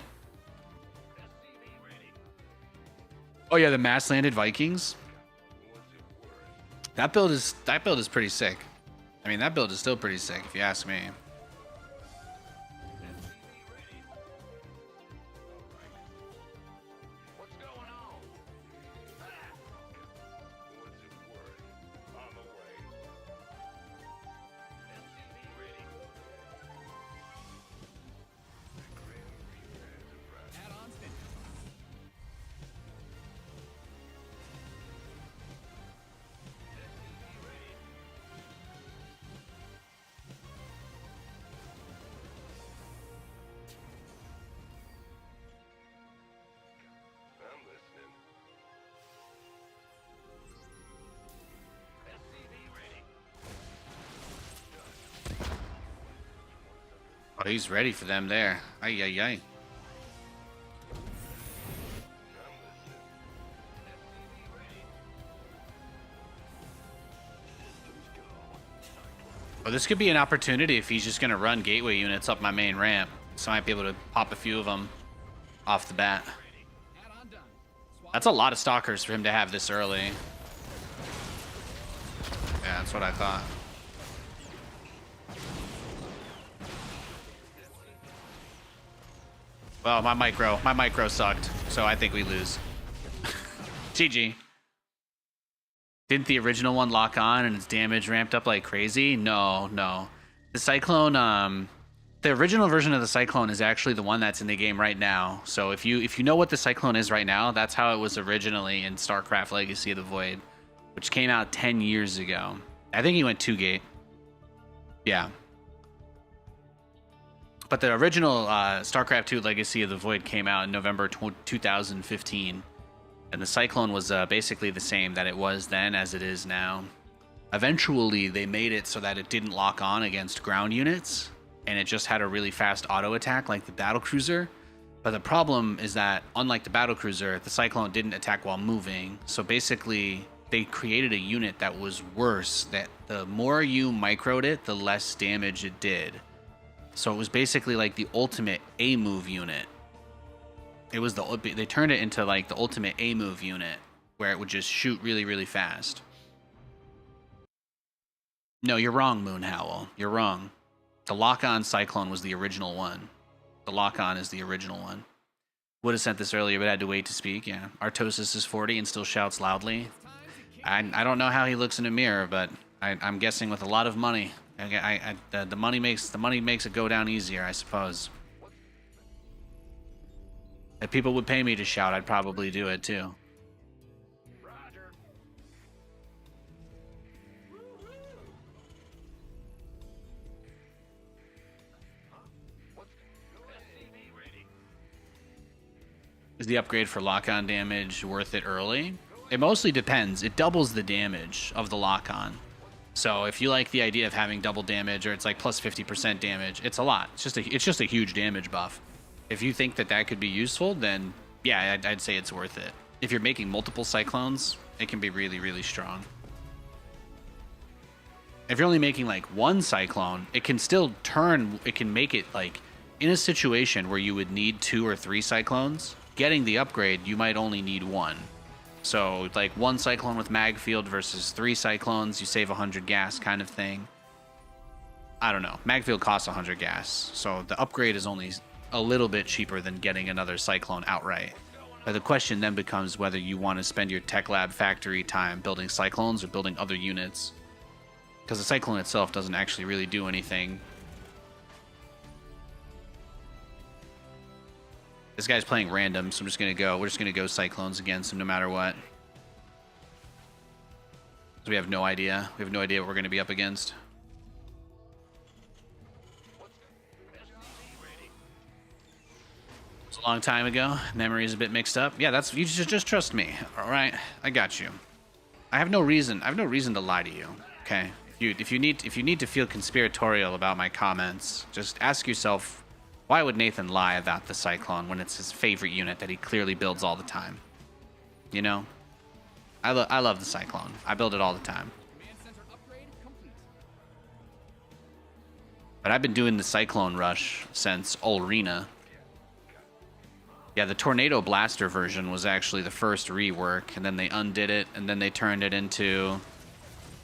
Oh yeah, the mass-landed Vikings. That build is pretty sick. I mean, that build is still pretty sick, if you ask me. What's going on? What's it worth? On the way. SCV ready. Add-ons finished. I'm listening. SCV ready. Oh, he's ready for them there. Ay, ay, ay. Well, this could be an opportunity if he's just going to run gateway units up my main ramp. So I might be able to pop a few of them off the bat. Add-on done. Swap That's a lot of stalkers for him to have this early. Yeah, that's what I thought. Well, my micro sucked, so I think we lose. GG. Didn't the original one lock on and its damage ramped up like crazy? No. The Cyclone, the original version of the Cyclone is actually the one that's in the game right now. So if you know what the Cyclone is right now, that's how it was originally in StarCraft Legacy of the Void, which came out 10 years ago. I think he went 2-gate. Yeah. But the original StarCraft 2 Legacy of the Void came out in November 2015. And the Cyclone was basically the same that it was then as it is now. Eventually, they made it so that it didn't lock on against ground units, and it just had a really fast auto attack like the battlecruiser. But the problem is that, unlike the battlecruiser, the Cyclone didn't attack while moving. So basically, they created a unit that was worse, that the more you microed it, the less damage it did. So it was basically like the ultimate A-move unit. They turned it into like the ultimate A-move unit, where it would just shoot really, really fast. No, you're wrong, Moonhowl. You're wrong. The lock-on Cyclone was the original one. The lock-on is the original one. Would have sent this earlier, but had to wait to speak. Yeah, Artosis is 40 and still shouts loudly. I don't know how he looks in a mirror, but I'm guessing with a lot of money. The money makes it go down easier, I suppose. If people would pay me to shout, I'd probably do it too. Roger. What's SCV ready? Is the upgrade for lock-on damage worth it early? It mostly depends. It doubles the damage of the lock-on. So if you like the idea of having double damage, or it's like plus 50% damage, it's a lot. It's just a huge damage buff. If you think that that could be useful, then yeah, I'd say it's worth it. If you're making multiple Cyclones, it can be really, really strong. If you're only making like one cyclone, it can still turn. It can make it like in a situation where you would need 2 or 3 cyclones. Getting the upgrade, you might only need 1. So like 1 cyclone with mag field versus 3 cyclones, you save 100 gas kind of thing. I don't know. Mag field costs 100 gas, so the upgrade is only a little bit cheaper than getting another cyclone outright. But the question then becomes whether you want to spend your tech lab factory time building cyclones or building other units. Because the cyclone itself doesn't actually really do anything. This guy's playing random, so I'm just gonna go. We're just gonna go cyclones against him no matter what. So we have no idea. We have no idea what we're gonna be up against. It's a long time ago. Memory is a bit mixed up. Yeah, that's you just trust me. All right, I got you. I have no reason to lie to you. Okay, if you need to feel conspiratorial about my comments, just ask yourself. Why would Nathan lie about the Cyclone when it's his favorite unit that he clearly builds all the time? You know? I love the Cyclone. I build it all the time. Command center upgrade complete. But I've been doing the Cyclone Rush since Ulrina. Yeah, the Tornado Blaster version was actually the first rework, and then they undid it, and then they turned it into...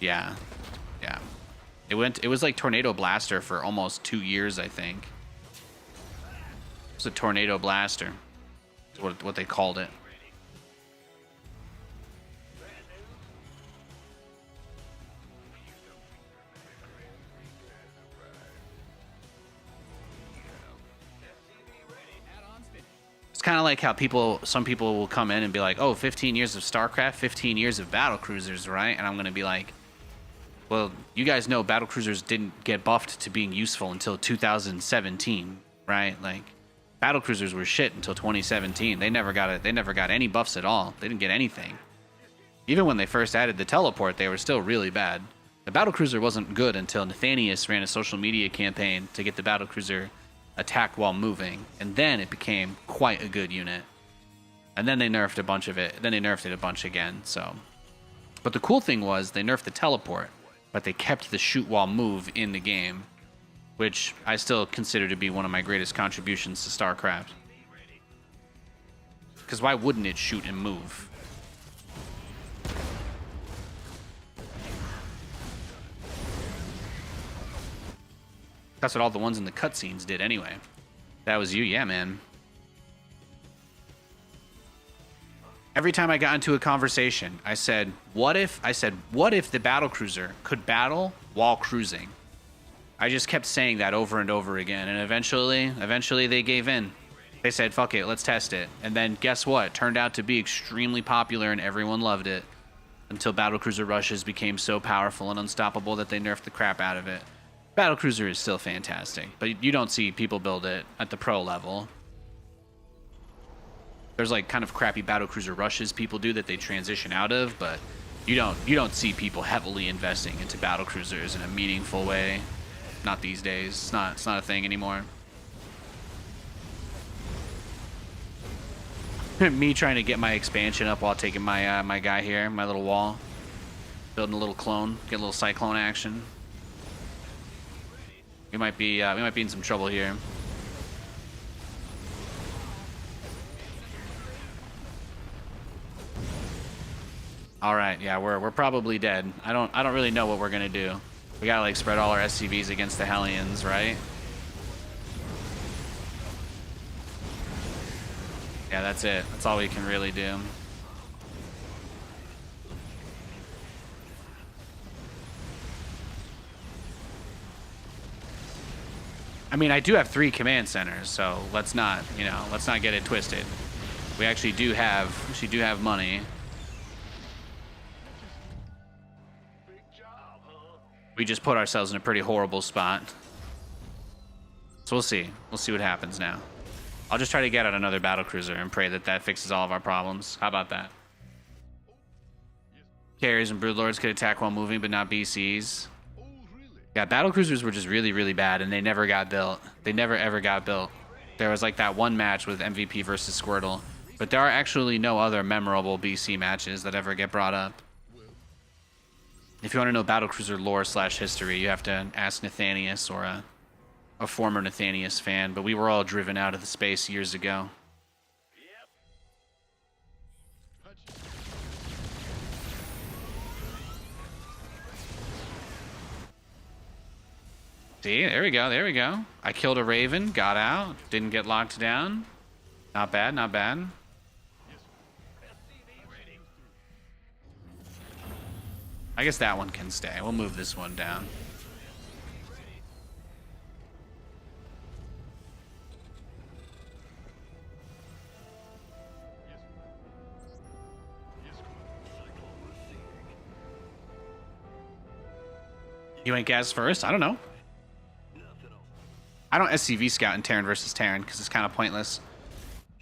Yeah. It was like Tornado Blaster for almost 2 years, I think. It's a Tornado Blaster. Is what they called it. It's kind of like how some people will come in and be like, oh, 15 years of StarCraft, 15 years of battle cruisers, right? And I'm going to be like, well, you guys know battle cruisers didn't get buffed to being useful until 2017, right? Like, battle cruisers were shit until 2017. They never got any buffs at all. They didn't get anything. Even when they first added the teleport, they were still really bad. The battle cruiser wasn't good until Nathanias ran a social media campaign to get the battle cruiser attack while moving, and then it became quite a good unit. And then they nerfed a bunch of it. Then they nerfed it a bunch again. So, but the cool thing was they nerfed the teleport, but they kept the shoot while move in the game, which I still consider to be one of my greatest contributions to StarCraft. Because why wouldn't it shoot and move? That's what all the ones in the cutscenes did anyway. That was you? Yeah, man. Every time I got into a conversation, I said, what if the battlecruiser could battle while cruising? I just kept saying that over and over again, and eventually they gave in. They said, fuck it, let's test it. And then guess what? It turned out to be extremely popular and everyone loved it. Until battlecruiser rushes became so powerful and unstoppable that they nerfed the crap out of it. Battlecruiser is still fantastic, but you don't see people build it at the pro level. There's like kind of crappy battlecruiser rushes people do that they transition out of, but you don't see people heavily investing into battlecruisers in a meaningful way. Not these days. It's not a thing anymore. Me trying to get my expansion up while taking my my guy here, my little wall, building a little clone, get a little cyclone action. We might be in some trouble here. All right, yeah, we're probably dead. I don't really know what we're gonna do. We gotta like spread all our SCVs against the Hellions, right? Yeah, that's it. That's all we can really do. I mean, I do have 3 command centers, so let's not get it twisted. We actually do have money. We just put ourselves in a pretty horrible spot. So we'll see. We'll see what happens now. I'll just try to get out another battlecruiser and pray that fixes all of our problems. How about that? Carriers and broodlords could attack while moving, but not BCs. Yeah, battlecruisers were just really, really bad, and they never got built. They never, ever got built. There was like that one match with MVP versus Squirtle, but there are actually no other memorable BC matches that ever get brought up. If you want to know battlecruiser lore / history, you have to ask Nathanias or a former Nathanias fan. But we were all driven out of the space years ago. See, there we go, there we go. I killed a Raven, got out, didn't get locked down. Not bad, not bad. I guess that one can stay. We'll move this one down. You went gas first? I don't know. I don't SCV scout in Terran versus Terran because it's kind of pointless.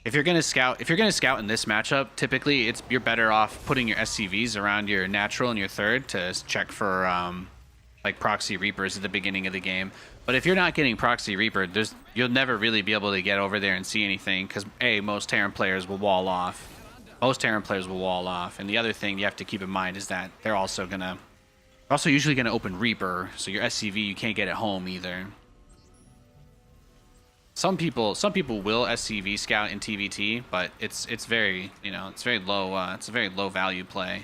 If you're gonna scout in this matchup, typically you're better off putting your SCVs around your natural and your third to check for like proxy reapers at the beginning of the game. But if you're not getting proxy reaper, you'll never really be able to get over there and see anything because most Terran players will wall off. Most Terran players will wall off, and the other thing you have to keep in mind is that they're also usually gonna open reaper, so your SCV you can't get at home either. Some people will SCV scout in TVT, but it's very it's very low. It's a very low value play.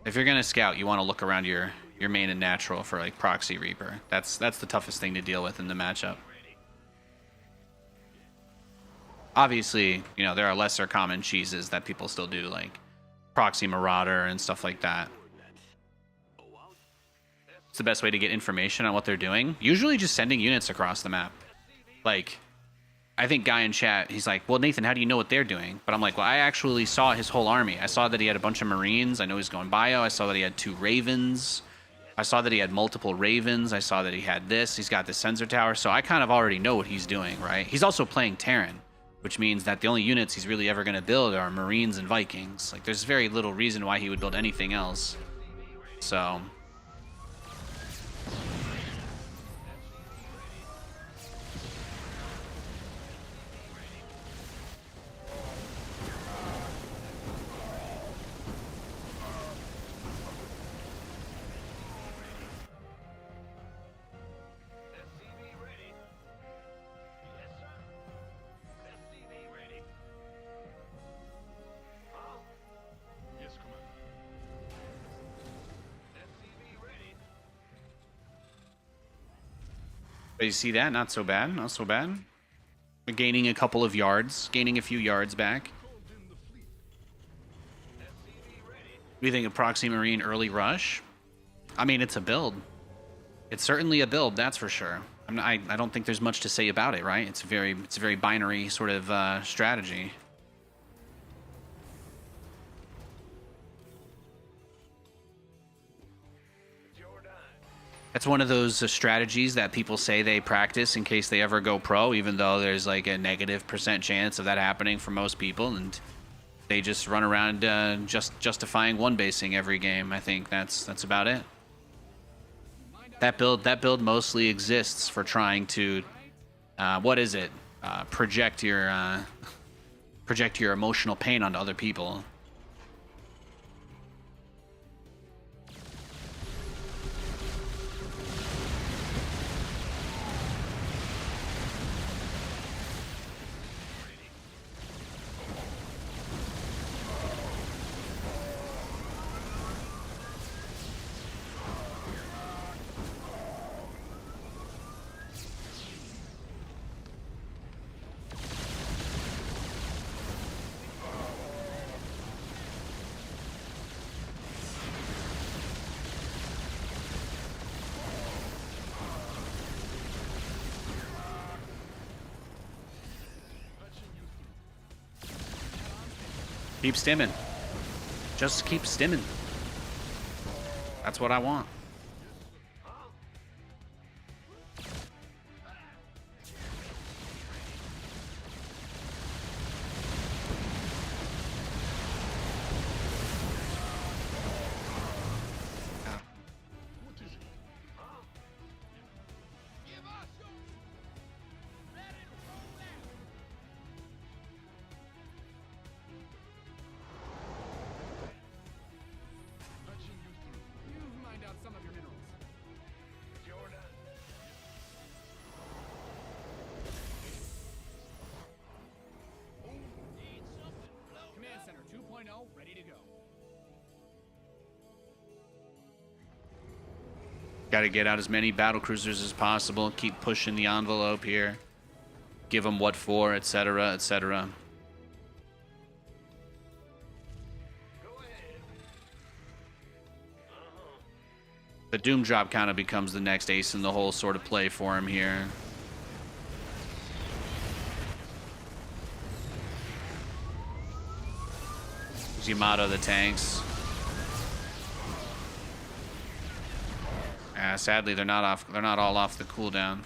If you're gonna scout, you want to look around your main and natural for like proxy reaper. That's the toughest thing to deal with in the matchup. Obviously, there are lesser common cheeses that people still do, like proxy marauder and stuff like that. It's the best way to get information on what they're doing. Usually just sending units across the map. Like, I think Guy in chat, he's like, well, Nathan, how do you know what they're doing? But I'm like, well, I actually saw his whole army. I saw that he had a bunch of Marines. I know he's going bio. I saw that he had 2 Ravens. I saw that he had multiple Ravens. I saw that he had this. He's got this sensor tower. So I kind of already know what he's doing, right? He's also playing Terran, which means that the only units he's really ever going to build are Marines and Vikings. Like, there's very little reason why he would build anything else. So... But you see that? Not so bad. Not so bad. We're gaining a couple of yards. Gaining a few yards back. What do you think of Proxy Marine early rush? I mean, it's a build. It's certainly a build, that's for sure. I don't think there's much to say about it, right? It's a very binary sort of strategy. That's one of those strategies that people say they practice in case they ever go pro, even though there's like a -% chance of that happening for most people, and they just run around justifying one basing every game. I think that's about it. That build mostly exists for trying to project your emotional pain onto other people. Keep stimming. Just keep stimming. That's what I want. Got to get out as many battle cruisers as possible. Keep pushing the envelope here. Give them what for, etc., etc. The Doom Drop kind of becomes the next ace in the hole sort of play for him here. Yamato the tanks. Sadly, they're not off. They're not all off the cooldown.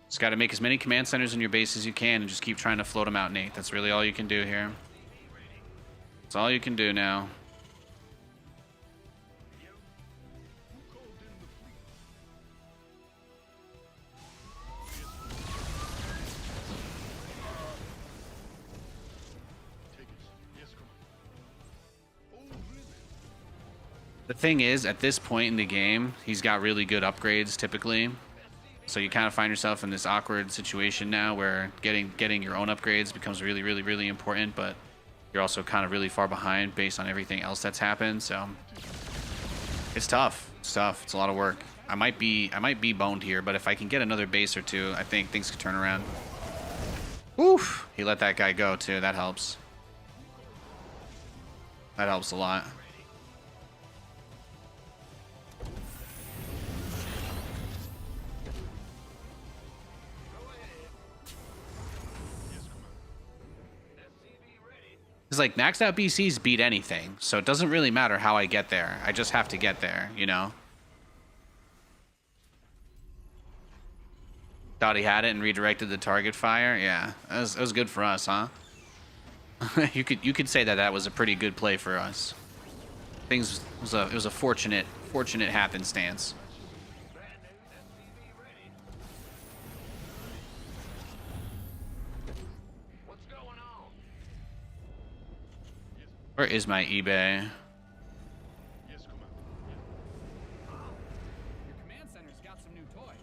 Just got to make as many command centers in your base as you can and just keep trying to float them out, Nate. That's really all you can do here. That's all you can do now. The thing is, at this point in the game, he's got really good upgrades typically. So you kind of find yourself in this awkward situation now where getting your own upgrades becomes really, really, really important, but you're also kind of really far behind based on everything else that's happened. So it's tough. It's tough. It's a lot of work. I might be boned here, but if I can get another base or two, I think things could turn around. Oof! He let that guy go too. That helps. That helps a lot. It's like maxed out BCs beat anything, so it doesn't really matter how I get there. I just have to get there, you know? Thought he had it and redirected the target fire. Yeah, that was good for us, huh? you could say that that was a pretty good play for us. It was a fortunate happenstance. Where is my eBay? Your command center's got some new toys.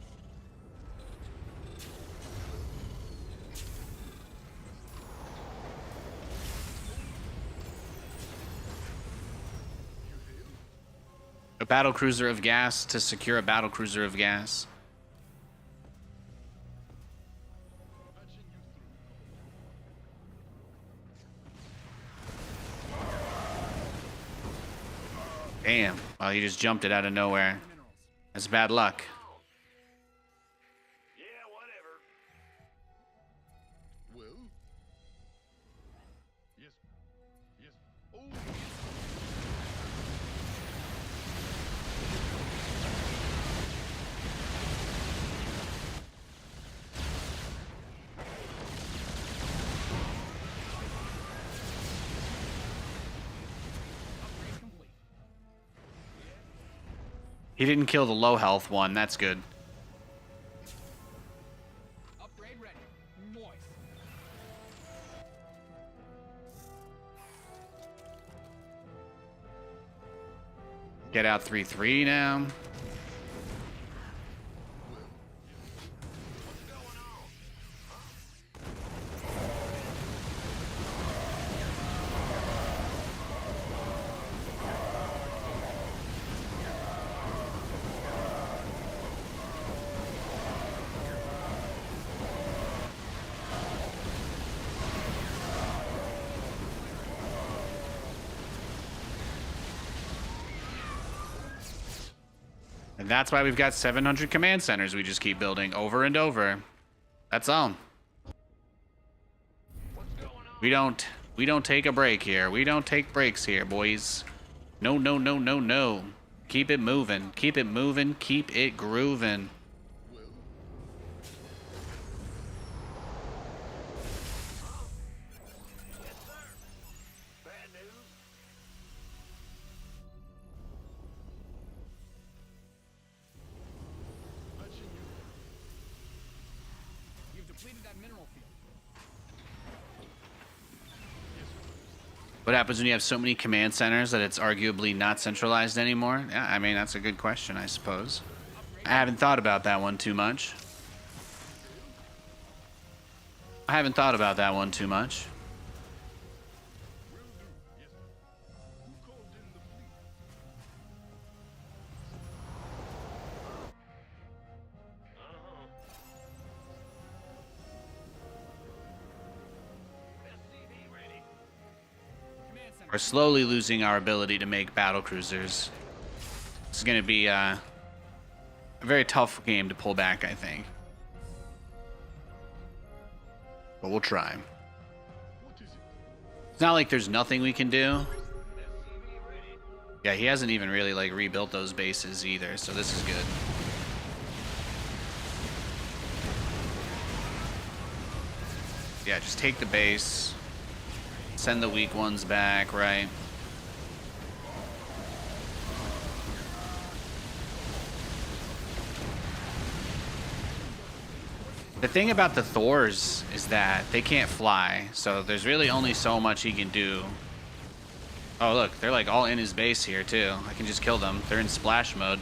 A battle cruiser of gas to secure a battle cruiser of gas. Damn. Well, he just jumped it out of nowhere. That's bad luck. Yeah, whatever. Well? Yes. Yes. Oh! Upgrade complete. He didn't kill the low health one. That's good. Upgrade ready. Moist. Get out 3-3 now. And that's why we've got 700 command centers we just keep building over and over. That's all. We don't take a break here. We don't take breaks here, boys. No, no, no, no, no. Keep it moving. Keep it moving. Keep it grooving. Bad news? You've depleted that mineral field. What happens when you have so many command centers that it's arguably not centralized anymore? Yeah, I mean, that's a good question, I suppose. I haven't thought about that one too much. I haven't thought about that one too much. We're slowly losing our ability to make battle cruisers. This is going to be a very tough game to pull back, I think. But we'll try. It's not like there's nothing we can do. Yeah, he hasn't even really like rebuilt those bases either, so this is good. Yeah, just take the base. Send the weak ones back, right? The thing about the Thors is that they can't fly, so there's really only so much he can do. Oh, look, they're like all in his base here, too. I can just kill them. They're in splash mode.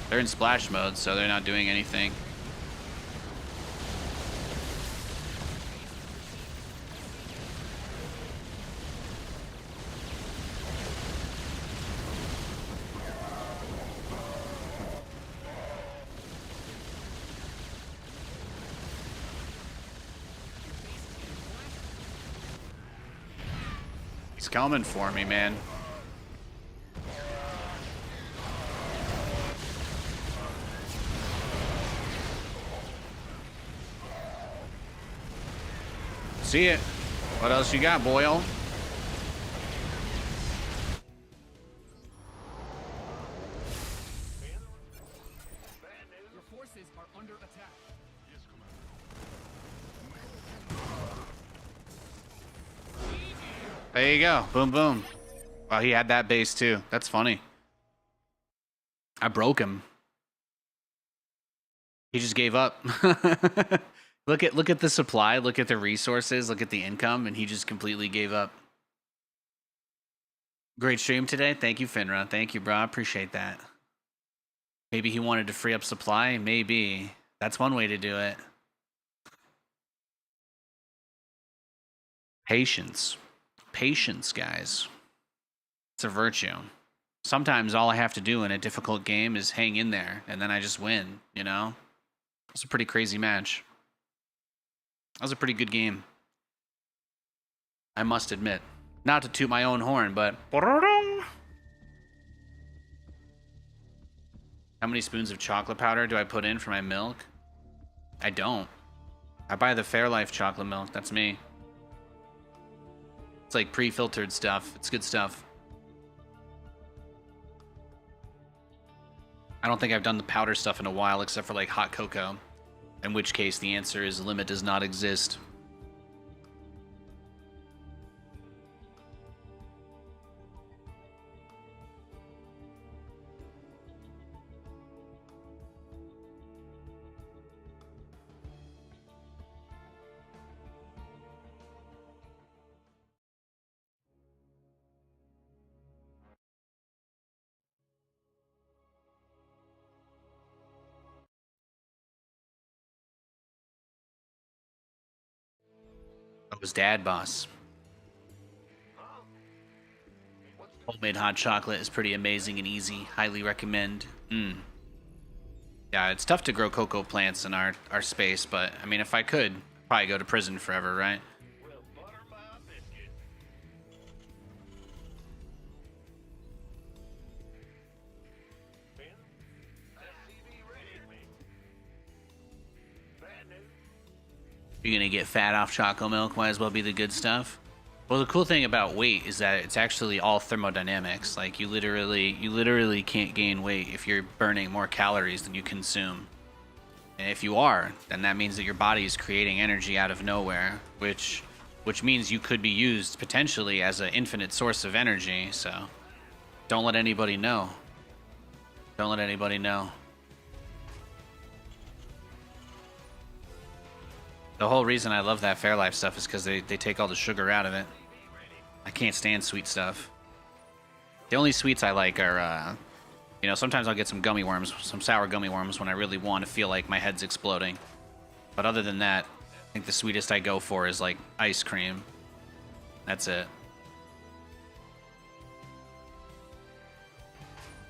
They're in splash mode, so they're not doing anything. He's coming for me, man. See it. What else you got, Boyle? Your forces are under attack. There you go. Boom, boom. Wow, he had that base too. That's funny. I broke him. He just gave up. Look at the supply, look at the resources, look at the income, and he just completely gave up. Great stream today. Thank you, Finra. Thank you, bro. I appreciate that. Maybe he wanted to free up supply. Maybe. That's one way to do it. Patience. Patience, guys. It's a virtue. Sometimes all I have to do in a difficult game is hang in there, and then I just win, you know? It's a pretty crazy match. That was a pretty good game. I must admit. Not to toot my own horn, but... How many spoons of chocolate powder do I put in for my milk? I don't. I buy the Fairlife chocolate milk. That's me. It's like pre-filtered stuff. It's good stuff. I don't think I've done the powder stuff in a while, except for like hot cocoa. In which case the answer is limit does not exist. That was Dad Boss. Homemade hot chocolate is pretty amazing and easy. Highly recommend. Yeah, it's tough to grow cocoa plants in our space, but I mean, if I could, I'd probably go to prison forever, right? Well, butter my biscuit. Ben, SCV ready. Bad news. You're gonna get fat off chocolate milk, might as well be the good stuff. Well, the cool thing about weight is that it's actually all thermodynamics. Like you literally can't gain weight if you're burning more calories than you consume. And if you are, then that means that your body is creating energy out of nowhere, which means you could be used potentially as an infinite source of energy. So don't let anybody know. Don't let anybody know. The whole reason I love that Fairlife stuff is because they take all the sugar out of it. can't stand sweet stuff. The only sweets I like are, you know, sometimes I'll get some gummy worms, some sour gummy worms when I really want to feel like my head's exploding. But other than that, I think the sweetest I go for is like ice cream. That's it.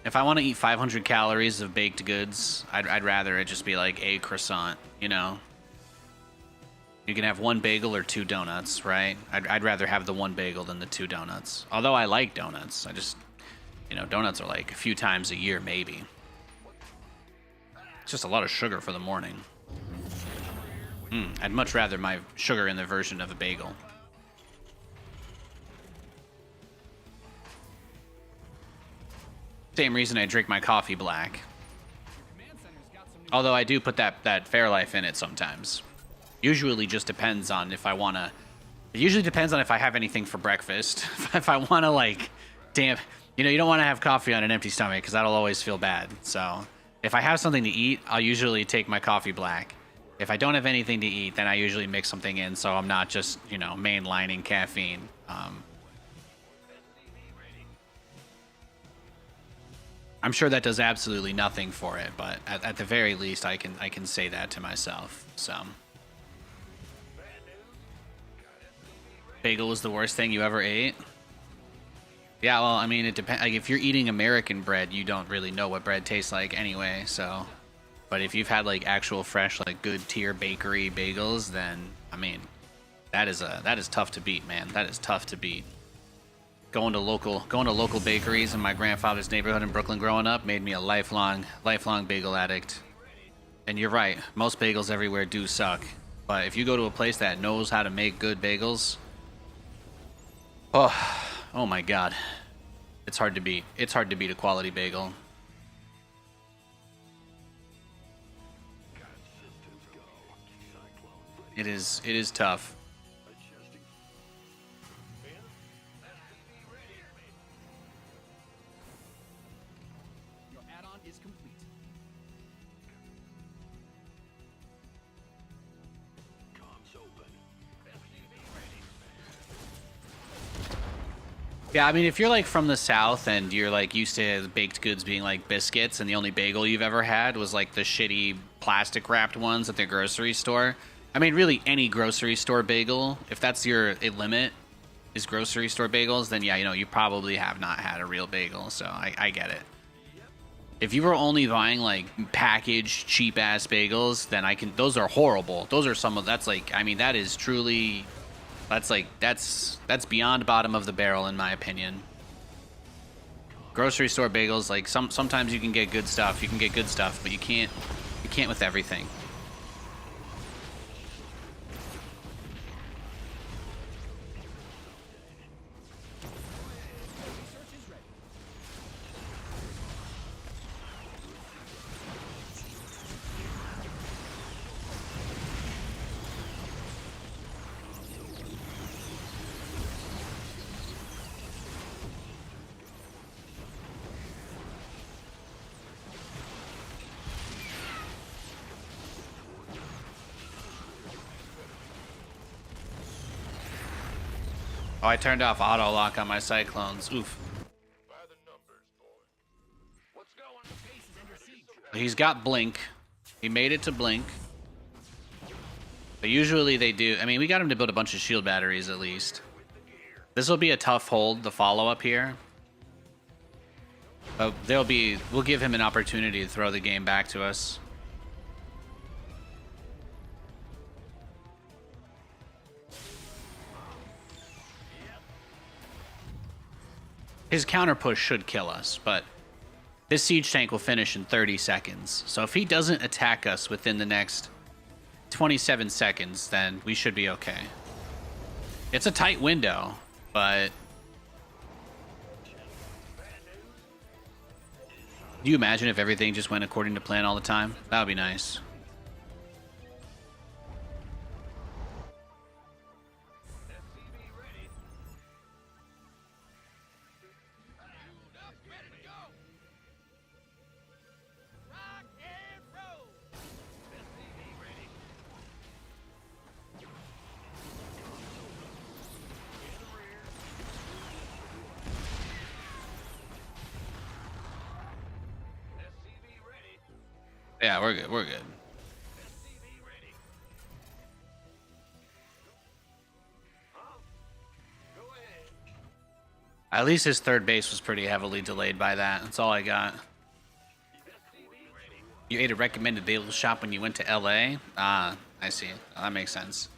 If I want to eat 500 calories of baked goods, I'd rather it just be like a croissant, you know? You can have one bagel or 2 donuts, right? I'd rather have the one bagel than the 2 donuts. Although I like donuts. I just, you know, donuts are like a few times a year, maybe. It's just a lot of sugar for the morning. I'd much rather my sugar in the version of a bagel. Same reason I drink my coffee black. Although I do put that Fairlife in it sometimes. Usually just depends on if I want to... It usually depends on if I have anything for breakfast. If I want to, like... Damn... You know, you don't want to have coffee on an empty stomach because that'll always feel bad. So, if I have something to eat, I'll usually take my coffee black. If I don't have anything to eat, then I usually mix something in so I'm not just, you know, mainlining caffeine. I'm sure that does absolutely nothing for it, but at the very least, I can say that to myself. So, bagel is the worst thing you ever ate. Yeah, well, I mean, it depends. Like, if you're eating American bread, you don't really know what bread tastes like anyway. So, but if you've had like actual fresh, like good tier bakery bagels, then I mean, that is tough to beat, man. That is tough to beat. Going to local bakeries in my grandfather's neighborhood in Brooklyn growing up made me a lifelong bagel addict. And you're right, most bagels everywhere do suck. But if you go to a place that knows how to make good bagels, oh my god, it's hard to beat. It's hard to beat a quality bagel. It is tough. Yeah, I mean, if you're like from the South and you're like used to baked goods being like biscuits and the only bagel you've ever had was like the shitty plastic wrapped ones at the grocery store. I mean, really any grocery store bagel, if that's your limit is grocery store bagels, then yeah, you know, you probably have not had a real bagel. So I get it. If you were only buying like packaged cheap ass bagels, then those are horrible. Those are that's like, I mean, that is truly... That's beyond bottom of the barrel in my opinion. Grocery store bagels, like sometimes you can get good stuff. You can get good stuff, but you can't with everything. Oh, I turned off auto lock on my cyclones. Oof. By the numbers, boy. What's going? He's got blink. He made it to blink. But usually they do. I mean, we got him to build a bunch of shield batteries at least. This will be a tough hold, the follow-up here. But we'll give him an opportunity to throw the game back to us. His counter push should kill us, but this siege tank will finish in 30 seconds. So if he doesn't attack us within the next 27 seconds, then we should be okay. It's a tight window, but... Do you imagine if everything just went according to plan all the time? That would be nice. Yeah, we're good. We're good. At least his third base was pretty heavily delayed by that. That's all I got. You ate a recommended bagel shop when you went to LA? Ah, I see. That makes sense.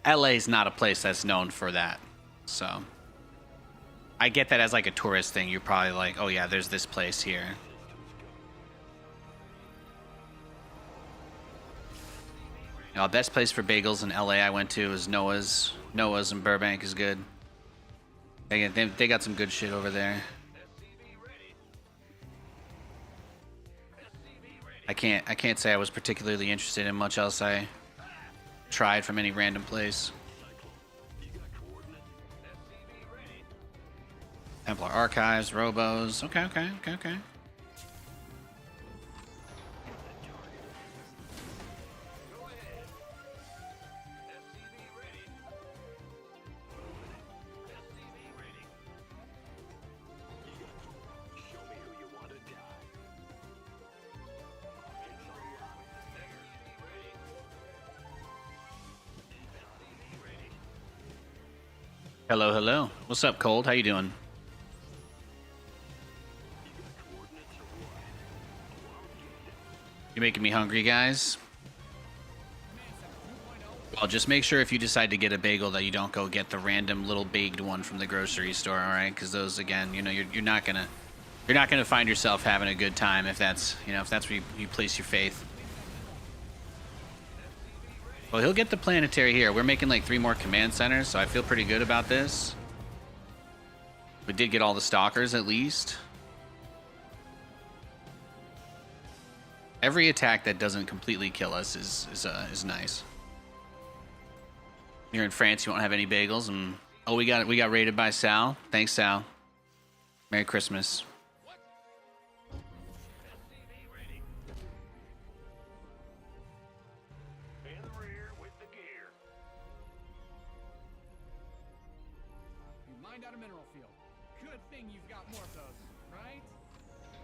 LA is not a place that's known for that. So I get that as like a tourist thing. You're probably like, oh yeah, there's this place here. You know, best place for bagels in LA I went to was Noah's. Noah's in Burbank is good. They got some good shit over there. I can't say I was particularly interested in much else I tried from any random place. Templar Archives, Robos. Okay. Hello. What's up, Cold? How you doing? You making me hungry, guys? Well, just make sure if you decide to get a bagel that you don't go get the random little baked one from the grocery store, all right? Because those, again, you know, you're not gonna find yourself having a good time if that's where you place your faith. Well, he'll get the planetary here. We're making like 3 more command centers, so I feel pretty good about this. We did get all the stalkers at least. Every attack that doesn't completely kill us is nice. You're in France, you won't have any bagels, and oh, we got raided by Sal. Thanks, Sal. Merry Christmas.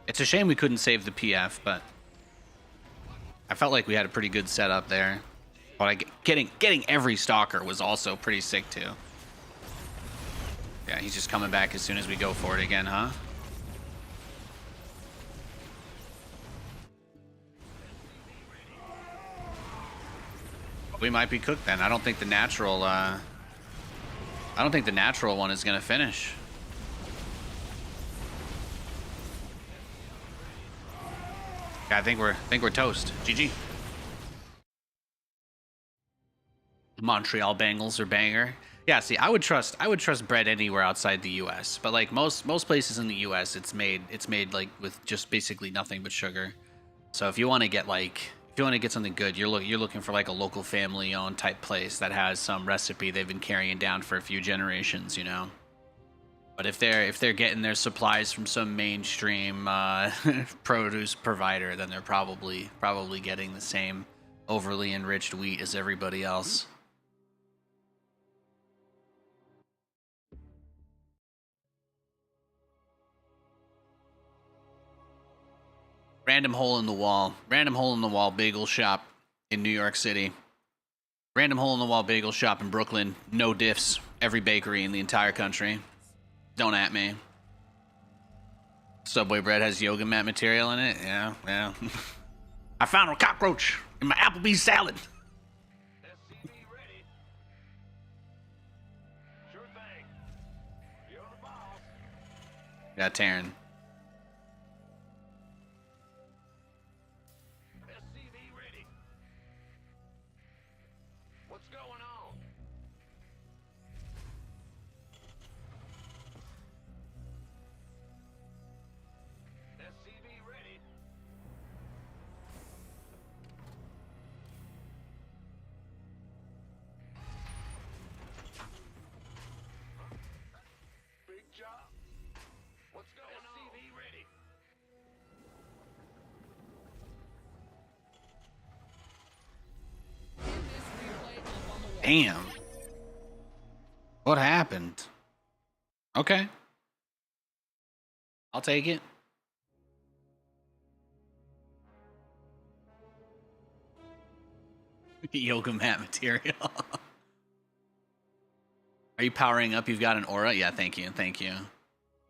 It's a shame we couldn't save the PF, but I felt like we had a pretty good setup there. But getting every stalker was also pretty sick too. Yeah, he's just coming back as soon as we go for it again, huh? We might be cooked then. I don't think the natural one is gonna finish. I think we're toast. GG. Montreal Bengals are banger. Yeah, see, I would trust bread anywhere outside the US, but like most places in the US, it's made like with just basically nothing but sugar. So if you want to get something good, you're looking for like a local family owned type place that has some recipe they've been carrying down for a few generations, you know. But if they're getting their supplies from some mainstream produce provider, then they're probably getting the same overly enriched wheat as everybody else. Random hole in the wall bagel shop in New York City. Random hole in the wall bagel shop in Brooklyn. No diffs. Every bakery in the entire country. Don't at me. Subway bread has yoga mat material in it? Yeah. I found a cockroach in my Applebee's salad. SCV ready. Sure thing. You're the boss. Yeah, Taryn. SCV ready. What's going on? SCV ready. Big job. What's going on? SCV ready. Damn. What happened? Okay. I'll take it. Yoga mat material. Are you powering up? You've got an aura? Yeah, thank you. Thank you.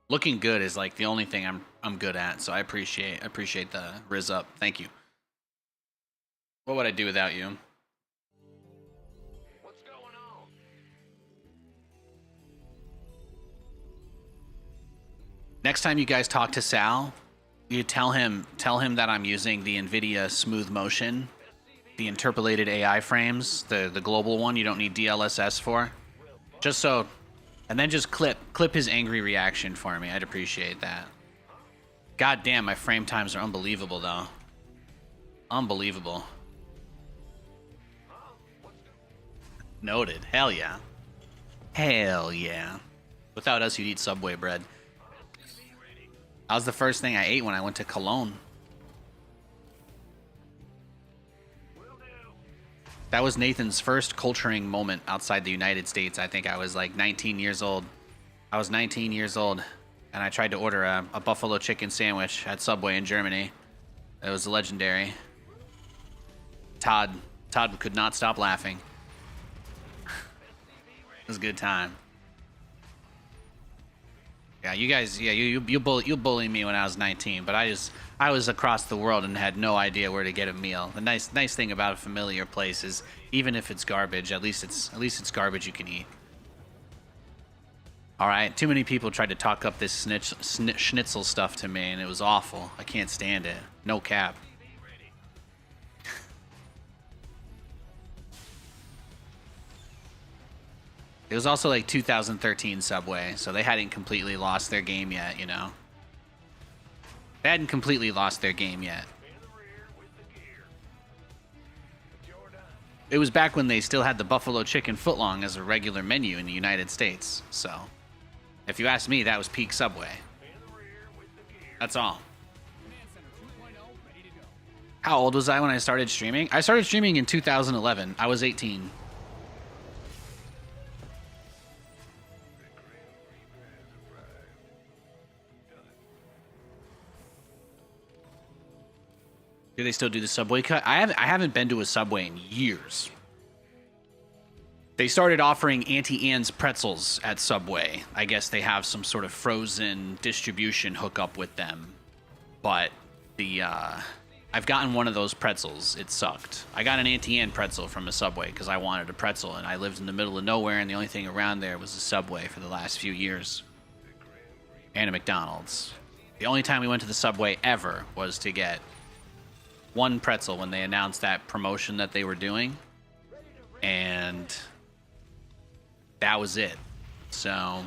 Looking good is like the only thing I'm good at, so I appreciate the riz up. Thank you. What would I do without you? What's going on? Next time you guys talk to Sal, you tell him that I'm using the NVIDIA Smooth Motion, the interpolated AI frames, the global one you don't need DLSS for. Just so, and then just clip his angry reaction for me. I'd appreciate that. God damn, my frame times are unbelievable though. Unbelievable. Noted. Hell yeah. Hell yeah. Without us, you'd eat Subway bread. That was the first thing I ate when I went to Cologne. That was Nathan's first culturing moment outside the United States. I think I was like 19 years old. I was 19 years old, and I tried to order a buffalo chicken sandwich at Subway in Germany. It was legendary. Todd could not stop laughing. It was a good time. Yeah, you guys, yeah, you bullied me when I was 19, but I was across the world and had no idea where to get a meal. The nice thing about a familiar place is even if it's garbage, at least it's garbage you can eat. All right, too many people tried to talk up this schnitzel stuff to me, and it was awful. I can't stand it. No cap. It was also like 2013 Subway, so they hadn't completely lost their game yet, you know. They hadn't completely lost their game yet. It was back when they still had the buffalo chicken footlong as a regular menu in the United States, so if you ask me, that was peak Subway. That's all. How old was I when I started streaming? I started streaming in 2011. I was 18. Do they still do the Subway cut? I haven't been to a Subway in years. They started offering Auntie Anne's pretzels at Subway. I guess they have some sort of frozen distribution hookup with them. But I've gotten one of those pretzels. It sucked. I got an Auntie Anne pretzel from a Subway because I wanted a pretzel, and I lived in the middle of nowhere, and the only thing around there was a Subway for the last few years. And a McDonald's. The only time we went to the Subway ever was to get one pretzel when they announced that promotion that they were doing, and that was it. So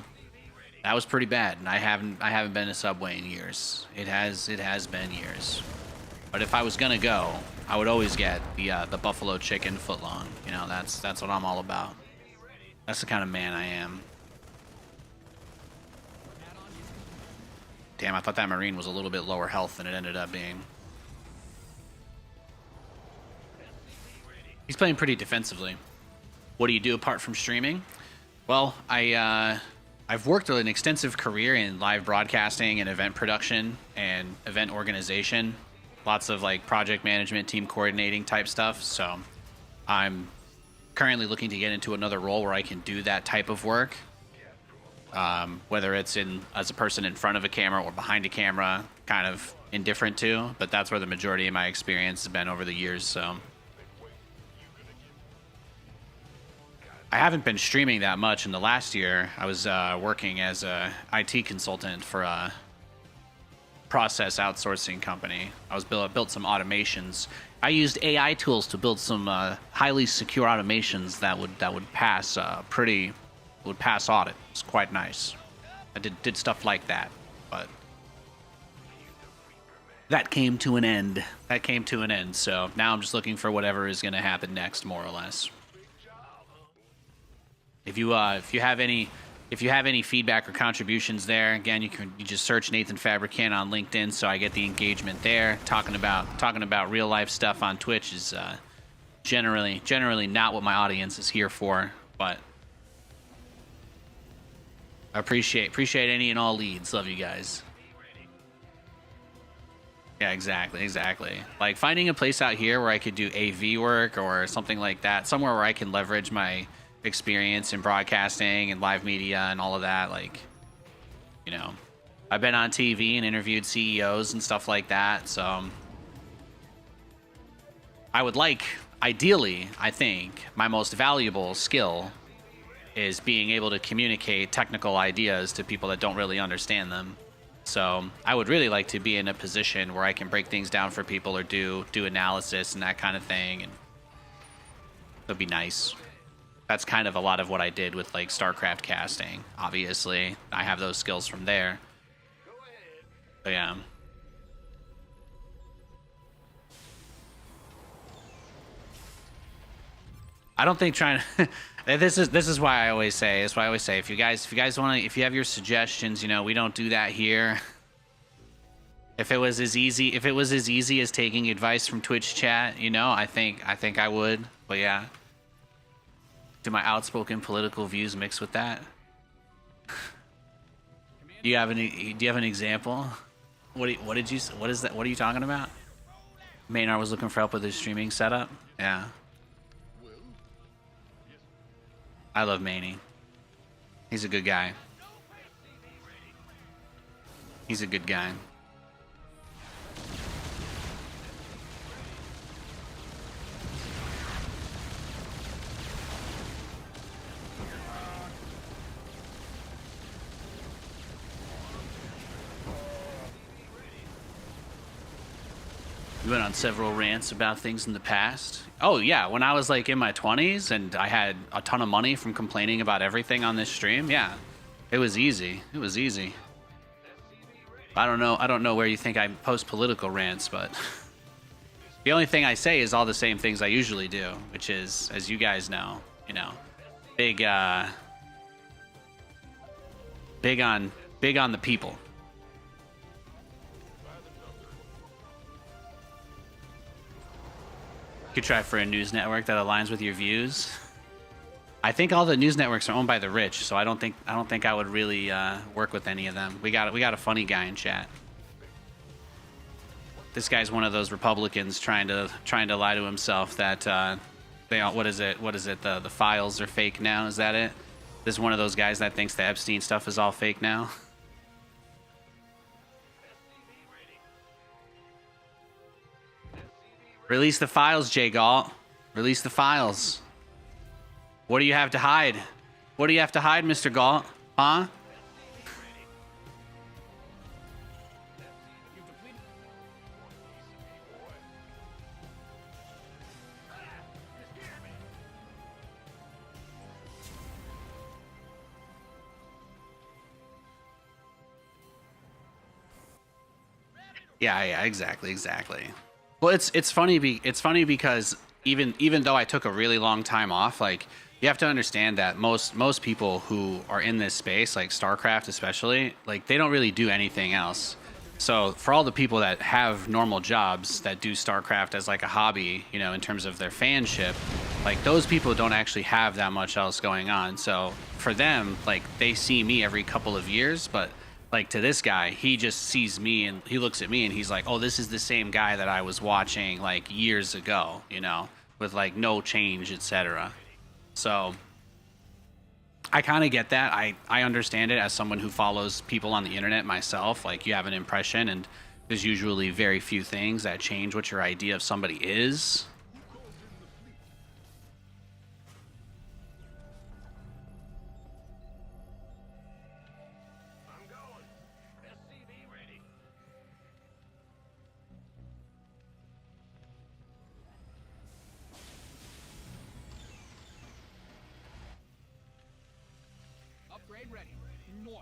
that was pretty bad, and I haven't been to Subway in years. It has been years. But if I was gonna go, I would always get the buffalo chicken footlong. You know, that's what I'm all about. That's the kind of man I am. Damn, I thought that Marine was a little bit lower health than it ended up being. He's playing pretty defensively. What do you do apart from streaming? Well, I've worked an extensive career in live broadcasting and event production and event organization. Lots of like project management, team coordinating type stuff. So I'm currently looking to get into another role where I can do that type of work. Whether it's as a person in front of a camera or behind a camera, kind of indifferent to, but that's where the majority of my experience has been over the years. So I haven't been streaming that much. In the last year, I was working as a IT consultant for a process outsourcing company. I was built some automations. I used AI tools to build some highly secure automations that would pass pass audit. It's quite nice. I did stuff like that, but that came to an end. So now I'm just looking for whatever is going to happen next, more or less. If you have any feedback or contributions there, again, you just search Nathan Fabricant on LinkedIn, so I get the engagement there. Talking about real life stuff on Twitch is generally not what my audience is here for, but I appreciate any and all leads. Love you guys. Yeah, exactly, exactly. Like finding a place out here where I could do AV work or something like that, somewhere where I can leverage my experience in broadcasting and live media and all of that. Like, you know, I've been on TV and interviewed CEOs and stuff like that. So I would like, ideally, I think my most valuable skill is being able to communicate technical ideas to people that don't really understand them. So I would really like to be in a position where I can break things down for people or do analysis and that kind of thing. And that'd be nice. That's kind of a lot of what I did with like StarCraft casting. Obviously, I have those skills from there. But yeah. I don't think trying to this is why I always say, if you guys want to, if you have your suggestions, you know, we don't do that here. If it was as easy as taking advice from Twitch chat, you know, I think I would. But yeah. Do my outspoken political views mix with that? Do you have an example? What is that? What are you talking about? Maynard was looking for help with his streaming setup. Yeah. I love Manny. He's a good guy. He's a good guy. We went on several rants about things in the past. Oh yeah, when I was like in my 20s and I had a ton of money from complaining about everything on this stream, yeah. It was easy. It was easy. I don't know where you think I post political rants, but the only thing I say is all the same things I usually do, which is, as you guys know, you know, big on the people. Could try for a news network that aligns with your views. I think all the news networks are owned by the rich, so I don't think I would really work with any of them. We got a funny guy in chat. This guy's one of those Republicans trying to lie to himself that they all, what is it? The files are fake now. Is that it? This is one of those guys that thinks the Epstein stuff is all fake now. Release the files, Jay Galt. Release the files. What do you have to hide? What do you have to hide, Mr. Galt? Huh? Yeah, exactly. Well, it's funny because even though I took a really long time off, like you have to understand that most people who are in this space, like StarCraft especially, like they don't really do anything else. So for all the people that have normal jobs that do StarCraft as like a hobby, you know, in terms of their fanship, like those people don't actually have that much else going on. So for them, like they see me every couple of years, but like to this guy, he just sees me and he looks at me and he's like, oh, this is the same guy that I was watching like years ago, you know, with like no change, etc. So I kind of get that. I understand it as someone who follows people on the internet myself. Like you have an impression and there's usually very few things that change what your idea of somebody is. Upgrade ready. Noise.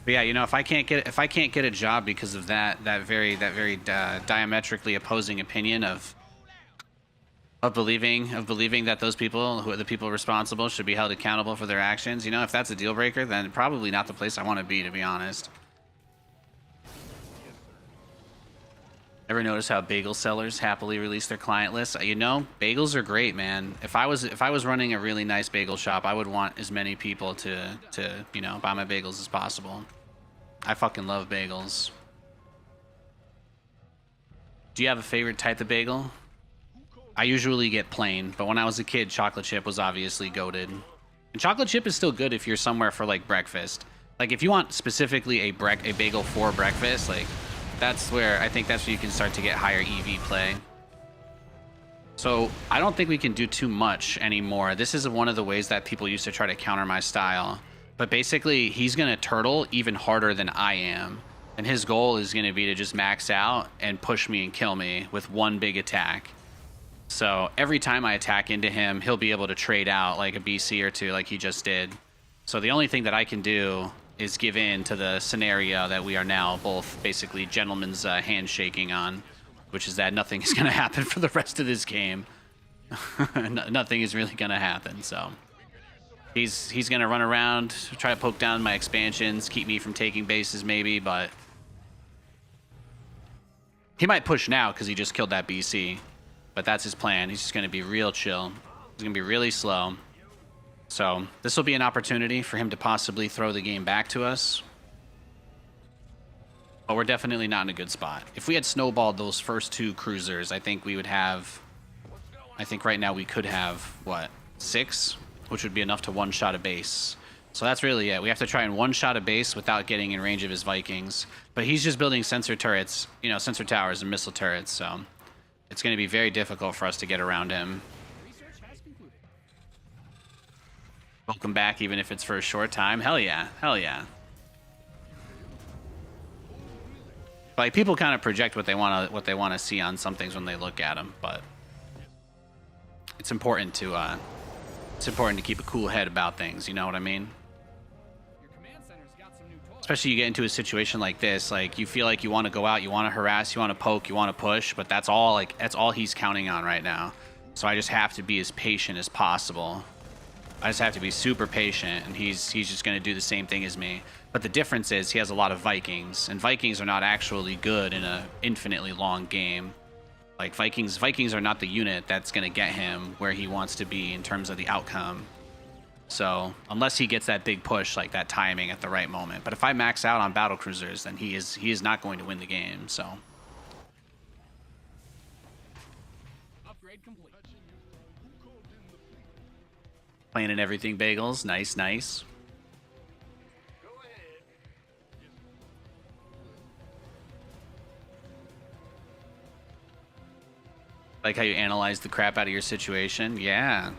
But yeah, you know, if I can't get a job because of that very diametrically opposing opinion of believing that those people who are the people responsible should be held accountable for their actions, you know, if that's a deal breaker, then probably not the place I want to be honest. Ever notice how bagel sellers happily release their client lists? You know, bagels are great, man. If I was running a really nice bagel shop, I would want as many people to you know, buy my bagels as possible. I fucking love bagels. Do you have a favorite type of bagel? I usually get plain, but when I was a kid, chocolate chip was obviously goated. And chocolate chip is still good if you're somewhere for like breakfast. Like if you want specifically a bagel for breakfast, like that's where I think that's where you can start to get higher EV play. So I don't think we can do too much anymore. This is one of the ways that people used to try to counter my style. But basically, he's going to turtle even harder than I am. And his goal is going to be to just max out and push me and kill me with one big attack. So every time I attack into him, he'll be able to trade out like a BC or two like he just did. So the only thing that I can do is give in to the scenario that we are now both basically gentlemen's handshaking on, which is that nothing is going to happen for the rest of this game. Nothing is really going to happen, so... He's going to run around, try to poke down my expansions, keep me from taking bases maybe, but... He might push now because he just killed that BC. But that's his plan. He's just going to be real chill. He's going to be really slow. So this will be an opportunity for him to possibly throw the game back to us. But we're definitely not in a good spot. If we had snowballed those first two cruisers, I think we would have... I think right now we could have, what, 6? Which would be enough to one-shot a base. So that's really it. We have to try and one-shot a base without getting in range of his Vikings. But he's just building sensor turrets, you know, sensor towers and missile turrets, so it's going to be very difficult for us to get around him. Welcome back, even if it's for a short time. Hell yeah. Hell yeah. Like, people kind of project what they want to see on some things when they look at them, but it's important to keep a cool head about things, you know what I mean? Especially you get into a situation like this, like you feel like you want to go out, you want to harass, you want to poke, you want to push, but that's all he's counting on right now. So I just have to be as patient as possible. I just have to be super patient, and he's just going to do the same thing as me. But the difference is he has a lot of Vikings, and Vikings are not actually good in an infinitely long game. Like Vikings are not the unit that's going to get him where he wants to be in terms of the outcome. So unless he gets that big push, like that timing at the right moment. But if I max out on battle cruisers, then he is not going to win the game. So Upgrade complete. planning everything bagels, nice, nice. Like how you analyze the crap out of your situation. Yeah.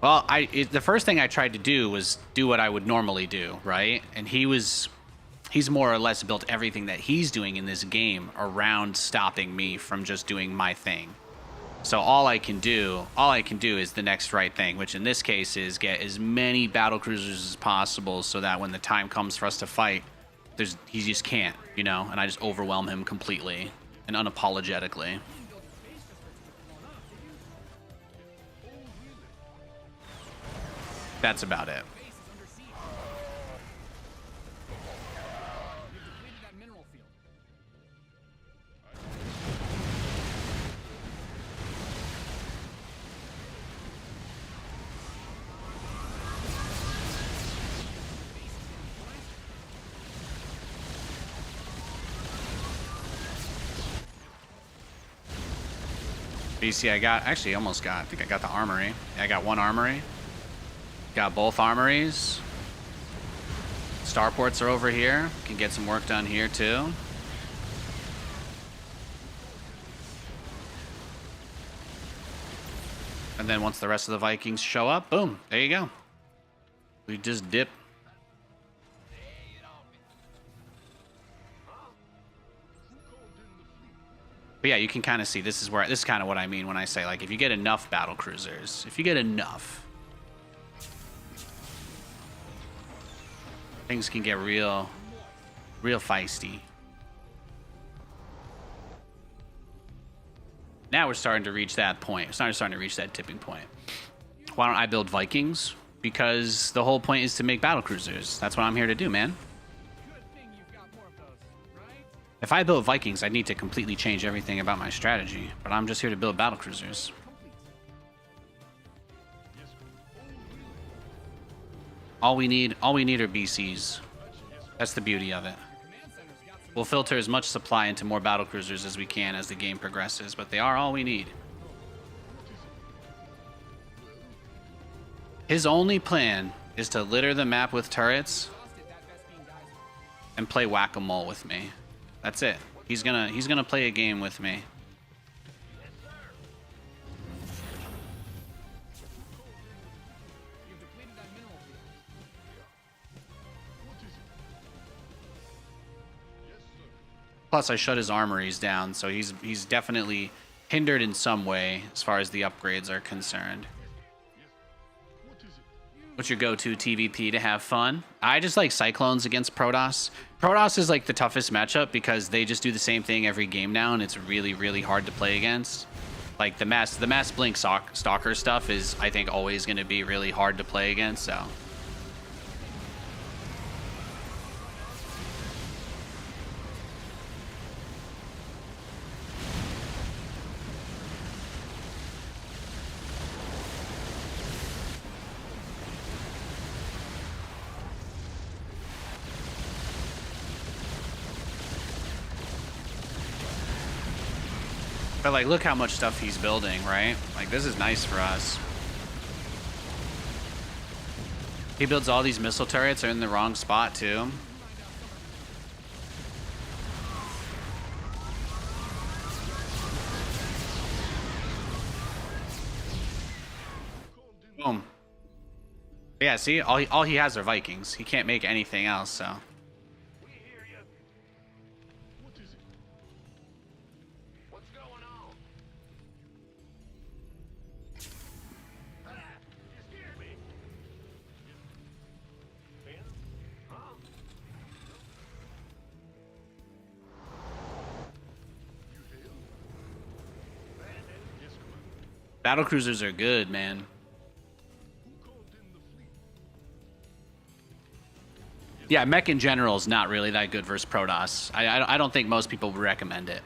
Well, the first thing I tried to do was do what I would normally do, right? And he's more or less built everything that he's doing in this game around stopping me from just doing my thing. So all I can do is the next right thing, which in this case is get as many battle cruisers as possible so that when the time comes for us to fight, he just can't, you know, and I just overwhelm him completely and unapologetically. That's about it. BC, I think I got the armory. I got one armory. Got both armories. Starports are over here. Can get some work done here too. And then once the rest of the Vikings show up, boom, there you go. We just dip. But yeah, you can kind of see this is kind of what I mean when I say, like, if you get enough battle cruisers, things can get real feisty. Now we're starting to reach that point. It's starting to reach that tipping point. Why don't I build Vikings? Because the whole point is to make battle cruisers. That's what I'm here to do, man. If I build Vikings, I need to completely change everything about my strategy. But I'm just here to build battle cruisers. All we need are BCs. That's the beauty of it. We'll filter as much supply into more battle cruisers as we can as the game progresses, but they are all we need. His only plan is to litter the map with turrets and play whack-a-mole with me. That's it. He's gonna play a game with me. You've depleted that mineral field. Plus, I shut his armories down, so he's definitely hindered in some way as far as the upgrades are concerned. What's your go-to TVP to have fun? I just like Cyclones against Protoss. Protoss is like the toughest matchup because they just do the same thing every game now, and it's really, really hard to play against. Like the mass blink stalker stuff is, I think, always going to be really hard to play against. So. But like, look how much stuff he's building, right? Like, this is nice for us. He builds all these missile turrets are in the wrong spot too. Boom. Yeah, see, all he has are Vikings. He can't make anything else, so. We hear you. What is it? What's going on? Ah, you scared me. Ben? Huh? You hail? Bandit? Yes, Commander. Battlecruisers are good, man. Who called in the fleet? Yeah, mech in general is not really that good versus Protoss. I don't think most people would recommend it.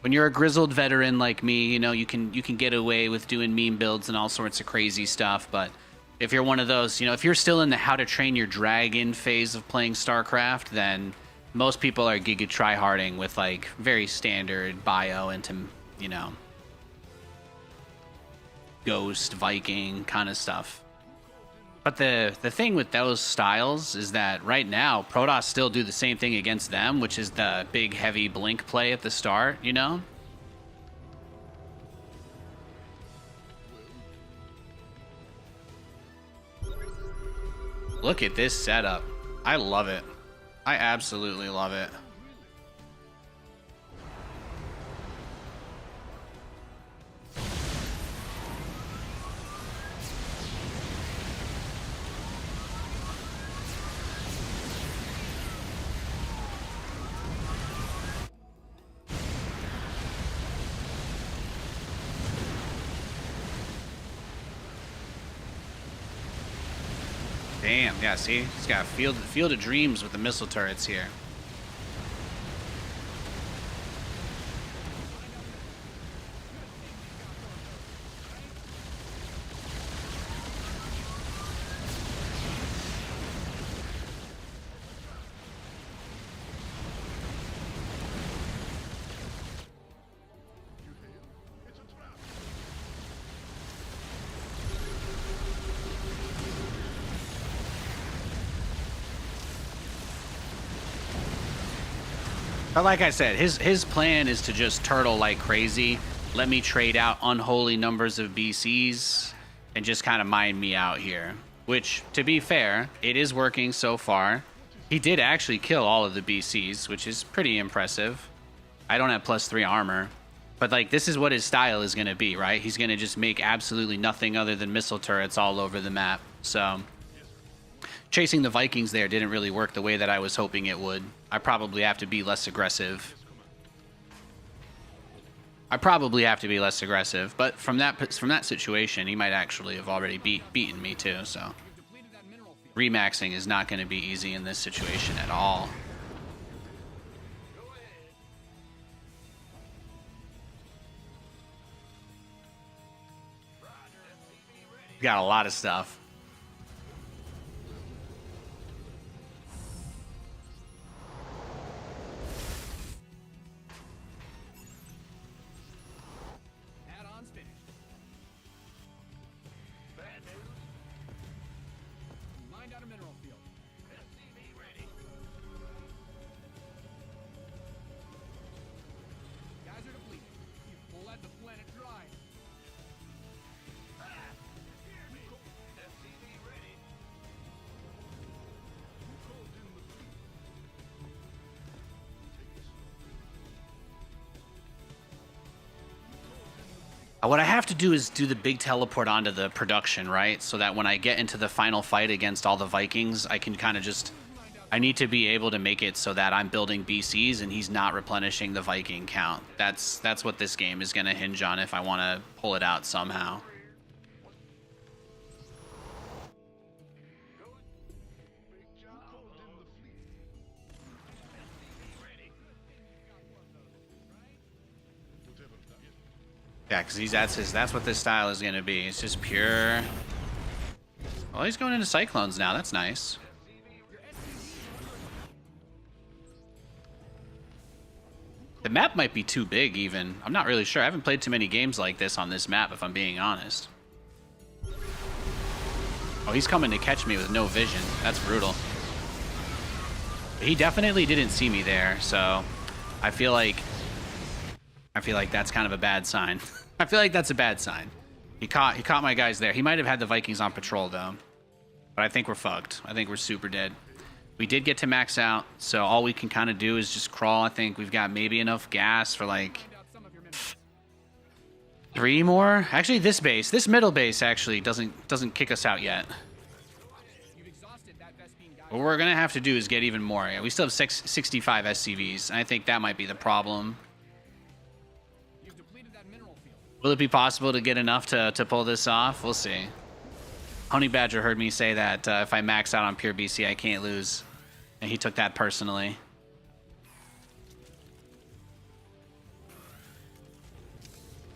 When you're a grizzled veteran like me, you know, you can get away with doing meme builds and all sorts of crazy stuff, but if you're one of those, you know, if you're still in the how to train your dragon phase of playing StarCraft, then most people are giga tryharding with like very standard bio into, you know, Ghost, Viking kind of stuff. But the thing with those styles is that right now, Protoss still do the same thing against them, which is the big, heavy blink play at the start, you know? Look at this setup. I love it. I absolutely love it. Damn, yeah, see? He's got a field of dreams with the missile turrets here. It's a trap. But like I said, his plan is to just turtle like crazy, let me trade out unholy numbers of BCs, and just kind of mine me out here. Which, to be fair, it is working so far. He did actually kill all of the BCs, which is pretty impressive. I don't have +3 armor. But like, this is what his style is going to be, right? He's going to just make absolutely nothing other than missile turrets all over the map. So chasing the Vikings there didn't really work the way that I was hoping it would. I probably have to be less aggressive. But from that situation, he might actually have already beaten me too. So You've depleted that mineral field. remaxing is not going to be easy in this situation at all. Got a lot of stuff. What I have to do is do the big teleport onto the production, right? So that when I get into the final fight against all the Vikings, I can kind of just... I need to be able to make it so that I'm building BCs and he's not replenishing the Viking count. That's what this game is going to hinge on if I want to pull it out somehow. Yeah, because that's what this style is going to be. It's just pure... Well, he's going into Cyclones now. That's nice. The map might be too big, even. I'm not really sure. I haven't played too many games like this on this map, if I'm being honest. Oh, he's coming to catch me with no vision. That's brutal. He definitely didn't see me there, so I feel like that's kind of a bad sign. I feel like that's a bad sign. He caught my guys there. He might have had the Vikings on patrol, though. But I think we're fucked. I think we're super dead. We did get to max out, so all we can kind of do is just crawl. I think we've got maybe enough gas for like 3 more. Actually, this middle base actually doesn't kick us out yet. What we're gonna have to do is get even more. Yeah, we still have 65 SCVs, and I think that might be the problem. Will it be possible to get enough to pull this off? We'll see. Honey Badger heard me say that if I max out on pure BC, I can't lose. And he took that personally.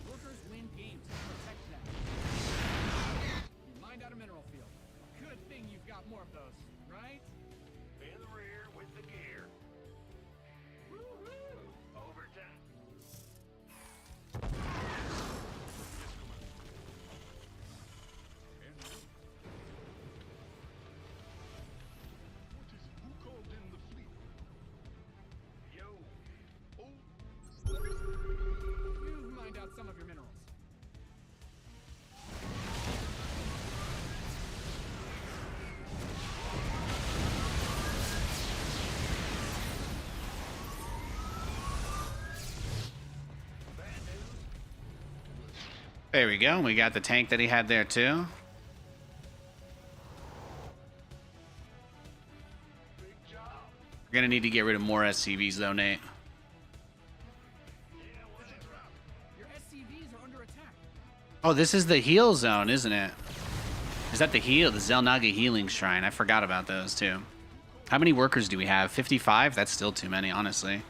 Workers win games. Protect them. You mined out a mineral field. Good thing you've got more of those, right? In the rear with the gear. Woo-hoo! Overtime. Yo. You've mined out some of your minerals. There we go. We got the tank that he had there too. We're gonna need to get rid of more SCVs though, Nate. Your SCVs are under attack. Oh, this is the heal zone, isn't it? Is that the Zelnaga healing shrine? I forgot about those too. How many workers do we have? 55? That's still too many, honestly.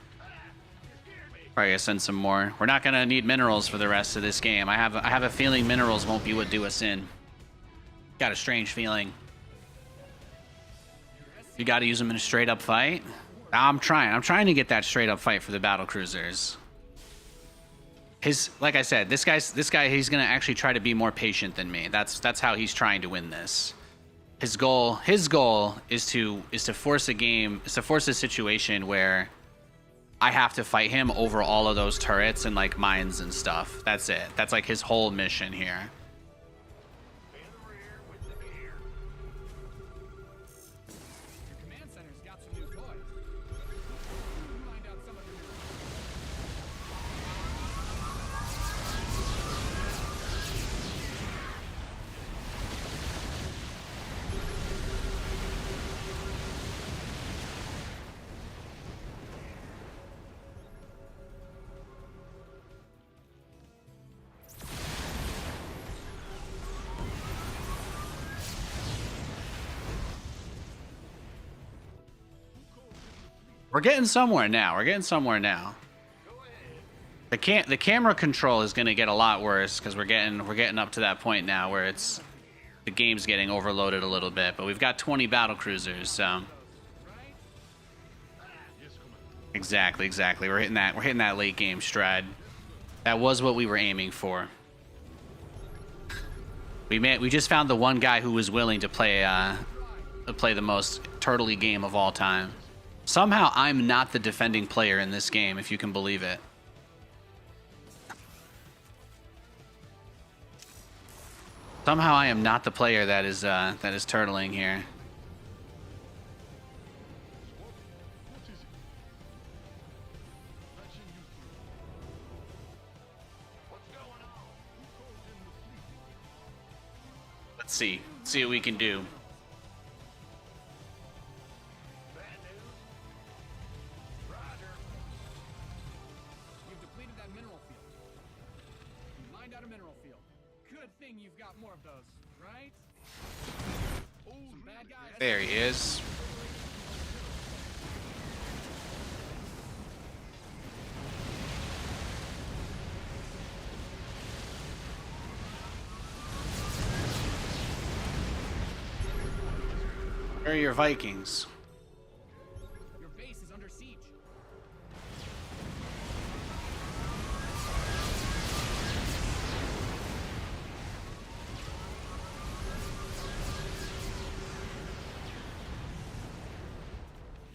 Probably gonna send some more. We're not gonna need minerals for the rest of this game. I have a feeling minerals won't be what do us in. Got a strange feeling. You gotta use them in a straight up fight. I'm trying to get that straight up fight for the battle cruisers. Like I said, this guy, he's gonna actually try to be more patient than me. That's how he's trying to win this. His goal is to force a situation where I have to fight him over all of those turrets and like mines and stuff. That's it. That's like his whole mission here. In the rear with the gear. Your command center's got some new toys. You've mined out some of your minerals. We're getting somewhere now. The camera control is gonna get a lot worse because we're getting up to that point now where the game's getting overloaded a little bit. But we've got 20 battle cruisers, so exactly. We're hitting that late game stride. That was what we were aiming for. We just found the one guy who was willing to play the most turtley game of all time. Somehow I'm not the defending player in this game, if you can believe it. Somehow I am not the player that is turtling here. What's going on? see what we can do. Bad news? Roger. You've depleted that mineral field. You mined out a mineral field. Good thing you've got more of those, right? Some bad guys. There he is. Where are your Vikings? Your base is under siege.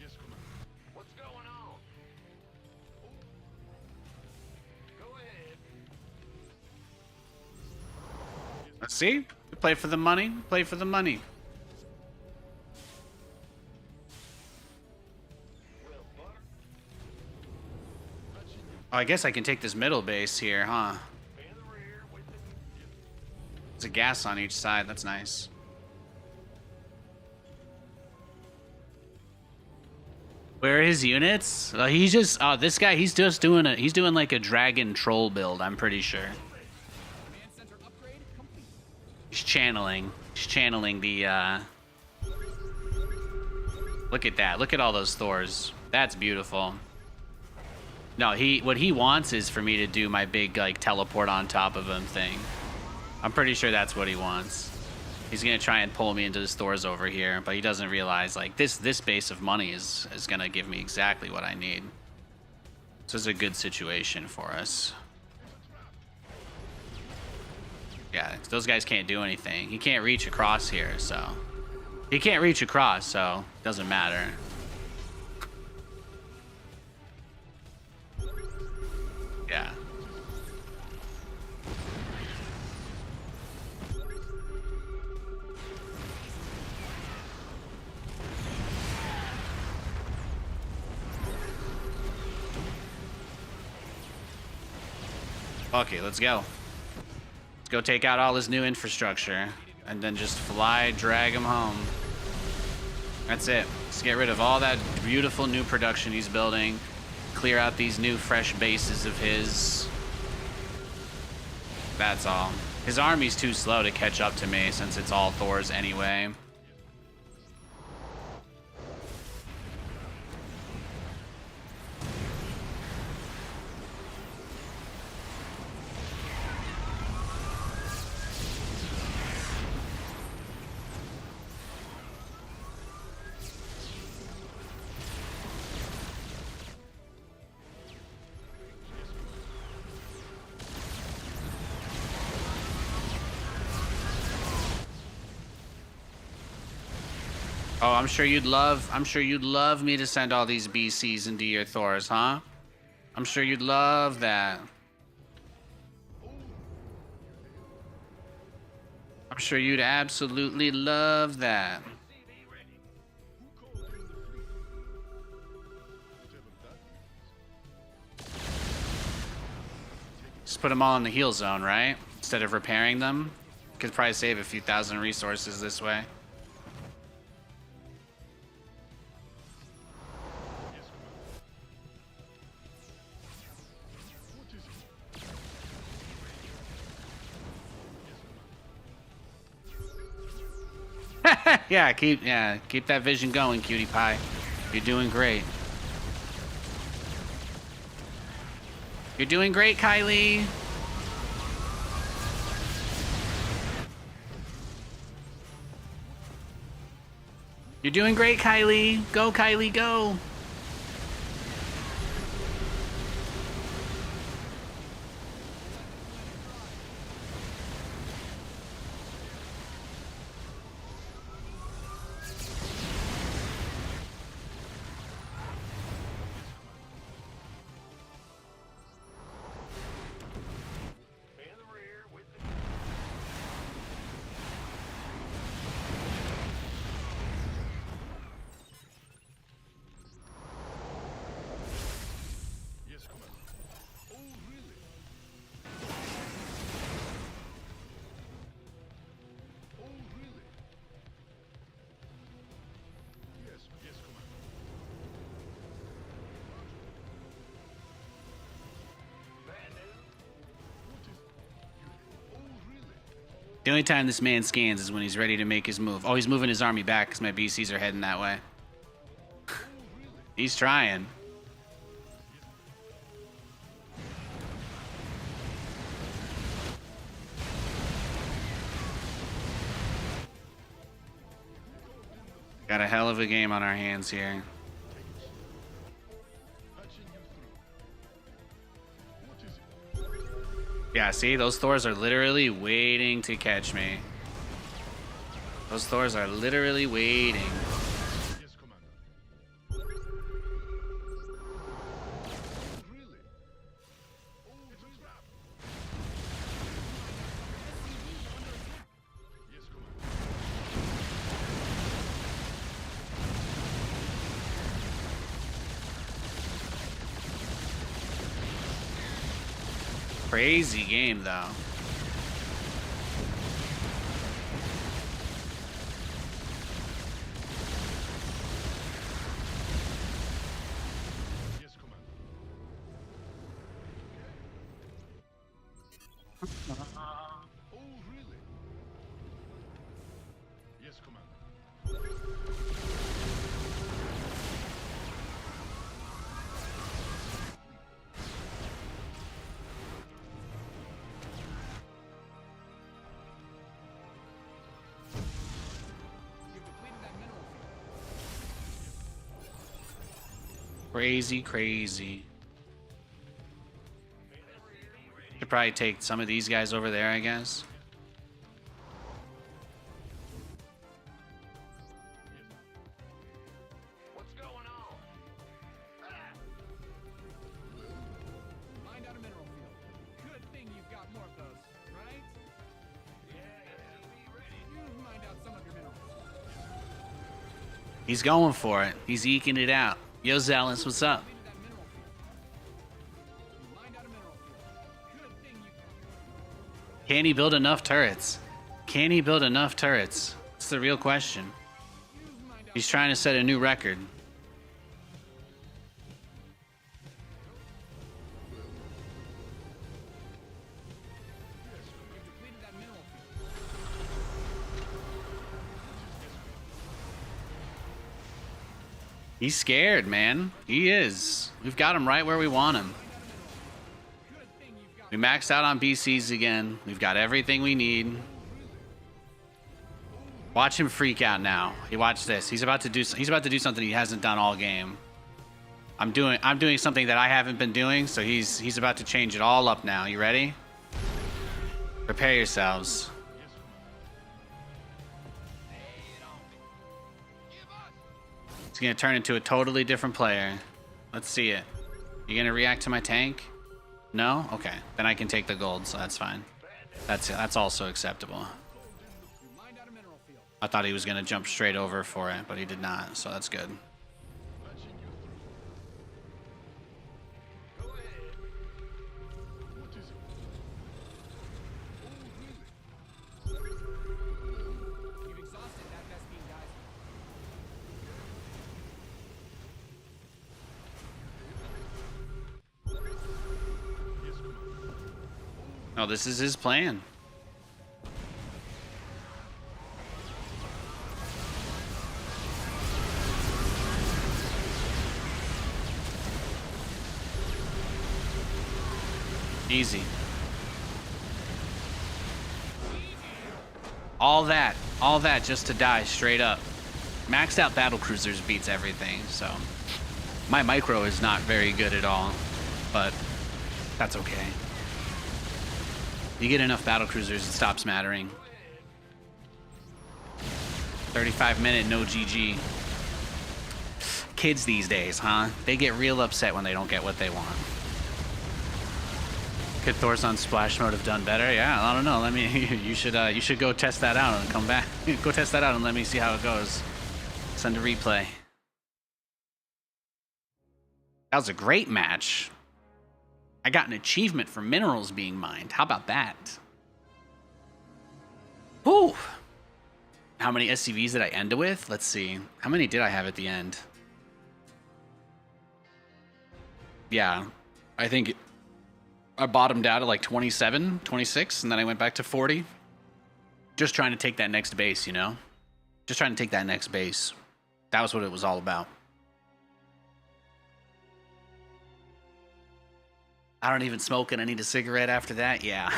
Yes, Commander. What's going on? Go ahead. Let's see. We play for the money. We play for the money. Well, Butter. Oh, I guess I can take this middle base here, huh? In the rear with the... There's a gas on each side. That's nice. Where are his units? He's just. Oh, this guy. He's just doing it. He's doing like a dragon troll build. I'm pretty sure. Command center upgrade complete. He's channeling. He's channeling the. Look at that. Look at all those Thors. That's beautiful. No, what he wants is for me to do my big like teleport on top of him thing. I'm pretty sure that's what he wants. He's gonna try and pull me into the stores over here, but he doesn't realize like this base of money is gonna give me exactly what I need. This is a good situation for us. Yeah, those guys can't do anything. He can't reach across here, so he can't reach across, so it doesn't matter. Yeah. Okay, let's go. Let's go take out all his new infrastructure and then just drag him home. That's it. Let's get rid of all that beautiful new production he's building. Clear out these new fresh bases of his. That's all. His army's too slow to catch up to me since it's all Thor's anyway. Oh, I'm sure you'd love me to send all these BCs into your Thors, huh? I'm sure you'd love that. I'm sure you'd absolutely love that. Just put them all in the heal zone, right? Instead of repairing them. Could probably save a few thousand resources this way. Yeah, keep that vision going, cutie pie. You're doing great. You're doing great, Kylie. You're doing great, Kylie. Go, Kylie, go. In the rear with the... The only time this man scans is when he's ready to make his move. Oh, he's moving his army back because my BCs are heading that way. He's trying. Got a hell of a game on our hands here. Yeah, see? Those Thors are literally waiting to catch me. Those Thors are literally waiting. Yes, Commander. Really? Oh, it's a trap. Yes, Commander. Crazy game, though. Yes, Commander. Oh, really? Yes, Commander. You've depleted that mineral field. Crazy, crazy. Should probably take some of these guys over there, I guess. What's going on? Mined out a mineral field. Good thing you've got more of those, right? You've mined out some of your minerals. He's going for it. He's eking it out. Yo, Zealous, what's up? Depleted that mineral field. You mined out a mineral field. Good thing you... Can he build enough turrets? Can he build enough turrets? That's the real question. You've mined out... He's trying to set a new record. You've depleted that mineral field. He's scared, man. He is. We've got him right where we want him. Good thing you've got... We maxed out on BCs again. We've got everything we need. Watch him freak out now. He watch this. He's about to do something he hasn't done all game. I'm doing something that I haven't been doing, so he's about to change it all up now. You ready? Prepare yourselves. He's gonna turn into a totally different player. Let's see it. You gonna react to my tank? No? Okay. Then I can take the gold, so that's fine. That's also acceptable. You mined out a mineral field. I thought he was gonna jump straight over for it, but he did not, so that's good. Patching you through. Go ahead. What is it? Oh, really? You've exhausted that best beam geyser. Yes, Commander. No, this is his plan. Easy. All that just to die straight up. Maxed out battle cruisers beats everything, so my micro is not very good at all, but that's okay. You get enough battle cruisers, it stops mattering. 35-minute no GG. Kids these days, huh? They get real upset when they don't get what they want. Could Thor's on splash mode have done better? Yeah, I don't know. Let me. You should go test that out and come back. Go test that out and let me see how it goes. Send a replay. That was a great match. I got an achievement for minerals being mined. How about that? Whew. How many SCVs did I end with? Let's see. How many did I have at the end? Yeah, I think I bottomed out at like 27, 26, and then I went back to 40. Just trying to take that next base, you know? Just trying to take that next base. That was what it was all about. I don't even smoke and I need a cigarette after that? Yeah.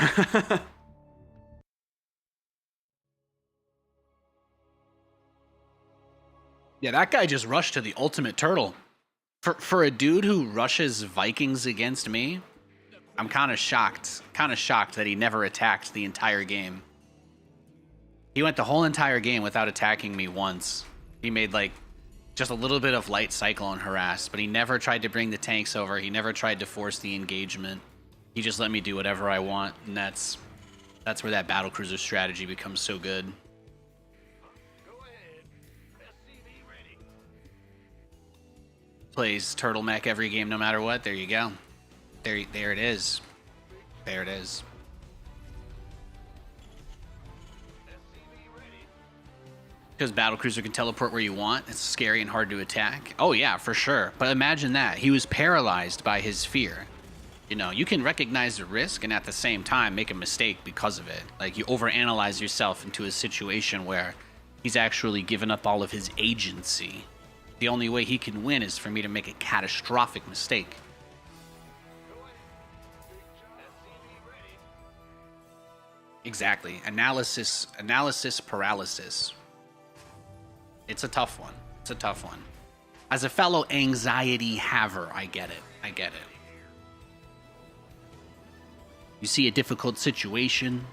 Yeah, that guy just rushed to the ultimate turtle. For a dude who rushes Vikings against me, I'm kind of shocked. Kind of shocked that he never attacked the entire game. He went the whole entire game without attacking me once. He made like just a little bit of light cyclone harass, but he never tried to bring the tanks over. He never tried to force the engagement. He just let me do whatever I want, and that's where that battlecruiser strategy becomes so good. Go ahead. SCV ready. Plays turtle mech every game no matter what. There you go. There it is. There it is. SCV ready. Because battlecruiser can teleport where you want. It's scary and hard to attack. Oh yeah, for sure. But imagine that. He was paralyzed by his fear. You know, you can recognize the risk and at the same time make a mistake because of it. Like, you overanalyze yourself into a situation where he's actually given up all of his agency. The only way he can win is for me to make a catastrophic mistake. SCV ready. Exactly. Analysis paralysis. It's a tough one. It's a tough one. As a fellow anxiety haver, I get it. I get it. You see a difficult situation.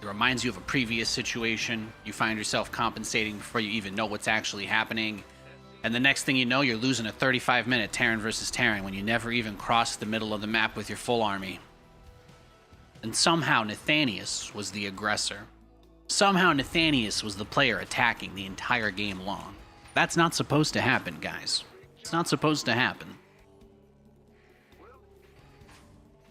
It reminds you of a previous situation. You find yourself compensating before you even know what's actually happening. And the next thing you know, you're losing a 35-minute Terran versus Terran when you never even crossed the middle of the map with your full army. And somehow Nathanias was the aggressor. Somehow Nathanias was the player attacking the entire game long. That's not supposed to happen, guys. It's not supposed to happen.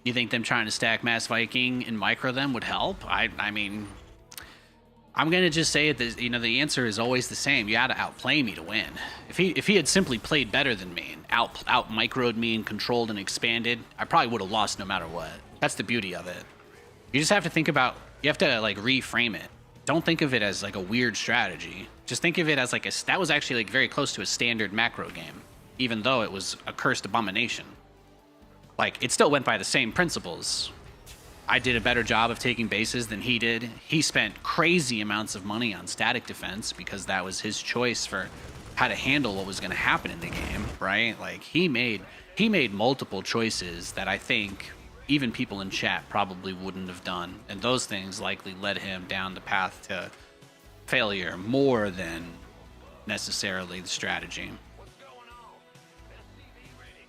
You think them trying to stack Mass Viking and micro them would help? I mean, I'm gonna just say it. You know, the answer is always the same. You had to outplay me to win. If he had simply played better than me and out microed me and controlled and expanded, I probably would have lost no matter what. That's the beauty of it. You just have to think about. You have to like reframe it. Don't think of it as like a weird strategy. Just think of it as like that was actually like very close to a standard macro game, even though it was a cursed abomination. Like, it still went by the same principles. I did a better job of taking bases than he did. He spent crazy amounts of money on static defense because that was his choice for how to handle what was going to happen in the game, right? Like, he made multiple choices that I think even people in chat probably wouldn't have done. And those things likely led him down the path to failure more than necessarily the strategy. What's going on? SCV ready.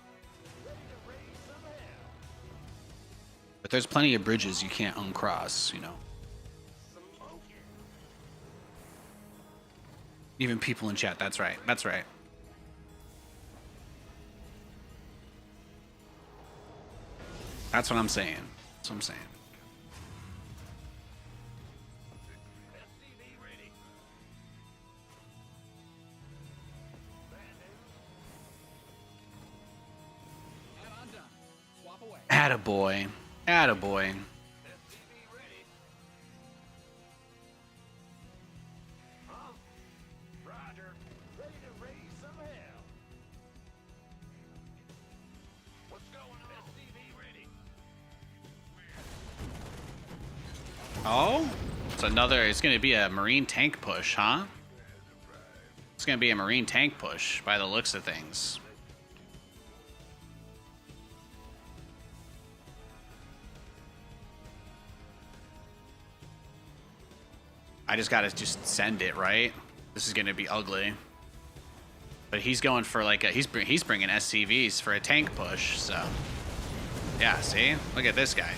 Ready to raise some hell. But there's plenty of bridges you can't uncross, you know. Smoke it. Even people in chat, that's right. That's right. That's what I'm saying. That's what I'm saying. SCV ready. Bad news. And I'm done. Swap away. Attaboy. Attaboy. SCV ready. Huh? Roger. Ready to raise some hell. What's going on? SCV ready. Oh? It's gonna be a Marine tank push, huh? It's gonna be a Marine tank push by the looks of things. I just gotta just send it, right? This is gonna be ugly. But he's going for like he's bringing SCVs for a tank push, so. Yeah, see? Look at this guy.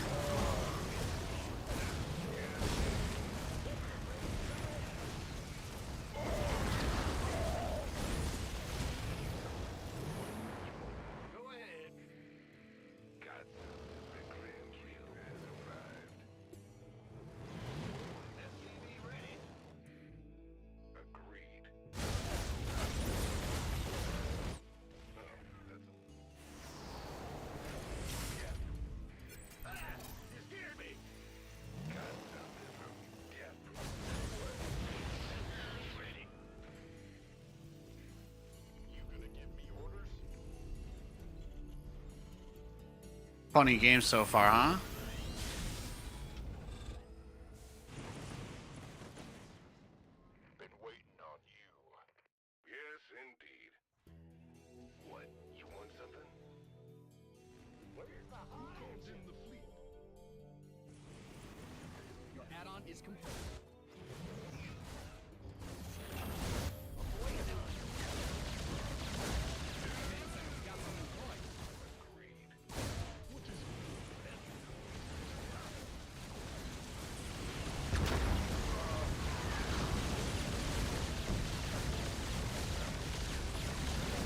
Go ahead. Got the grand kill has arrived. SCV ready. Agreed. Funny game so far, huh? Been waiting on you. Yes, indeed. What? You want something? Where's the Hans in the fleet? Your add-on is complete.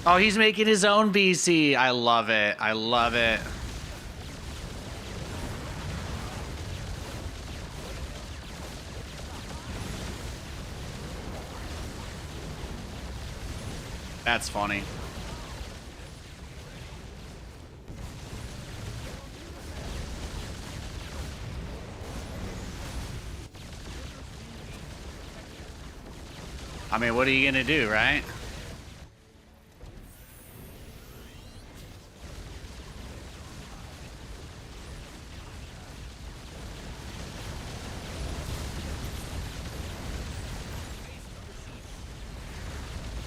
Oh, he's making his own BC. I love it. I love it. That's funny. I mean, what are you gonna do, right?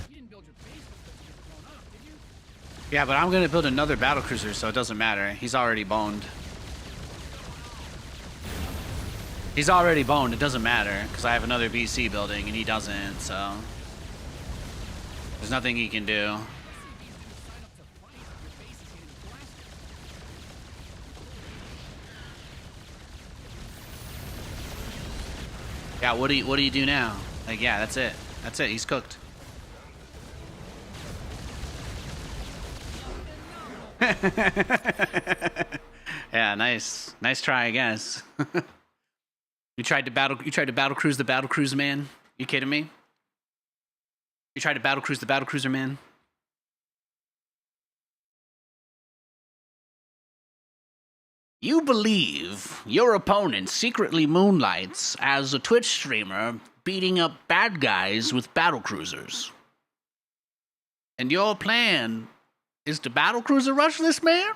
You didn't build your base because you were blown up, did you? Yeah, but I'm gonna build another battlecruiser, so it doesn't matter. He's already boned. He's already boned. It doesn't matter because I have another BC building and he doesn't. So there's nothing he can do. Yeah, what do you do now? Like, yeah, that's it. That's it. He's cooked. Yeah, nice try, I guess. You tried to battle cruise the battle cruiser, man? You kidding me? You tried to battle cruise the battle cruiser, man? You believe your opponent secretly moonlights as a Twitch streamer beating up bad guys with battle cruisers. And your plan is to battle cruiser rush this man?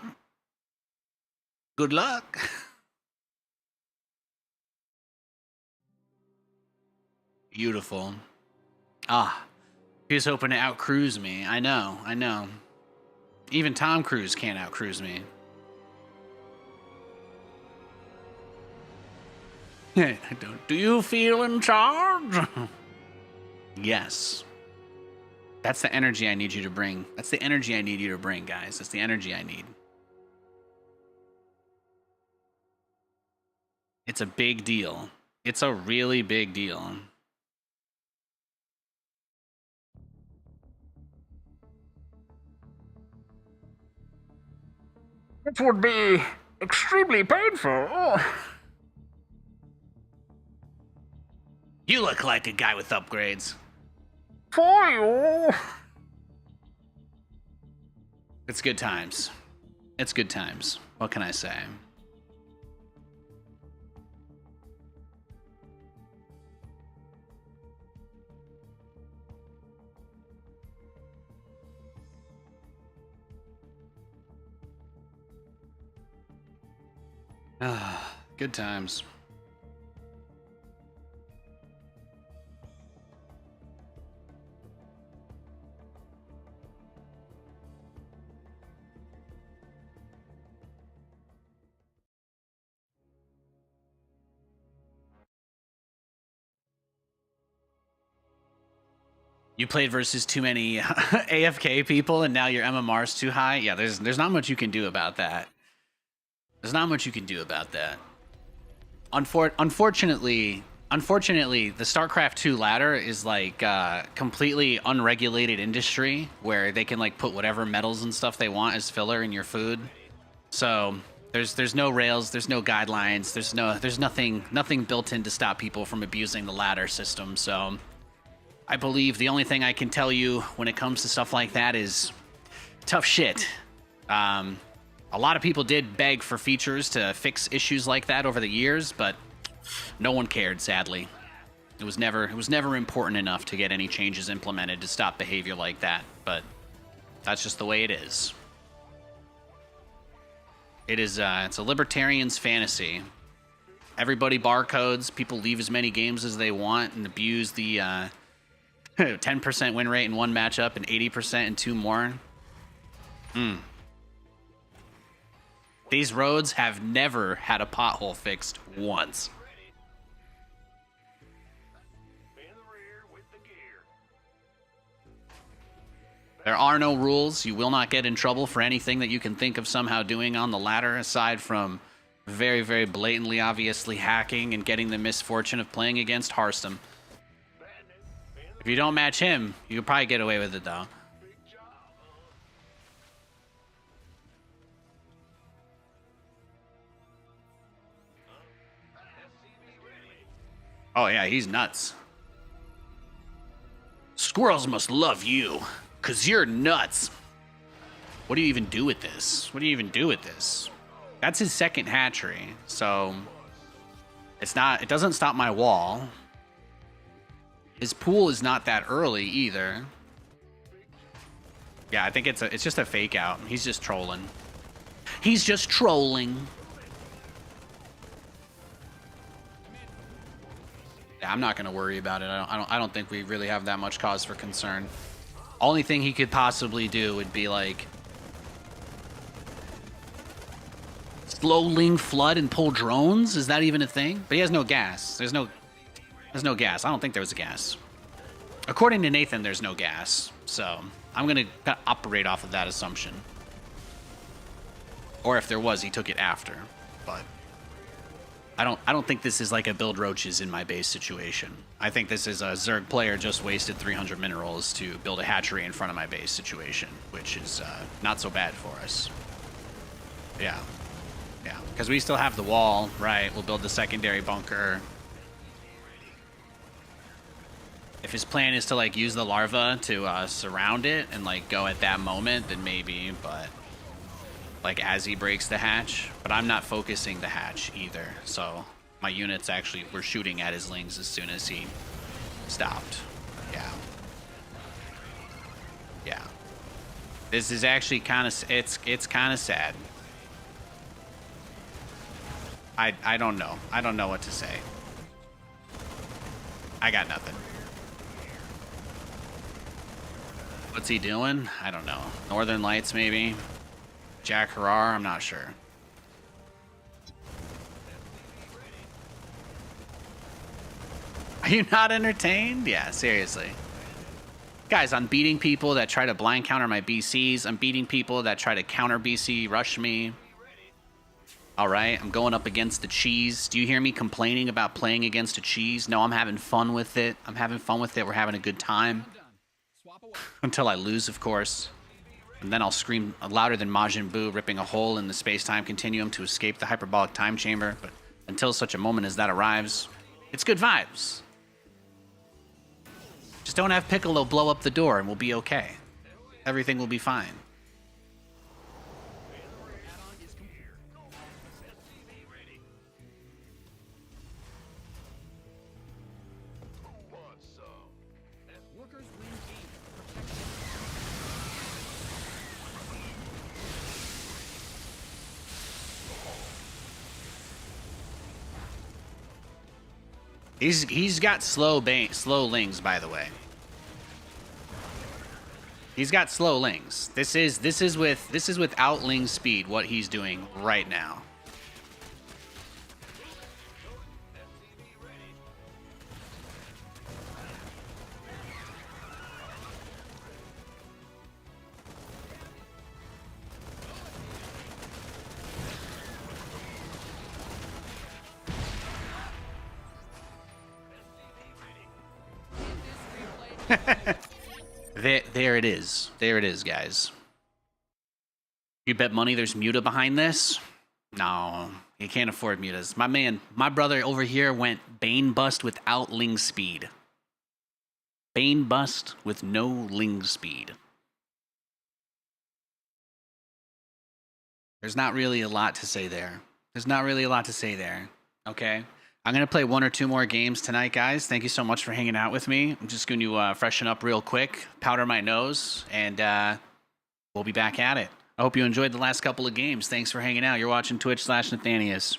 Good luck. Beautiful. Ah, he was hoping to outcruise me. I know. Even Tom Cruise can't outcruise me. Do you feel in charge? Yes. That's the energy I need you to bring. That's the energy I need you to bring, guys. That's the energy I need. It's a big deal. It's a really big deal. It would be extremely painful. You look like a guy with upgrades. For you. It's good times. It's good times. What can I say? Ah, good times. You played versus too many AFK people and now your MMR's too high? Yeah, there's not much you can do about that. There's not much you can do about that. Unfortunately, the StarCraft 2 ladder is like completely unregulated industry where they can like put whatever metals and stuff they want as filler in your food. So there's no rails, there's no guidelines, there's nothing built in to stop people from abusing the ladder system. So I believe the only thing I can tell you when it comes to stuff like that is tough shit. A lot of people did beg for features to fix issues like that over the years, but no one cared, sadly. It was never important enough to get any changes implemented to stop behavior like that, but that's just the way it is. It is, it's a libertarian's fantasy. Everybody barcodes, people leave as many games as they want and abuse the 10% win rate in one matchup and 80% in two more. These roads have never had a pothole fixed once. In the rear with the gear. There are no rules. You will not get in trouble for anything that you can think of somehow doing on the ladder, aside from very, very blatantly, obviously hacking and getting the misfortune of playing against Harstom. If you don't match him, you could probably get away with it, though. Big job, SCV ready. Oh, yeah, he's nuts. Squirrels must love you, because you're nuts. What do you even do with this? What do you even do with this? That's his second hatchery, so it doesn't stop my wall. His pool is not that early either. Yeah, I think it's just a fake out. He's just trolling. He's just trolling. Yeah, I'm not gonna worry about it. I don't think we really have that much cause for concern. Only thing he could possibly do would be like slow ling flood and pull drones. Is that even a thing? But he has no gas. There's no gas. I don't think there was a gas. According to Nathan, there's no gas. So I'm gonna operate off of that assumption. Or if there was, he took it after. But I don't think this is like a build roaches in my base situation. I think this is a Zerg player just wasted 300 minerals to build a hatchery in front of my base situation, which is not so bad for us. Yeah. Yeah, because we still have the wall, right? We'll build the secondary bunker. If his plan is to like use the larva to surround it and like go at that moment, then maybe, but like as he breaks the hatch. But I'm not focusing the hatch either, so my units actually were shooting at his lings as soon as he stopped. Yeah. Yeah. This is actually kind of, it's kind of sad. I don't know. I don't know what to say. I got nothing. What's he doing? I don't know. Northern Lights, maybe? Jack Harrar? I'm not sure. Are you not entertained? Yeah, seriously. Guys, I'm beating people that try to blind counter my BCs. I'm beating people that try to counter BC, rush me. All right, I'm going up against the cheese. Do you hear me complaining about playing against a cheese? No, I'm having fun with it. I'm having fun with it. We're having a good time. Until I lose, of course. And then I'll scream louder than Majin Buu, ripping a hole in the space-time continuum to escape the hyperbolic time chamber. But until such a moment as that arrives, it's good vibes. Just don't have Piccolo blow up the door and we'll be okay. Everything will be fine. He's got slow lings, by the way. He's got slow lings. This is without ling speed what he's doing right now. There it is. There it is, guys. You bet money there's Muta behind this? No, you can't afford Mutas. My brother over here went Bane Bust without Ling Speed. Bane Bust with no Ling Speed. There's not really a lot to say there. Okay? I'm going to play one or two more games tonight, guys. Thank you so much for hanging out with me. I'm just going to freshen up real quick, powder my nose, and we'll be back at it. I hope you enjoyed the last couple of games. Thanks for hanging out. You're watching Twitch/Nathanias.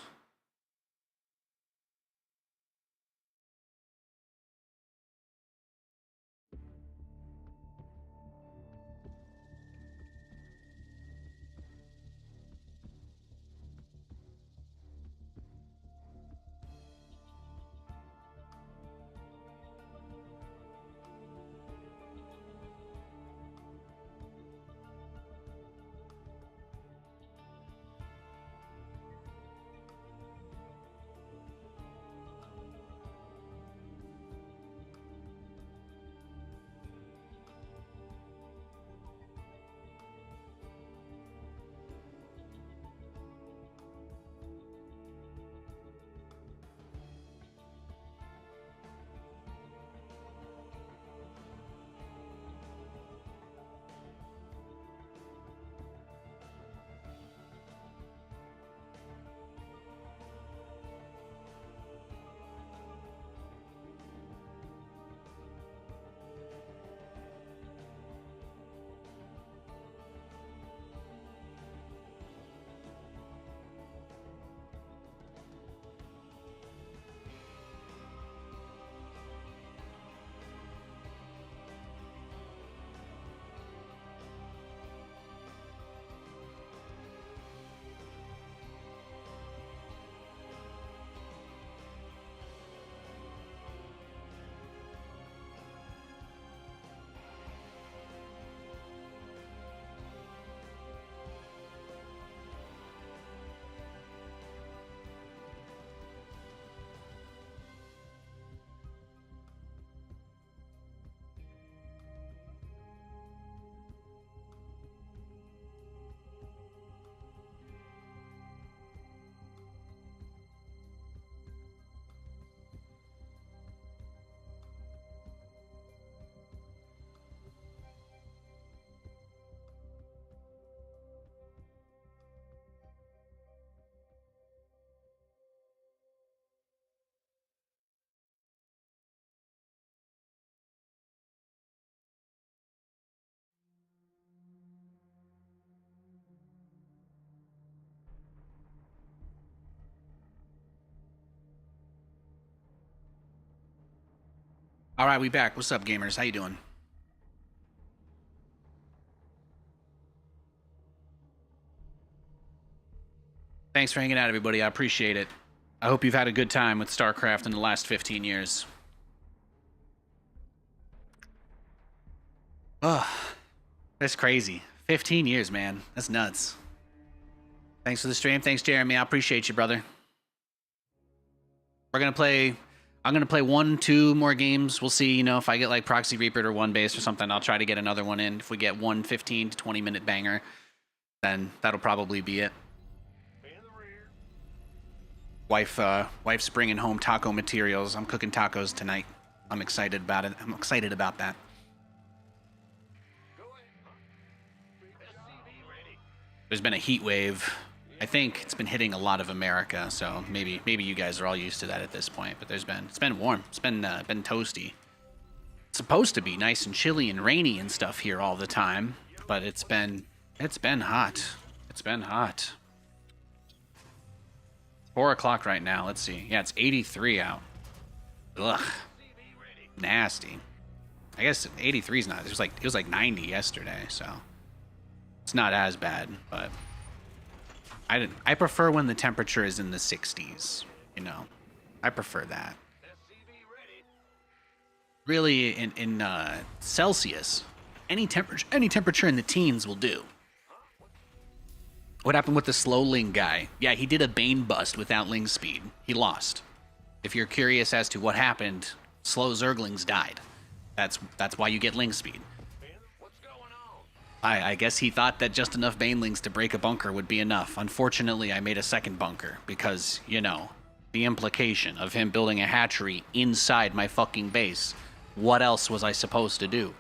All right, we back. What's up, gamers? How you doing? Thanks for hanging out, everybody. I appreciate it. I hope you've had a good time with StarCraft in the last 15 years. Ugh. That's crazy. 15 years, man. That's nuts. Thanks for the stream. Thanks, Jeremy. I appreciate you, brother. We're going to play... I'm going to play 1-2 more games. We'll see, you know, if I get like Proxy Reaper or One Base or something, I'll try to get another one in. If we get one 15 to 20 minute banger, then that'll probably be it. Wife's bringing home taco materials. I'm cooking tacos tonight. I'm excited about it. I'm excited about that. There's been a heat wave. I think it's been hitting a lot of America, so maybe you guys are all used to that at this point. But it's been warm. It's been toasty. It's supposed to be nice and chilly and rainy and stuff here all the time, but it's been hot. It's been hot. 4 o'clock right now. Let's see. Yeah, it's 83 out. Ugh, nasty. I guess 83 is not. It was like 90 yesterday, so it's not as bad, but. I prefer when the temperature is in the 60s, you know. I prefer that. Really, in Celsius, any temperature in the teens will do. What happened with the slow Ling guy? Yeah, he did a Bane bust without Ling speed. He lost. If you're curious as to what happened, slow Zerglings died. That's why you get Ling speed. I guess he thought that just enough Banelings to break a bunker would be enough. Unfortunately, I made a second bunker because, you know, the implication of him building a hatchery inside my fucking base. What else was I supposed to do?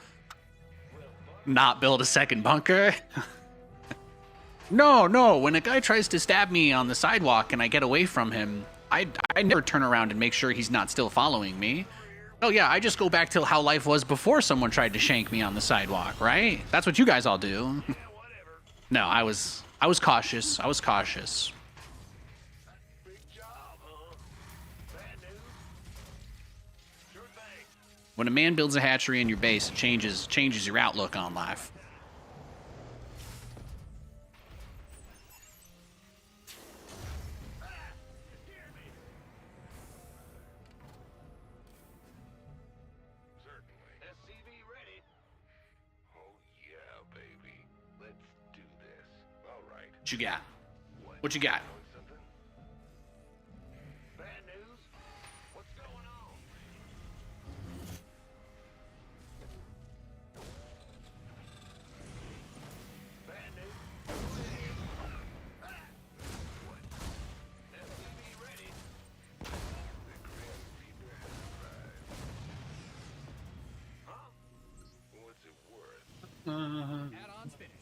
Not build a second bunker? No. When a guy tries to stab me on the sidewalk and I get away from him, I never turn around and make sure he's not still following me. Oh yeah, I just go back to how life was before someone tried to shank me on the sidewalk, right? That's what you guys all do. No, I was cautious. I was cautious. Big job, huh? Bad news? Sure thing. When a man builds a hatchery in your base, it changes your outlook on life. Certainly. SCV ready. Oh yeah, baby. Let's do this. All right. What you got? What you got? Knowing something? Bad news? What's going on? Bad news? What? SCV ready. The Grim Reaper has arrived. Huh? What's it worth? Add-ons finished.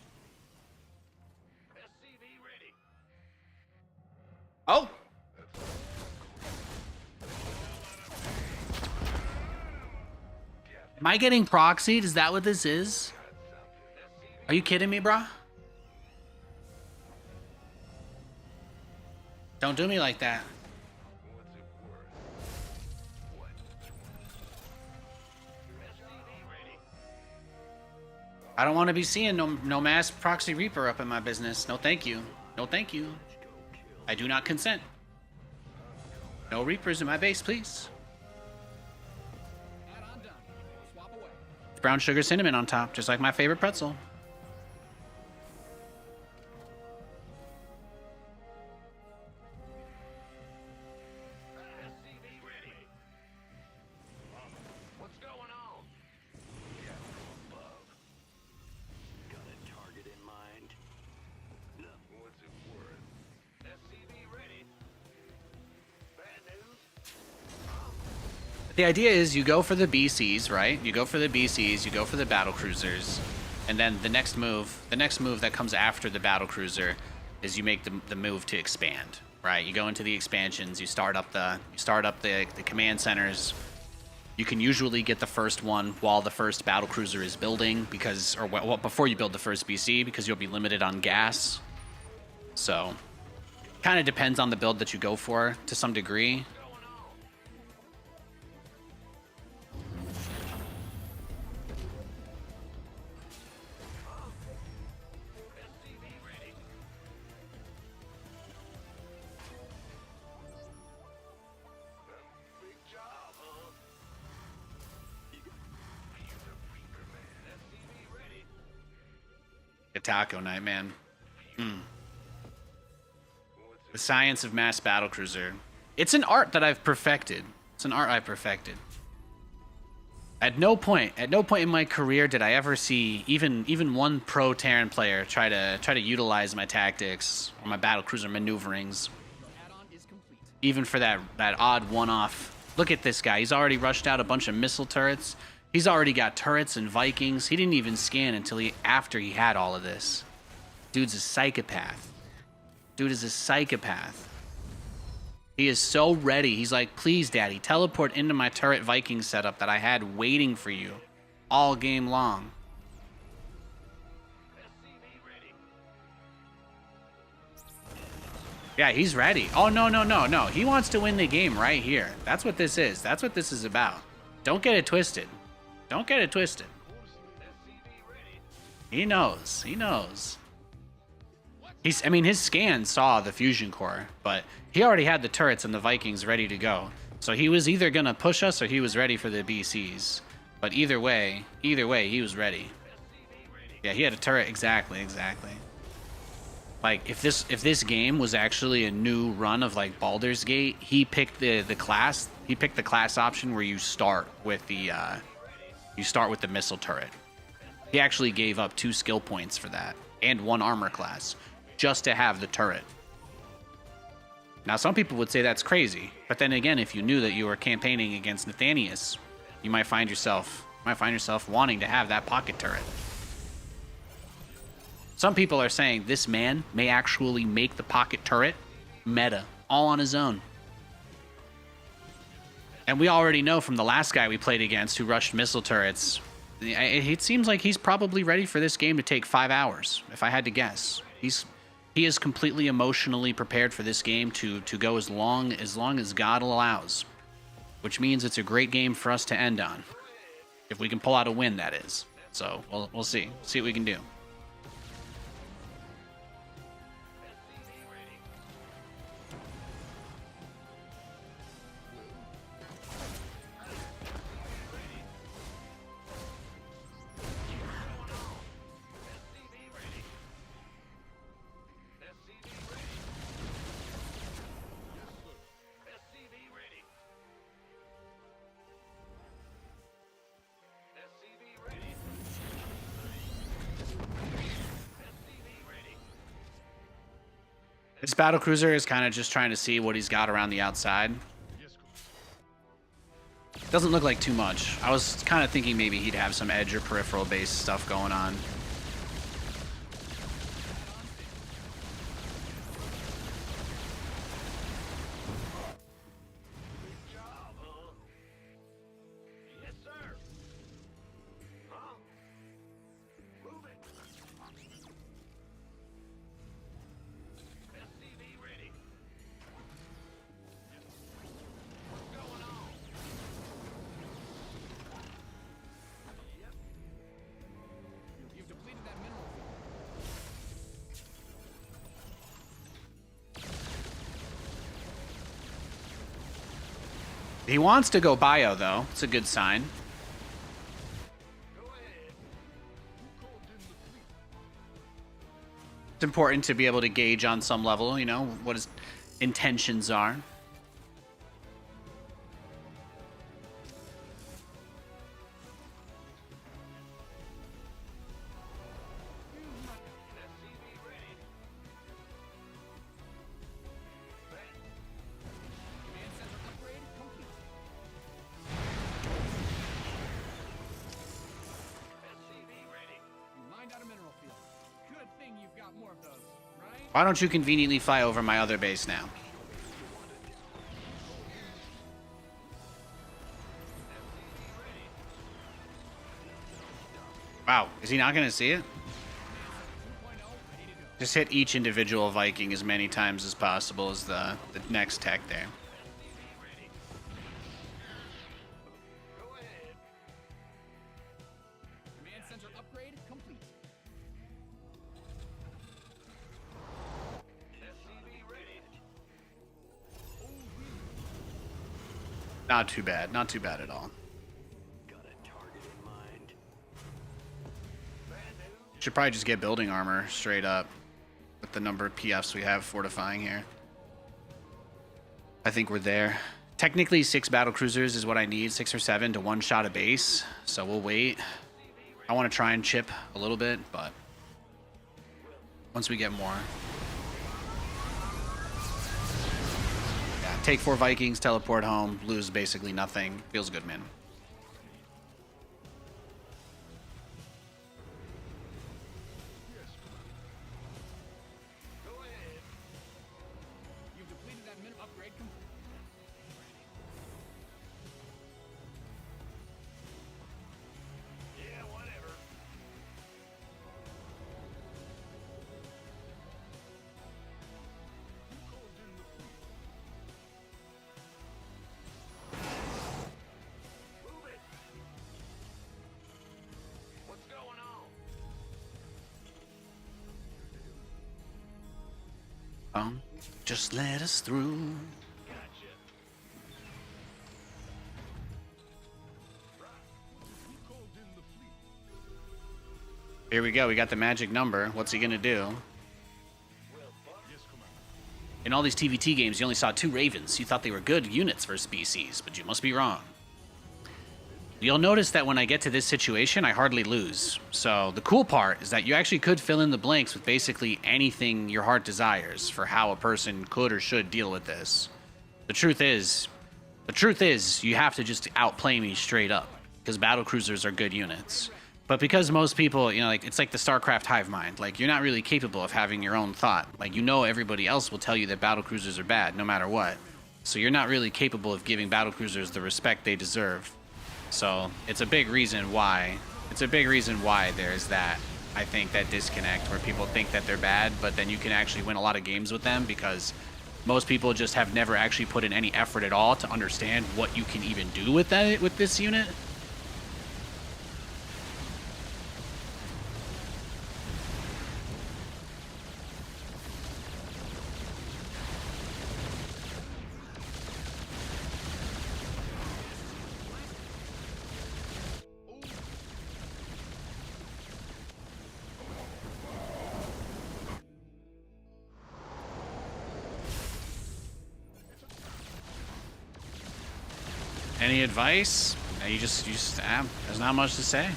SCV ready. Oh, am I getting proxied? Is that what this is? Are you kidding me, brah? Don't do me like that. What's it worth? What? SCV ready. I don't want to be seeing no mass proxy reaper up in my business. No, thank you. No, thank you. I do not consent. No reapers in my base, please. Add-on done. Swap away. Brown sugar cinnamon on top, just like my favorite pretzel. SCV ready. What's going on? Yeah, above. Got a target in mind? No. What's it worth? SCV ready. Bad news? The idea is you go for the BCs, right? You go for the BCs, you go for the battle cruisers, and then the next move that comes after the battle cruiser is you make the move to expand, right? You go into the expansions, you start up the command centers. You can usually get the first one while the first battle cruiser is building, because before you build the first BC, because you'll be limited on gas. So, kind of depends on the build that you go for to some degree. SCV ready. Big job, huh? Be the Reaper Man. SCV ready. A taco night, man. What's The science of mass battlecruiser. It's an art that I've perfected. It's an art I've perfected. At no point in my career did I ever see even one pro Terran player try to utilize my tactics or my battlecruiser maneuverings. Your add-on is complete. Even for that odd one-off. Look at this guy. He's already rushed out a bunch of missile turrets. He's already got turrets and Vikings. He didn't even scan until after he had all of this. Dude's a psychopath. Dude is a psychopath. He is so ready. He's like, please, daddy, teleport into my turret Viking setup that I had waiting for you all game long. SCV ready. Yeah, he's ready. Oh, no. He wants to win the game right here. That's what this is. That's what this is about. Don't get it twisted. Don't get it twisted. SCV ready. He knows. He knows. His scan saw the fusion core, but he already had the turrets and the Vikings ready to go. So he was either going to push us or he was ready for the BCs. But either way, he was ready. Yeah, he had a turret. Exactly. Like, if this game was actually a new run of like Baldur's Gate, he picked the class. He picked the class option where you start with the missile turret. He actually gave up 2 skill points for that and 1 armor class just to have the turret. Now, some people would say that's crazy, but then again, if you knew that you were campaigning against Nathanias, you might find yourself wanting to have that pocket turret. Some people are saying this man may actually make the pocket turret meta all on his own. And we already know from the last guy we played against who rushed missile turrets, It seems like he's probably ready for this game to take 5 hours, if I had to guess. He is completely emotionally prepared for this game to go as long as God allows, which means it's a great game for us to end on, if we can pull out a win, that is. So we'll see what we can do. This battlecruiser is kind of just trying to see what he's got around the outside. Doesn't look like too much. I was kind of thinking maybe he'd have some edge or peripheral based stuff going on. You've depleted that mineral field. He wants to go bio, though. It's a good sign. It's important to be able to gauge on some level, you know, what his intentions are. Command center upgrade complete. You mined out a mineral field. Good thing you've got more of those, right? Why don't you conveniently fly over my other base now? Wow, is he not going to see it? 2.0 ready to go. Just hit each individual Viking as many times as possible as the next tech there. Command center upgrade complete. Not too bad. Not too bad at all. Got a target in mind. Should probably just get building armor straight up with the number of PFs we have fortifying here. I think we're there. Technically, 6 battlecruisers is what I need, 6 or 7 to one-shot a base. So we'll wait. I want to try and chip a little bit, but once we get more. Yeah, take 4 Vikings, teleport home, lose basically nothing. Feels good, man. You've depleted that mineral upgrade complete. Yeah, whatever. Move it. What's going on? Just let us through. Gotcha. Here we go. We got the magic number. What's he gonna do? In all these TVT games, you only saw 2 Ravens. You thought they were good units for species, but you must be wrong. You'll notice that when I get to this situation, I hardly lose. So the cool part is that you actually could fill in the blanks with basically anything your heart desires for how a person could or should deal with this. The truth is, you have to just outplay me straight up, because battlecruisers are good units. But because most people, you know, like it's like the StarCraft hive mind. Like, you're not really capable of having your own thought. Like, you know, everybody else will tell you that battlecruisers are bad, no matter what. So you're not really capable of giving battlecruisers the respect they deserve. So it's a big reason why It's a big reason why there's that, I think, that disconnect where people think that they're bad, but then you can actually win a lot of games with them because most people just have never actually put in any effort at all to understand what you can even do with that with this unit. Any advice? You just there's not much to say.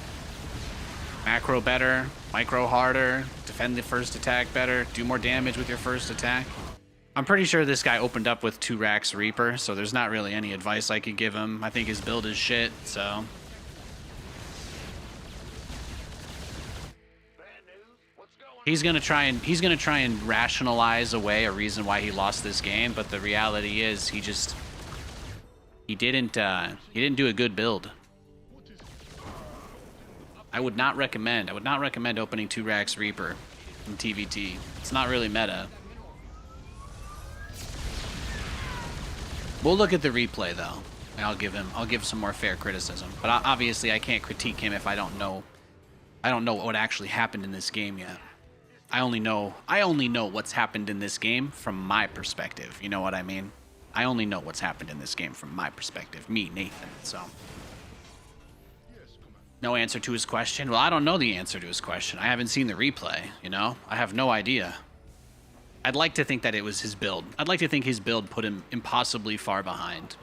Macro better, micro harder, defend the first attack better, do more damage with your first attack. I'm pretty sure this guy opened up with 2 racks Reaper, so there's not really any advice I could give him. I think his build is shit, so. He's gonna try and rationalize away a reason why he lost this game, but the reality is he didn't do a good build. I would not recommend opening 2 racks Reaper in TVT. It's not really meta. We'll look at the replay though, and I'll give some more fair criticism. But obviously I can't critique him if I don't know what actually happened in this game yet. I only know what's happened in this game from my perspective. You know what I mean? I only know what's happened in this game from my perspective, me, Nathan, so. No answer to his question? Well, I don't know the answer to his question. I haven't seen the replay, you know? I have no idea. I'd like to think that it was his build. I'd like to think his build put him impossibly far behind.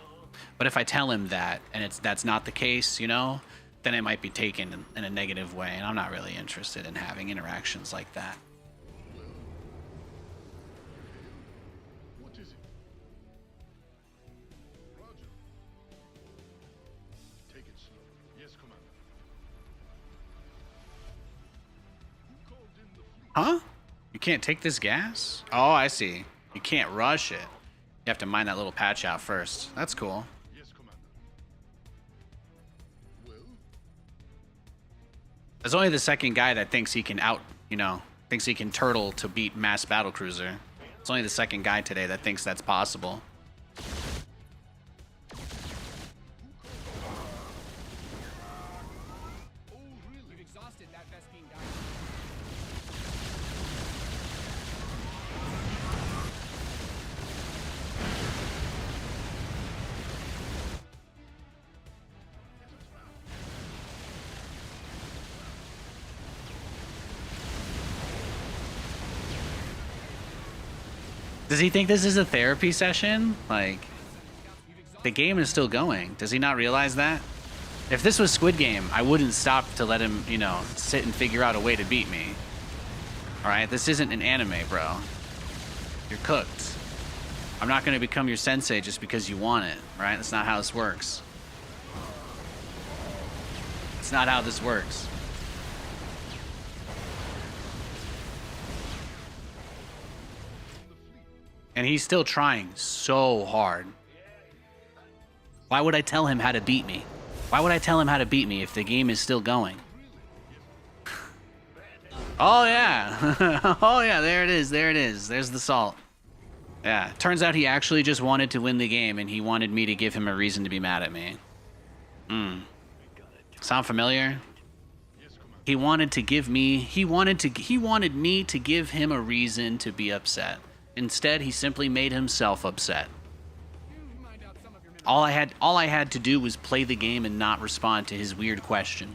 But if I tell him that, and that's not the case, you know, then it might be taken in a negative way, and I'm not really interested in having interactions like that. Huh? You can't take this gas? Oh, I see. You can't rush it. You have to mine that little patch out first. That's cool. Yes, Commander. Well? There's only the second guy that thinks he can thinks he can turtle to beat mass battlecruiser. It's only the second guy today that thinks that's possible. We've exhausted that Vespine guy. Does he think this is a therapy session? Like, the game is still going. Does he not realize that? If this was Squid Game, I wouldn't stop to let him, you know, sit and figure out a way to beat me. Alright, this isn't an anime, bro. You're cooked. I'm not gonna become your sensei just because you want it, right? That's not how this works. It's not how this works. And he's still trying so hard. Why would I tell him how to beat me? Why would I tell him how to beat me if the game is still going? Oh yeah. Oh yeah, there it is. There it is. There's the salt. Yeah, turns out he actually just wanted to win the game and he wanted me to give him a reason to be mad at me. Sound familiar? He wanted me to give him a reason to be upset. Instead, he simply made himself upset. All I had to do was play the game and not respond to his weird question.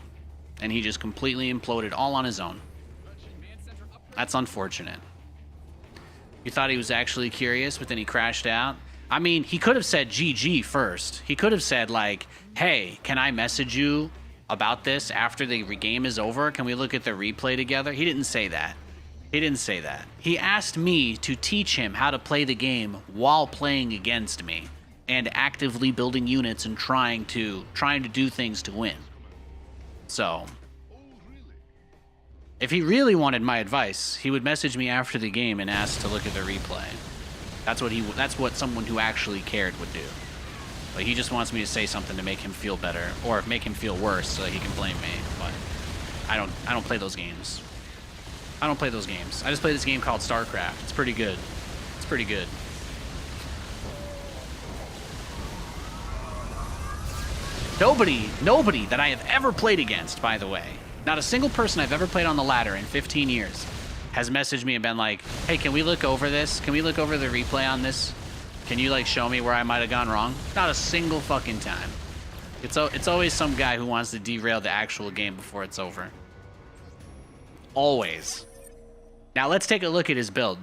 And he just completely imploded all on his own. That's unfortunate. You thought he was actually curious, but then he crashed out? I mean, he could have said GG first. He could have said, like, hey, can I message you about this after the game is over? Can we look at the replay together? He didn't say that. He didn't say that. He asked me to teach him how to play the game while playing against me and actively building units and trying to do things to win. So, if he really wanted my advice, he would message me after the game and ask to look at the replay. That's what someone who actually cared would do. But he just wants me to say something to make him feel better or make him feel worse so that he can blame me. But I don't play those games. I don't play those games. I just play this game called StarCraft. It's pretty good. It's pretty good. Nobody that I have ever played against, by the way, not a single person I've ever played on the ladder in 15 years has messaged me and been like, hey, can we look over this? Can we look over the replay on this? Can you, like, show me where I might have gone wrong? Not a single fucking time. It's always some guy who wants to derail the actual game before it's over. Always. Now, let's take a look at his build.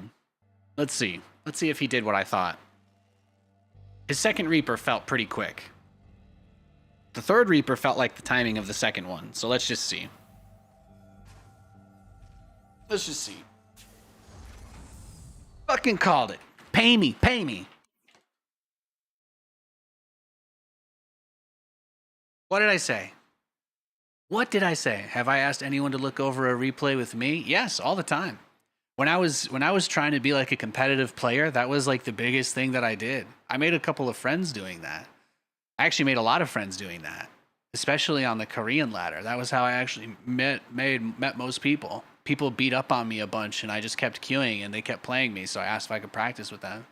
Let's see. Let's see if he did what I thought. His second Reaper felt pretty quick. The third Reaper felt like the timing of the second one. So let's just see. Let's just see. Fucking called it. Pay me. Pay me. What did I say? What did I say? Have I asked anyone to look over a replay with me? Yes, all the time. When I was trying to be like a competitive player, that was like the biggest thing that I did. I made a couple of friends doing that. I actually made a lot of friends doing that, especially on the Korean ladder. That was how I actually met most people. People beat up on me a bunch, and I just kept queuing, and they kept playing me, so I asked if I could practice with them.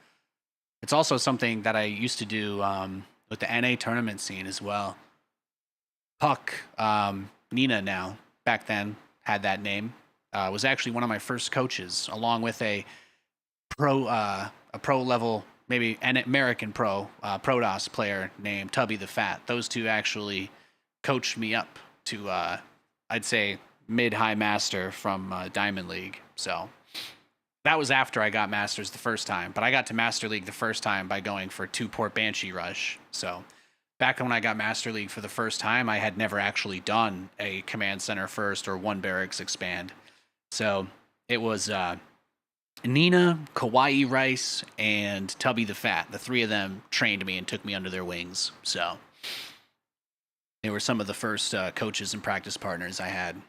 It's also something that I used to do with the NA tournament scene as well. Puck, Nina now, back then, had that name. Was actually one of my first coaches, along with a pro level, maybe an American Protoss player named Tubby the Fat. Those two actually coached me up to, I'd say, mid-high master from Diamond League. So that was after I got Masters the first time. But I got to Master League the first time by going for 2 Port Banshee Rush. So back when I got Master League for the first time, I had never actually done a Command Center first or 1 Barracks expand. So it was Nina, Kawaii Rice, and Tubby the Fat. The 3 of them trained me and took me under their wings. So they were some of the first coaches and practice partners I had.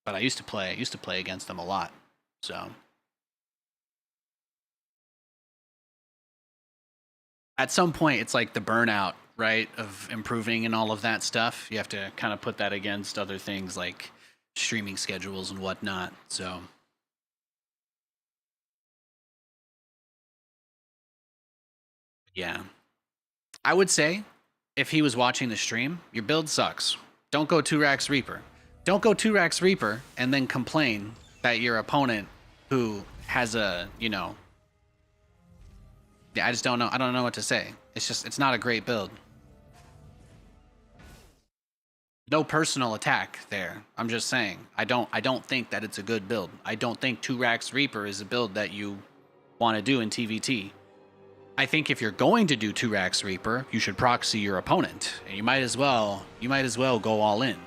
But I used to play against them a lot. So at some point, it's like the burnout, right, of improving and all of that stuff. You have to kind of put that against other things like streaming schedules and whatnot. So yeah, I would say if he was watching the stream, your build sucks. Don't go 2-Rax Reaper. Don't go 2-Rax Reaper and then complain that your opponent who has a, yeah, I just don't know. I don't know what to say. It's not a great build. No personal attack there. I'm just saying. I don't think that it's a good build. I don't think 2-Rax Reaper is a build that you want to do in TVT. I think if you're going to do 2-Rax Reaper, you should proxy your opponent, and you might as well go all in.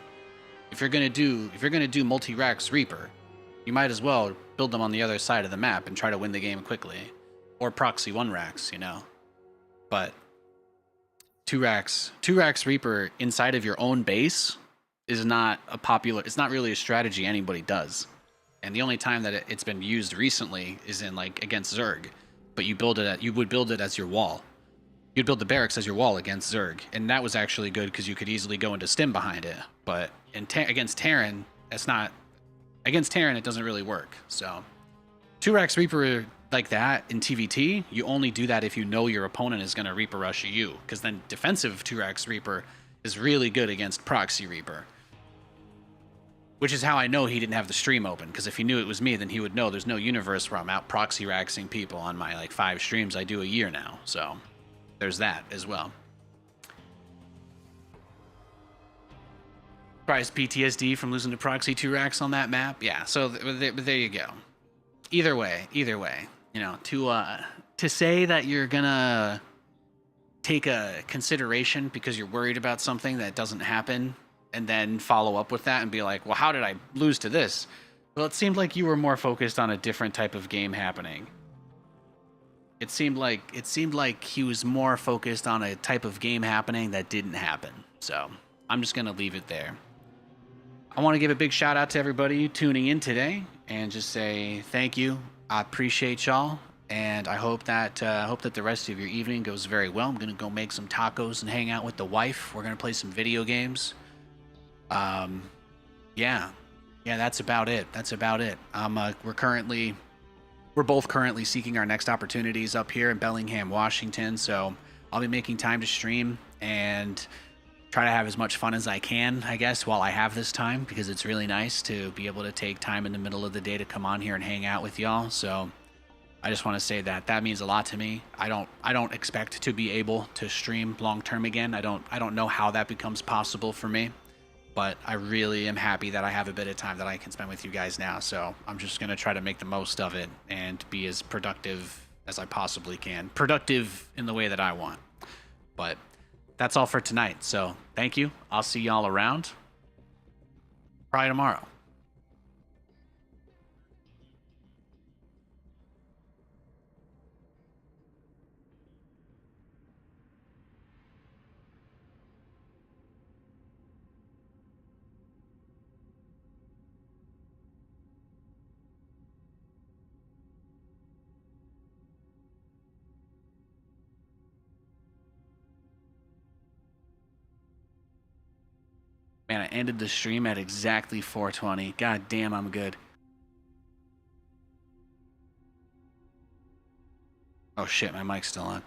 If you're gonna do multi-Rax Reaper, you might as well build them on the other side of the map and try to win the game quickly, or proxy 1-Rax, But 2-Rax Reaper inside of your own base is not it's not really a strategy anybody does. And the only time that it's been used recently is in like against Zerg. But you would build it as your wall. You'd build the barracks as your wall against Zerg. And that was actually good because you could easily go into stim behind it. But against Terran, against Terran, it doesn't really work. So 2-Rax Reaper like that in TVT, you only do that if you know your opponent is going to Reaper rush you, because then defensive 2-Rax Reaper is really good against proxy Reaper. Which is how I know he didn't have the stream open, because if he knew it was me, then he would know there's no universe where I'm out proxy raxing people on my like 5 streams I do a year now. So there's that as well. Price PTSD from losing to proxy 2-Rax on that map. Yeah, so there you go. Either way, to say that you're gonna take a consideration because you're worried about something that doesn't happen and then follow up with that and be like, well, how did I lose to this? Well, it seemed like you were more focused on a different type of game happening. It seemed like he was more focused on a type of game happening that didn't happen. So I'm just gonna leave it there. I want to give a big shout out to everybody tuning in today and just say thank you. I appreciate y'all, and I hope that the rest of your evening goes very well. I'm gonna go make some tacos and hang out with the wife. We're gonna play some video games. Yeah, Yeah, that's about it. That's about it. We're both currently seeking our next opportunities up here in Bellingham, Washington. So I'll be making time to stream and try to have as much fun as I can, I guess, while I have this time, because it's really nice to be able to take time in the middle of the day to come on here and hang out with y'all. So I just want to say that that means a lot to me. I don't expect to be able to stream long term again. I don't know how that becomes possible for me, but I really am happy that I have a bit of time that I can spend with you guys now. So I'm just going to try to make the most of it and be as productive as I possibly can. Productive in the way that I want. But that's all for tonight. So thank you. I'll see y'all around. Probably tomorrow. Man, I ended the stream at exactly 4:20. God damn, I'm good. Oh shit, my mic's still on.